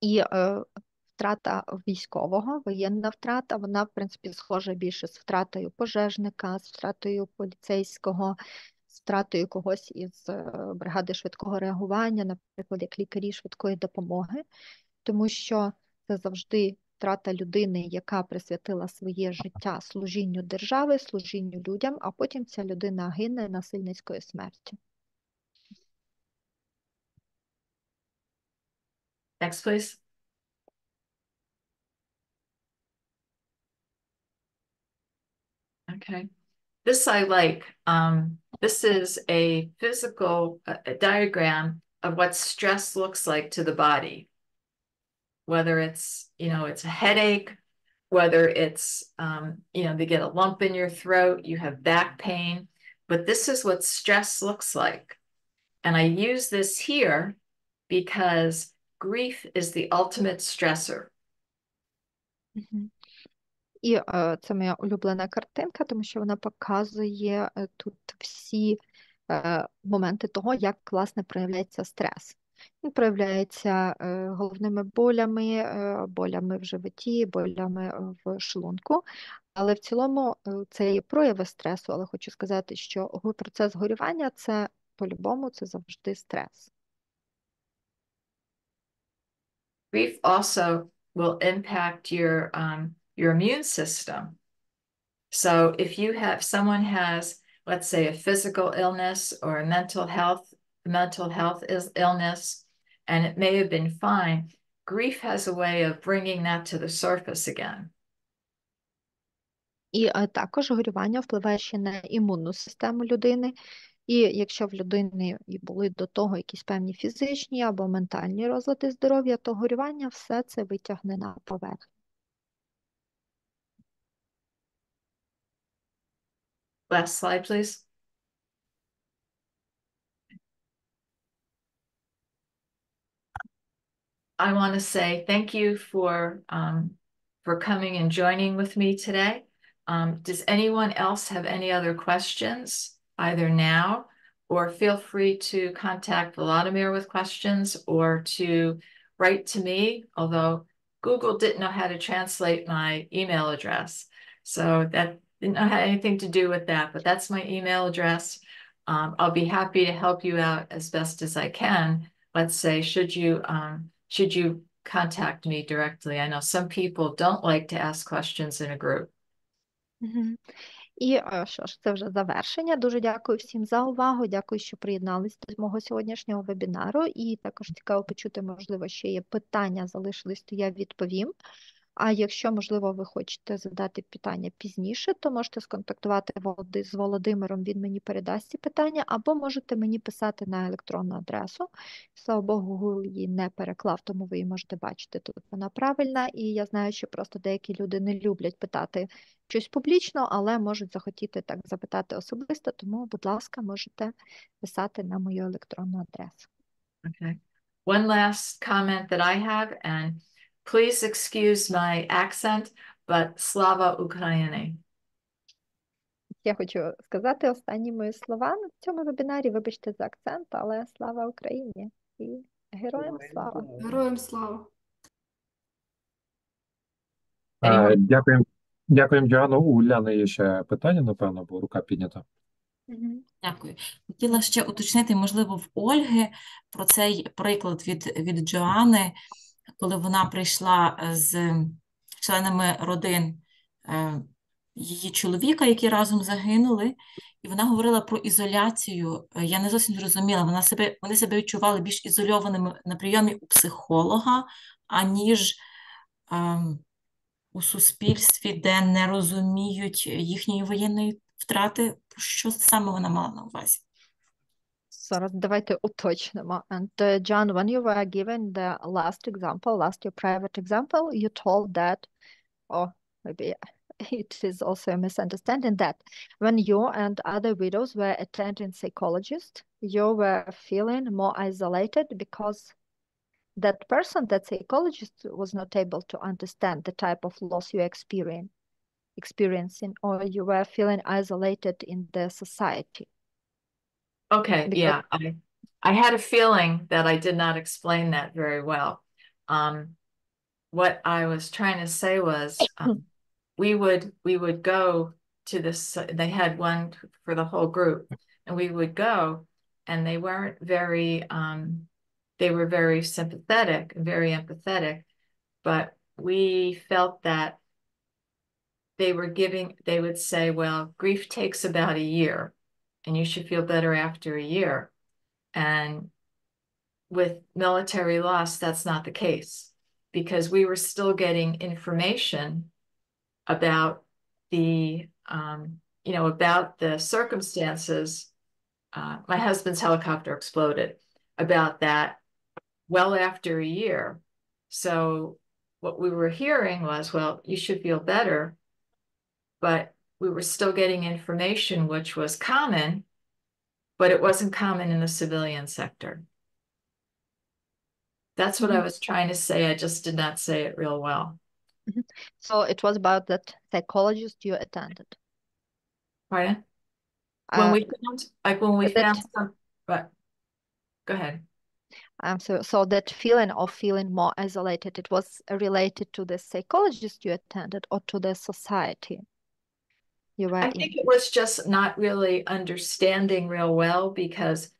І втрата військового, воєнна втрата, вона, в принципі, схожа більше з втратою пожежника, з втратою поліцейського, з втратою когось із бригади швидкого реагування, наприклад, як лікарі швидкої допомоги, тому що це завжди втрата людини, яка присвятила своє життя служінню держави, служінню людям, а потім ця людина гине насильницькою смертю.
Next, please. Okay. This I like. This is a physical a diagram of what stress looks like to the body. Whether it's, it's a headache, whether it's, they get a lump in your throat, you have back pain, but this is what stress looks like. And I use this here because grief is the ultimate stressor.
І це моя улюблена картинка, тому що вона показує тут всі моменти того, як, власне, проявляється стрес. Він проявляється головними болями в животі, болями в шлунку. Але в цілому це є прояви стресу, але хочу сказати, що процес горювання – це по-любому, це завжди стрес.
Grief also will impact your immune system. So if someone has, let's say, a physical illness or a mental health illness, and it may have been fine, grief has a way of bringing that to the surface again.
І також горювання впливає ще на імунну систему людини. І якщо в людини були до того якісь певні фізичні або ментальні розлади здоров'я, то горювання все це витягне на поверхню.
Last slide, please. I want to say thank you for coming and joining with me today. Does anyone else have any other questions, either now, or feel free to contact Vladimir with questions or to write to me, although Google didn't know how to translate my email address. So that didn't have anything to do with that, but that's my email address. I'll be happy to help you out as best as I can. Let's say, should you contact me directly. I know some people don't like to ask questions in a group.
Мгм. І що ж, це вже завершення. Дуже дякую всім за увагу. Дякую, що приєднались до мого сьогоднішнього вебінару. І також цікаво почути, можливо, ще є питання залишились, то я відповім. А якщо, можливо, ви хочете задати питання пізніше, то можете сконтактувати з Володимиром, він мені передасть ці питання, або можете мені писати на електронну адресу. Слава Богу, Google її не переклав, тому ви її можете бачити. Тут вона правильна, і я знаю, що просто деякі люди не люблять питати щось публічно, але можуть захотіти так запитати особисто, тому, будь ласка, можете писати на мою електронну адресу.
Okay. One last comment that I have, and please excuse my accent, but Slava Ukraini.
Я хочу сказати останні мої слова на цьому вебінарі. Вибачте за акцент, але слава Україні і героям слава.
Героям слава.
Anyone?
Дякуємо, Джоанно. У Уляни є ще питання, напевно, бо рука піднята.
Мгм.
Дякую. Хотіла ще уточнити, можливо, в Ольги про цей приклад від Джоани, коли вона прийшла з членами родин її чоловіка, які разом загинули, і вона говорила про ізоляцію. Я не зовсім зрозуміла, вони себе відчували більш ізольованими на прийомі у психолога, аніж у суспільстві, де не розуміють їхньої воєнної втрати. Що саме вона мала на увазі?
Зараз давайте уточнимо. And John, when you were given the last your private example, you told that, or maybe it is also a misunderstanding, that when you and other widows were attending psychologists, you were feeling more isolated because that person, that psychologist, was not able to understand the type of loss you experiencing, or you were feeling isolated in the society.
Okay,
Because-
yeah, I had a feeling that I did not explain that very well. What I was trying to say was we would go to this, they had one for the whole group, and we would go, and they weren't very, they were very sympathetic and very empathetic, but we felt that they would say, well, grief takes about a year, and you should feel better after a year. And with military loss, that's not the case, because we were still getting information about about the circumstances. My husband's helicopter exploded, about that well after a year. So what we were hearing was, well, you should feel better, but we were still getting information which was common, but it wasn't common in the civilian sector. That's what I was trying to say. I just did not say it real well.
So it was about that psychologist you attended.
Pardon? When
Uh,
we found, like when we
that-
found some, but go ahead.
So that feeling of feeling more isolated, it was related to the psychologist you attended or to the society you were
I
in?
think it was just not really understanding real well, because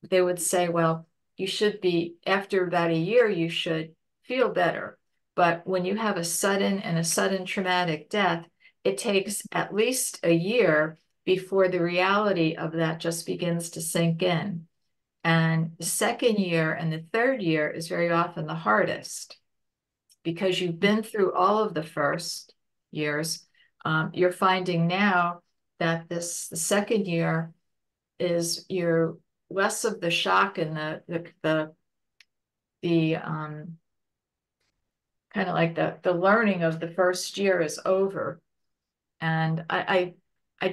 they would say, well, you should be, after about a year, you should feel better. But when you have a sudden traumatic death, it takes at least a year before the reality of that just begins to sink in. And the second year and the third year is very often the hardest, because you've been through all of the first years. You're finding now that the second year is you're less of the shock and the kind of like the learning of the first year is over. And I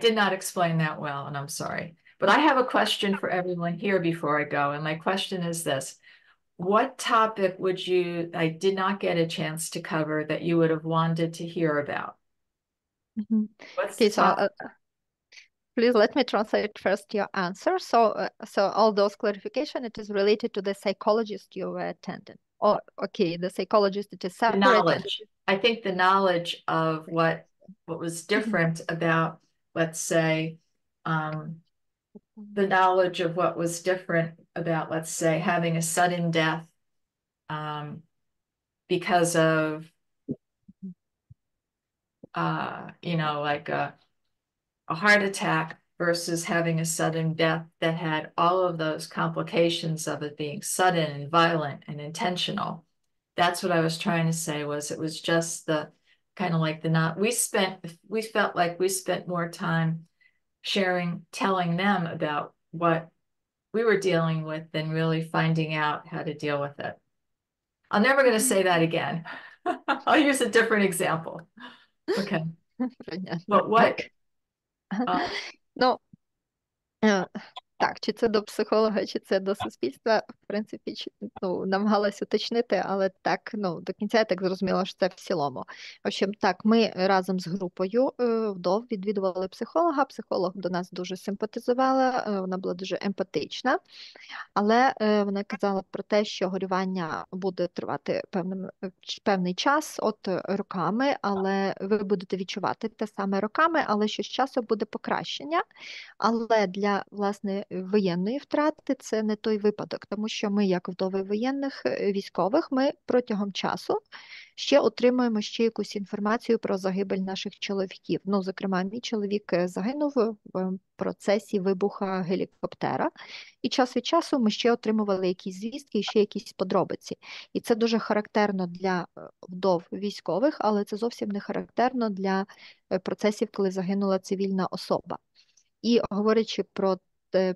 did not explain that well, and I'm sorry. But I have a question for everyone here before I go, and my question is this. What topic I did not get a chance to cover that you would have wanted to hear about?
Mhm.
What's
Okay,
the
so
topic?
please let me translate first your answer. So all those clarification, it is related to the psychologist you were attending. Oh, okay, the psychologist, it is
The
separate.
knowledge. I think the knowledge of what was different about, let's say, the knowledge of what was different about, let's say, having a sudden death, because of, you know, like a heart attack versus having a sudden death that had all of those complications of it being sudden and violent and intentional. That's what I was trying to say, was it was just the kind of like the not, we felt like we spent more time telling them about what we were dealing with than really finding out how to deal with it. I'm never going to say that again. I'll use a different example. Okay. But what?
Ну, так, чи це до психолога, чи це до суспільства, в принципі, намагалась уточнити, але так, до кінця я так зрозуміла, що це в цілому. В общем, так, ми разом з групою вдов відвідували психолога, психолог до нас дуже симпатизувала, вона була дуже емпатична, але вона казала про те, що горювання буде тривати певний час, роками, але ви будете відчувати те саме роками, але що з часом буде покращення. Але для, власне, воєнної втрати це не той випадок, тому що ми, як вдови воєнних військових, ми протягом часу ще отримуємо ще якусь інформацію про загибель наших чоловіків. Ну, зокрема, мій чоловік загинув в процесі вибуха гелікоптера, і час від часу ми ще отримували якісь звістки і ще якісь подробиці. І це дуже характерно для вдов військових, але це зовсім не характерно для процесів, коли загинула цивільна особа. І говорячи про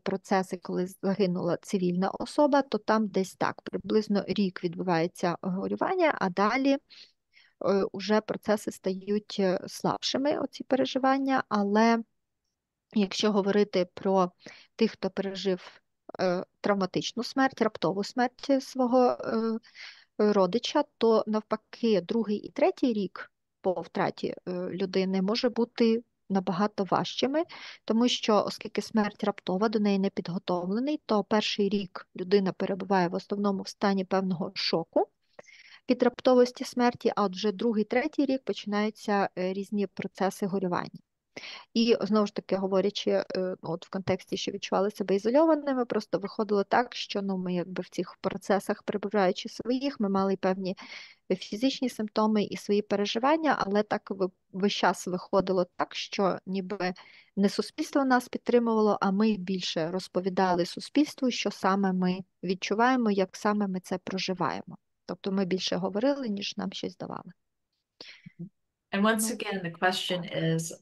процеси, коли загинула цивільна особа, то там десь так, приблизно рік відбувається горювання, а далі уже процеси стають слабшими, оці переживання, але якщо говорити про тих, хто пережив травматичну смерть, раптову смерть свого родича, то навпаки, другий і третій рік по втраті людини може бути набагато важчими, тому що, оскільки смерть раптова, до неї не підготовлений, то перший рік людина перебуває в основному в стані певного шоку від раптовості смерті, а от вже другий, третій рік починаються різні процеси горювання. І, знову ж таки, говорячи от в контексті, що відчували себе ізольованими, просто виходило так, що ми якби в цих процесах, перебуваючи своїх, ми мали певні фізичні симптоми і свої переживання, але так весь час виходило так, що ніби не суспільство нас підтримувало, а ми більше розповідали суспільству, що саме ми відчуваємо, як саме ми це проживаємо. Тобто ми більше говорили, ніж нам щось давали.
And once again, the question is,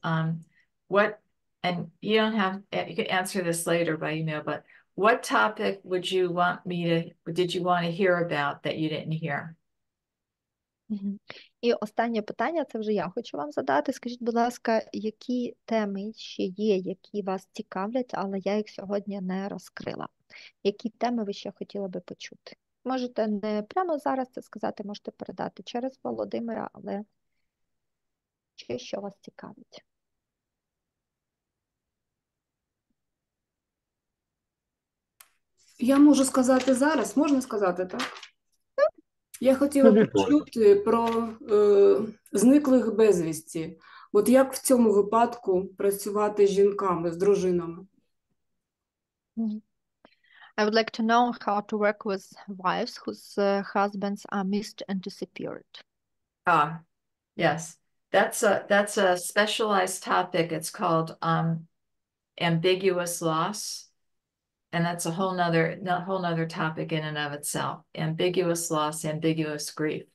what, and you don't have, you can answer this later by email, but what topic did you want to hear about that you didn't hear?
І останнє питання, це вже я хочу вам задати. Скажіть, будь ласка, які теми ще є, які вас цікавлять, але я їх сьогодні не розкрила? Які теми ви ще хотіли би почути? Можете не прямо зараз це сказати, можете передати через Володимира, але ще що вас цікавить?
Я можу сказати зараз, можна сказати, так? Я хотіла почути про зниклих безвісті. От як в цьому випадку працювати з жінками, з дружинами?
I would like to know how to work with wives whose husbands are missed and disappeared.
Yes, that's a specialized topic. It's called ambiguous loss. And that's a whole nother topic in and of itself. Ambiguous loss, ambiguous grief.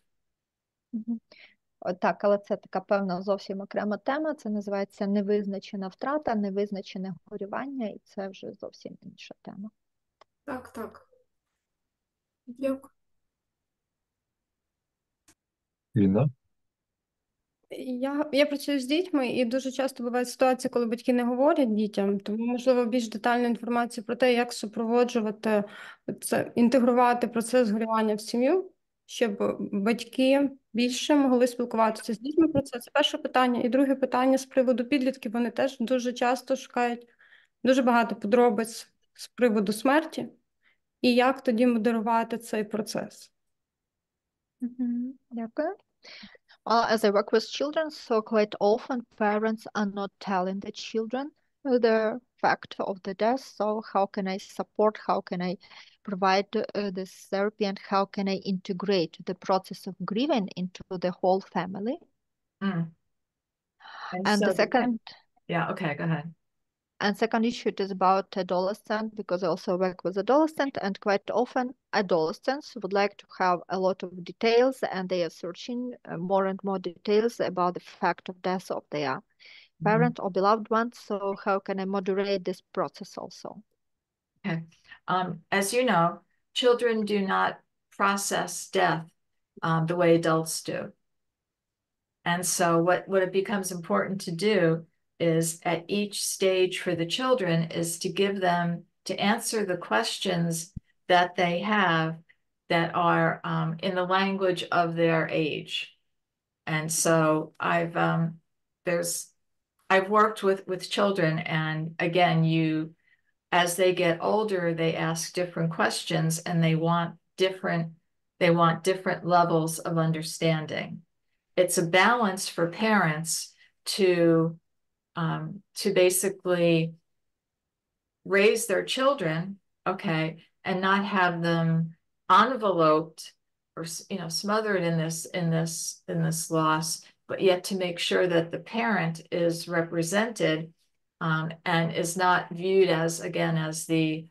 Так, але це така певна зовсім окрема тема. Це називається невизначена втрата, невизначене горювання, і це вже зовсім інша тема.
Так, так. Дякую.
Інна?
Я працюю з дітьми, і дуже часто бувають ситуації, коли батьки не говорять дітям, тому, можливо, більш детальну інформацію про те, як супроводжувати, інтегрувати процес горювання в сім'ю, щоб батьки більше могли спілкуватися з дітьми про це. Це перше питання. І друге питання з приводу підлітків. Вони теж дуже часто шукають дуже багато подробиць з приводу смерті, і як тоді модерувати цей процес.
Дякую. As I work with children, so quite often parents are not telling the children the fact of the death. So how can I support, how can I provide this therapy, and how can I integrate the process of grieving into the whole family?
Mm. And
And
so
the second
yeah, okay, go ahead.
and second issue is about adolescent, because I also work with adolescent, and quite often adolescents would like to have a lot of details, and they are searching more and more details about the fact of death of their parent or beloved one. So how can I moderate this process also?
Okay. As you know, children do not process death the way adults do. And so what it becomes important to do is at each stage for the children is to give them to answer the questions that they have that are in the language of their age. And so I've worked with children, and again, as they get older, they ask different questions, and they want different levels of understanding. It's a balance for parents to basically raise their children, okay, and not have them enveloped or smothered in this loss, but yet to make sure that the parent is represented and is not viewed as, again, as the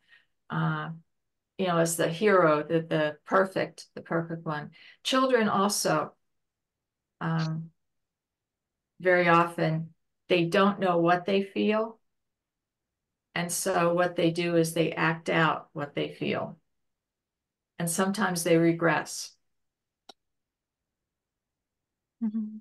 as the hero, the perfect one. Children also very often, they don't know what they feel. And so what they do is they act out what they feel. And sometimes they regress.
Mm-hmm.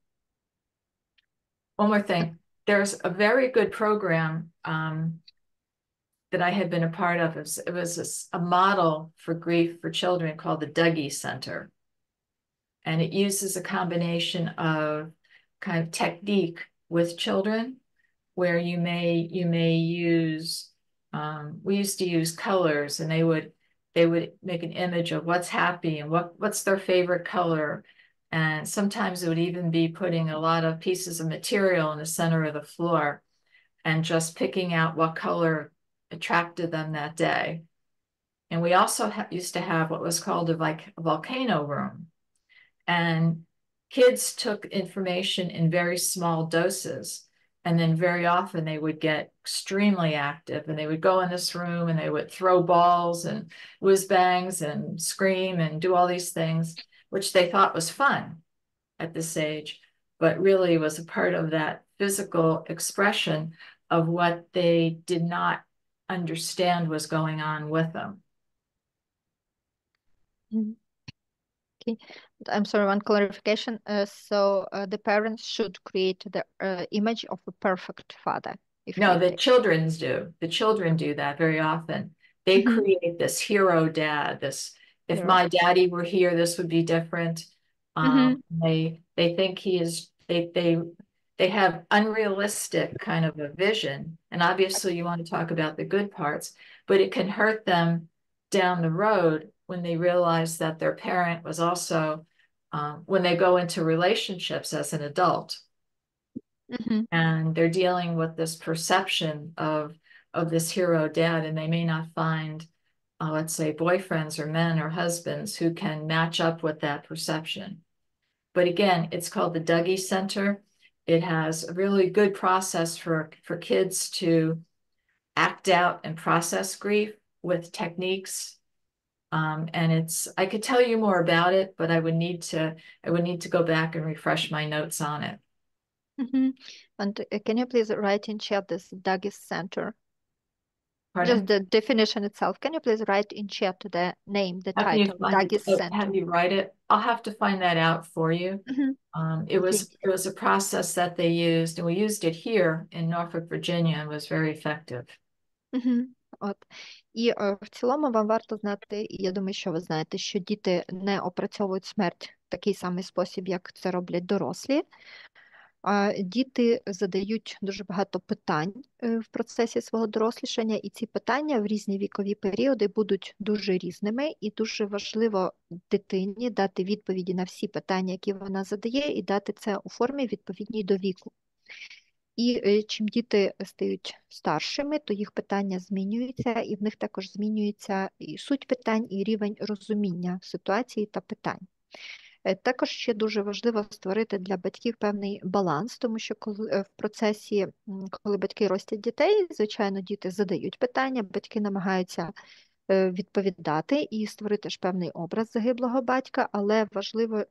One more thing. There's a very good program that I had been a part of. It was a model for grief for children called the Dougie Center. And it uses a combination of kind of technique with children, where you may use, we used to use colors, and they would make an image of what's happy and what's their favorite color. And sometimes it would even be putting a lot of pieces of material in the center of the floor and just picking out what color attracted them that day. And we also used to have what was called a volcano room. And kids took information in very small doses. And then very often they would get extremely active, and they would go in this room and they would throw balls and whiz bangs and scream and do all these things, which they thought was fun at this age, but really was a part of that physical expression of what they did not understand was going on with them.
Mm-hmm. Okay, I'm sorry, one clarification. So the parents should create the image of a perfect father.
No, the children do. The children do that very often. They create this hero dad. If my daddy were here, this would be different. They think he is. They have unrealistic kind of a vision, and obviously you want to talk about the good parts, but it can hurt them down the road when they realize that their parent was also when they go into relationships as an adult. And they're dealing with this perception of this hero dad, and they may not find, let's say, boyfriends or men or husbands who can match up with that perception. But again, it's called the Dougie Center. It has a really good process for kids to act out and process grief with techniques. And I could tell you more about it, but I would need to go back and refresh my notes on it.
And can you please write in chat this Dougie Center?
Pardon?
Just the definition itself. Can you please write in chat the name, the title, Dougie Center?
Have you write it? I'll have to find that out for you. It was a process that they used, and we used it here in Norfolk, Virginia, and was very effective.
От. І в цілому вам варто знати, і я думаю, що ви знаєте, що діти не опрацьовують смерть в такий самий спосіб, як це роблять дорослі. Діти задають дуже багато питань в процесі свого дорослішання, і ці питання в різні вікові періоди будуть дуже різними, і дуже важливо дитині дати відповіді на всі питання, які вона задає, і дати це у формі відповідній до віку. І чим діти стають старшими, то їх питання змінюються, і в них також змінюється і суть питань, і рівень розуміння ситуації та питань. Також ще дуже важливо створити для батьків певний баланс, тому що коли в процесі, коли батьки ростять дітей, звичайно, діти задають питання, батьки намагаються відповідати і створити ж певний образ загиблого батька, але важливо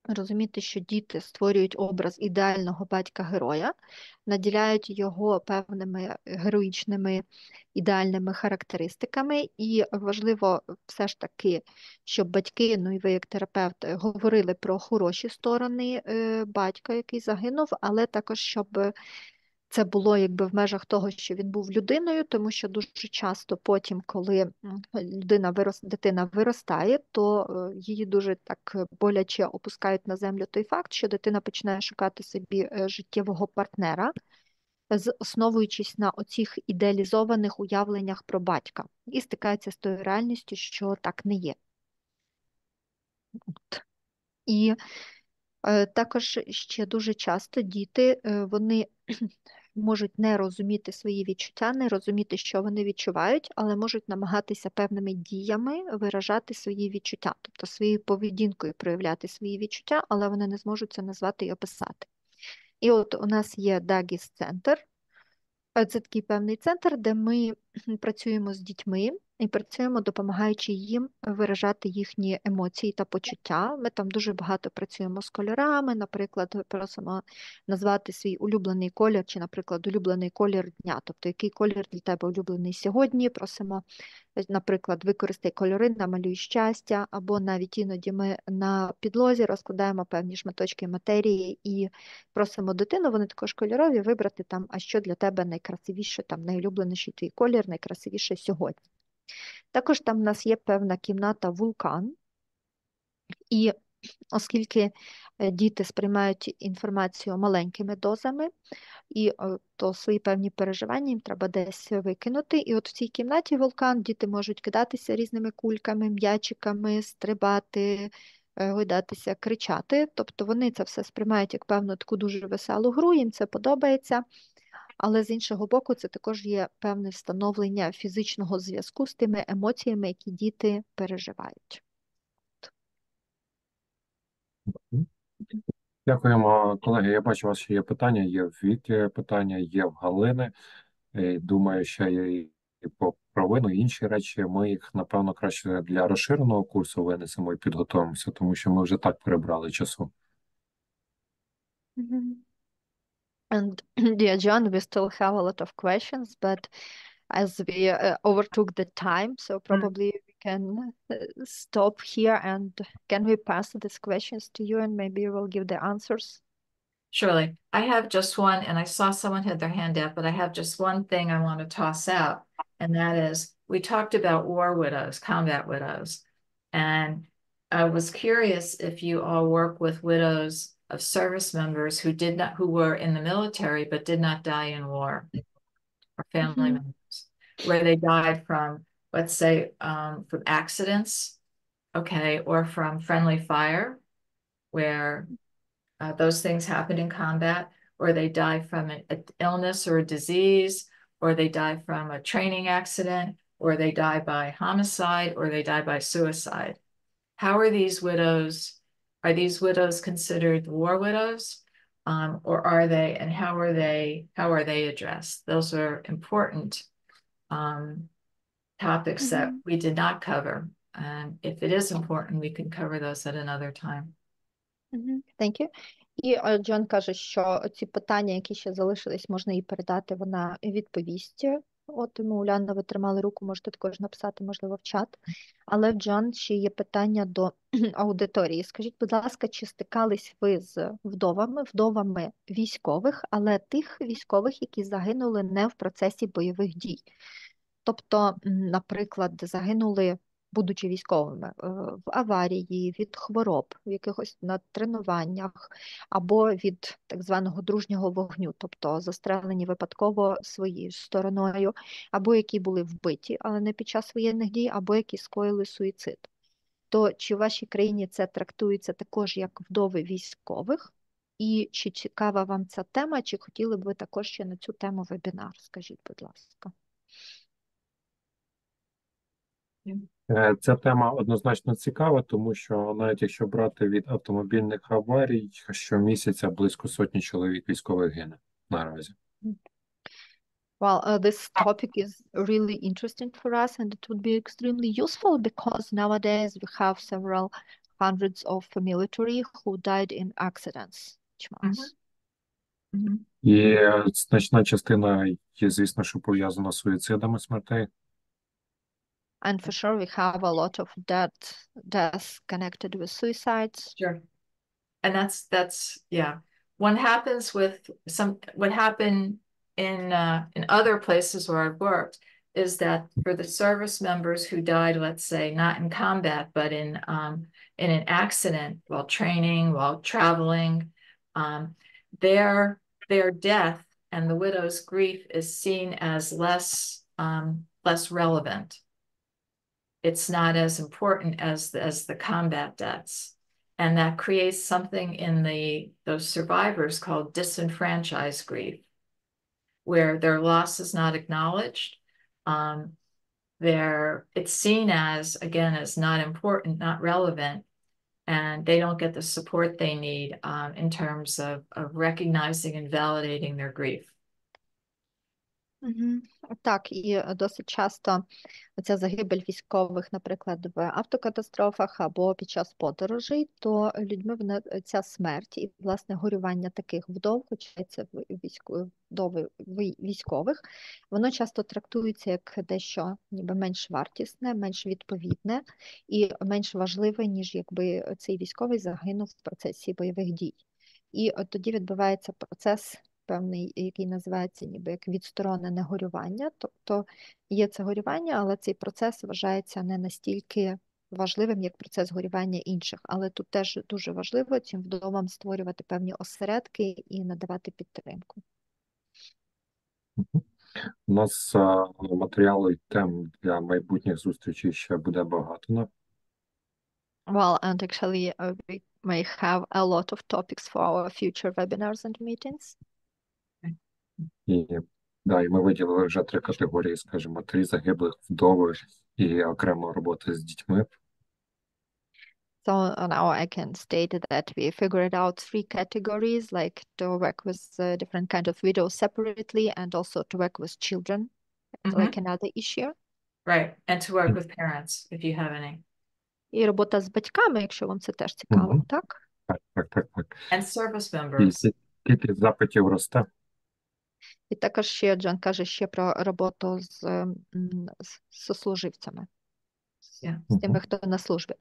розуміти, що діти створюють образ ідеального батька-героя, наділяють його певними героїчними ідеальними характеристиками, і важливо все ж таки, щоб батьки, ну і ви як терапевт, говорили про хороші сторони батька, який загинув, але також, щоб це було якби в межах того, що він був людиною, тому що дуже часто потім, коли дитина виростає, то її дуже так боляче опускають на землю той факт, що дитина починає шукати собі життєвого партнера, основуючись на оцих ідеалізованих уявленнях про батька, і стикається з тою реальністю, що так не є. І також ще дуже часто діти, вони можуть не розуміти свої відчуття, не розуміти, що вони відчувають, але можуть намагатися певними діями виражати свої відчуття, тобто своєю поведінкою проявляти свої відчуття, але вони не зможуть це назвати і описати. І от у нас є Дагіс-центр. Це такий певний центр, де ми працюємо з дітьми і працюємо, допомагаючи їм виражати їхні емоції та почуття. Ми там дуже багато працюємо з кольорами, наприклад, просимо назвати свій улюблений колір чи, наприклад, улюблений колір дня, тобто який колір для тебе улюблений сьогодні, просимо, наприклад, використай кольори, намалюй щастя, або навіть іноді ми на підлозі розкладаємо певні шматочки матерії і просимо дитину, вони також кольорові, вибрати там, а що для тебе найкрасивіше, там найулюбленіший твій колір, найкрасивіше сьогодні. Також там в нас є певна кімната вулкан, і оскільки діти сприймають інформацію маленькими дозами, і то свої певні переживання їм треба десь викинути. І от в цій кімнаті вулкан діти можуть кидатися різними кульками, м'ячиками, стрибати, гойдатися, кричати. Тобто вони це все сприймають як певну таку дуже веселу гру, їм це подобається. Але з іншого боку, це також є певне встановлення фізичного зв'язку з тими емоціями, які діти переживають.
Дякуємо, колеги. Я бачу, у вас ще є питання, є в Віки питання, є в Галини. Думаю, ще є і по провину, і інші речі. Ми їх, напевно, краще для розширеного курсу винесемо і підготуємося, тому що ми вже так перебрали часу.
And dear John, we still have a lot of questions, but as we overtook the time, so probably we can stop here, and can we pass these questions to you and maybe you will give the answers?
Surely. I have just one, and I saw someone had their hand up, but I have just one thing I want to toss out, and that is, we talked about war widows, combat widows, and I was curious if you all work with widows of service members who were in the military but did not die in war, or family members, where they died from, let's say, from accidents, okay, or from friendly fire, where those things happen in combat, or they die from an illness or a disease, or they die from a training accident, or they die by homicide, or they die by suicide. How are these widows? Are these widows considered war widows, or are they? And how are they addressed? Those are important topics that we did not cover. And if it is important, we can cover those at another time.
Thank you. І Джон каже, що ці питання, які ще залишились, можна їй передати, вона відповість. От тому, Уляна, ви тримали руку, можете також написати, можливо, в чат. Але в Джон ще є питання до аудиторії. Скажіть, будь ласка, чи стикались ви з вдовами військових, але тих військових, які загинули не в процесі бойових дій? Тобто, наприклад, загинули, будучи військовими, в аварії, від хвороб, в якихось на тренуваннях, або від так званого дружнього вогню, тобто застрелені випадково своєю стороною, або які були вбиті, але не під час воєнних дій, або які скоїли суїцид. То чи в вашій країні це трактується також як вдови військових? І чи цікава вам ця тема, чи хотіли б ви також ще на цю тему вебінар? Скажіть, будь ласка.
Ця тема однозначно цікава, тому що навіть якщо брати від автомобільних аварій, щомісяця близько сотні чоловік військових гине наразі.
Well, this topic is really interesting for us, and it would be extremely useful because nowadays we have several hundreds of military who died in accidents each month.
І значна частина є, звісно, що пов'язана з суїцидами смертей.
And for sure, we have a lot of deaths connected with suicides.
Sure. And that's yeah. What happened in other places where I've worked is that for the service members who died, let's say, not in combat, but in an accident while training, while traveling, their death and the widow's grief is seen as less relevant. It's not as important as the combat deaths. And that creates something in those survivors called disenfranchised grief, where their loss is not acknowledged. It's seen as, again, as not important, not relevant, and they don't get the support they need in terms of recognizing and validating their grief.
Так, і досить часто ця загибель військових, наприклад, в автокатастрофах або під час подорожей, то людьми ця смерть і, власне, горювання таких вдов, хоча це вдови військових, воно часто трактується як дещо ніби менш вартісне, менш відповідне і менш важливе, ніж якби цей військовий загинув в процесі бойових дій. І от тоді відбувається процес певний, який називається ніби як відсторонене горювання. Тобто є це горювання, але цей процес вважається не настільки важливим, як процес горювання інших. Але тут теж дуже важливо цим вдовам створювати певні осередки і надавати підтримку.
У нас матеріалу і тем для майбутніх зустрічей ще буде багато.
Well, and actually we may have a lot of topics for our future webinars and meetings.
І ми виділили вже 3 категорії, скажімо, 3 загиблих, вдови і окремо роботи з дітьми.
So now I can state that we figured out 3 categories, like to work with different kind of widows separately and also to work with children, like another issue.
Right, and to work with parents, if you have any.
І робота з батьками, якщо вам це теж цікаво, так?
Так.
And service members.
І кількість запитів росте.
І також ще Джон каже ще про роботу з сослуживцями, з тими, хто на службі.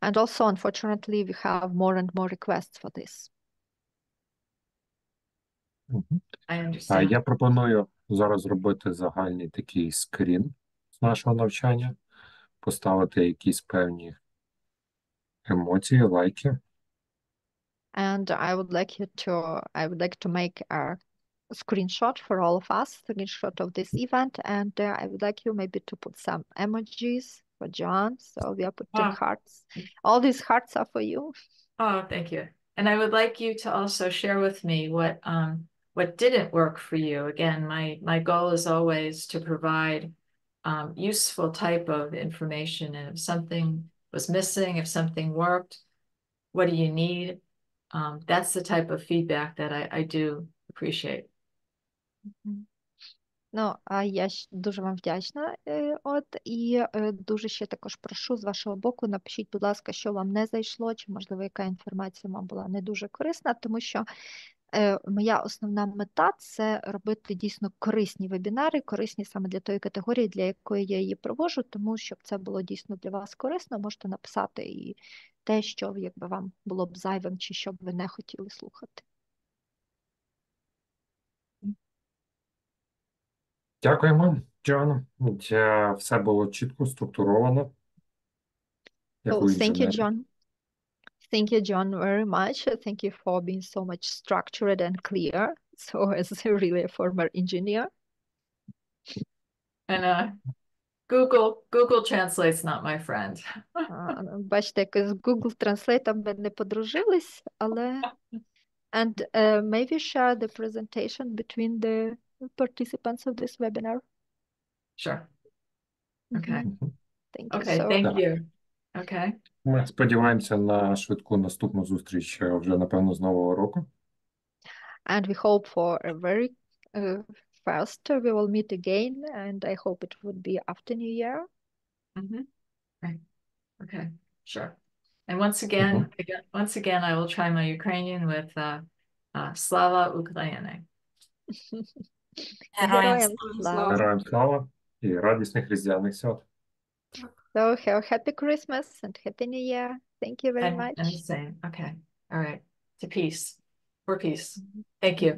And also, unfortunately, we have more and more requests for this.
I understand.
Я пропоную зараз зробити загальний такий скрін з нашого навчання, поставити якісь певні емоції, лайки.
And I would like to make a screenshot for all of us, screenshot of this event, and I would like you maybe to put some emojis for Joan. So we are putting hearts. All these hearts are for you.
Oh, thank you. And I would like you to also share with me what didn't work for you. Again, my goal is always to provide useful type of information. And if something was missing, if something worked, what do you need? That's the type of feedback that I do appreciate.
Ну, я дуже вам вдячна. І дуже ще також прошу з вашого боку, напишіть, будь ласка, що вам не зайшло, чи, можливо, яка інформація вам була не дуже корисна, тому що моя основна мета – це робити дійсно корисні вебінари, корисні саме для тої категорії, для якої я її проводжу, тому щоб це було дійсно для вас корисно, можете написати і те, що якби вам було б зайвим, чи що б ви не хотіли слухати.
Дякуємо, Джоан. Все було чітко, структуровано.
So, thank you, John. Thank you, John, very much. Thank you for being so much structured and clear. So, as really a former engineer.
And Google Translate's not my friend.
Бачите, як з Google Translate ми не подружились, але And maybe share the presentation between the participants of this webinar.
Sure. Okay.
Thank you
Okay,
so
thank
Так.
you. Okay.
Ми сподіваємося на швидку наступну зустріч вже, напевно, з Нового року.
And we hope for a very fast we will meet again, and I hope it would be after New Year.
Right. Okay, sure. And once again, I will try my Ukrainian with Slava Ukraini.
Героям
Героям слава.
Героям слава і радісних різдвяних свят.
So have a happy Christmas and happy New Year. Thank you very much.
And the same. Okay. All right. To peace. For peace. Thank you.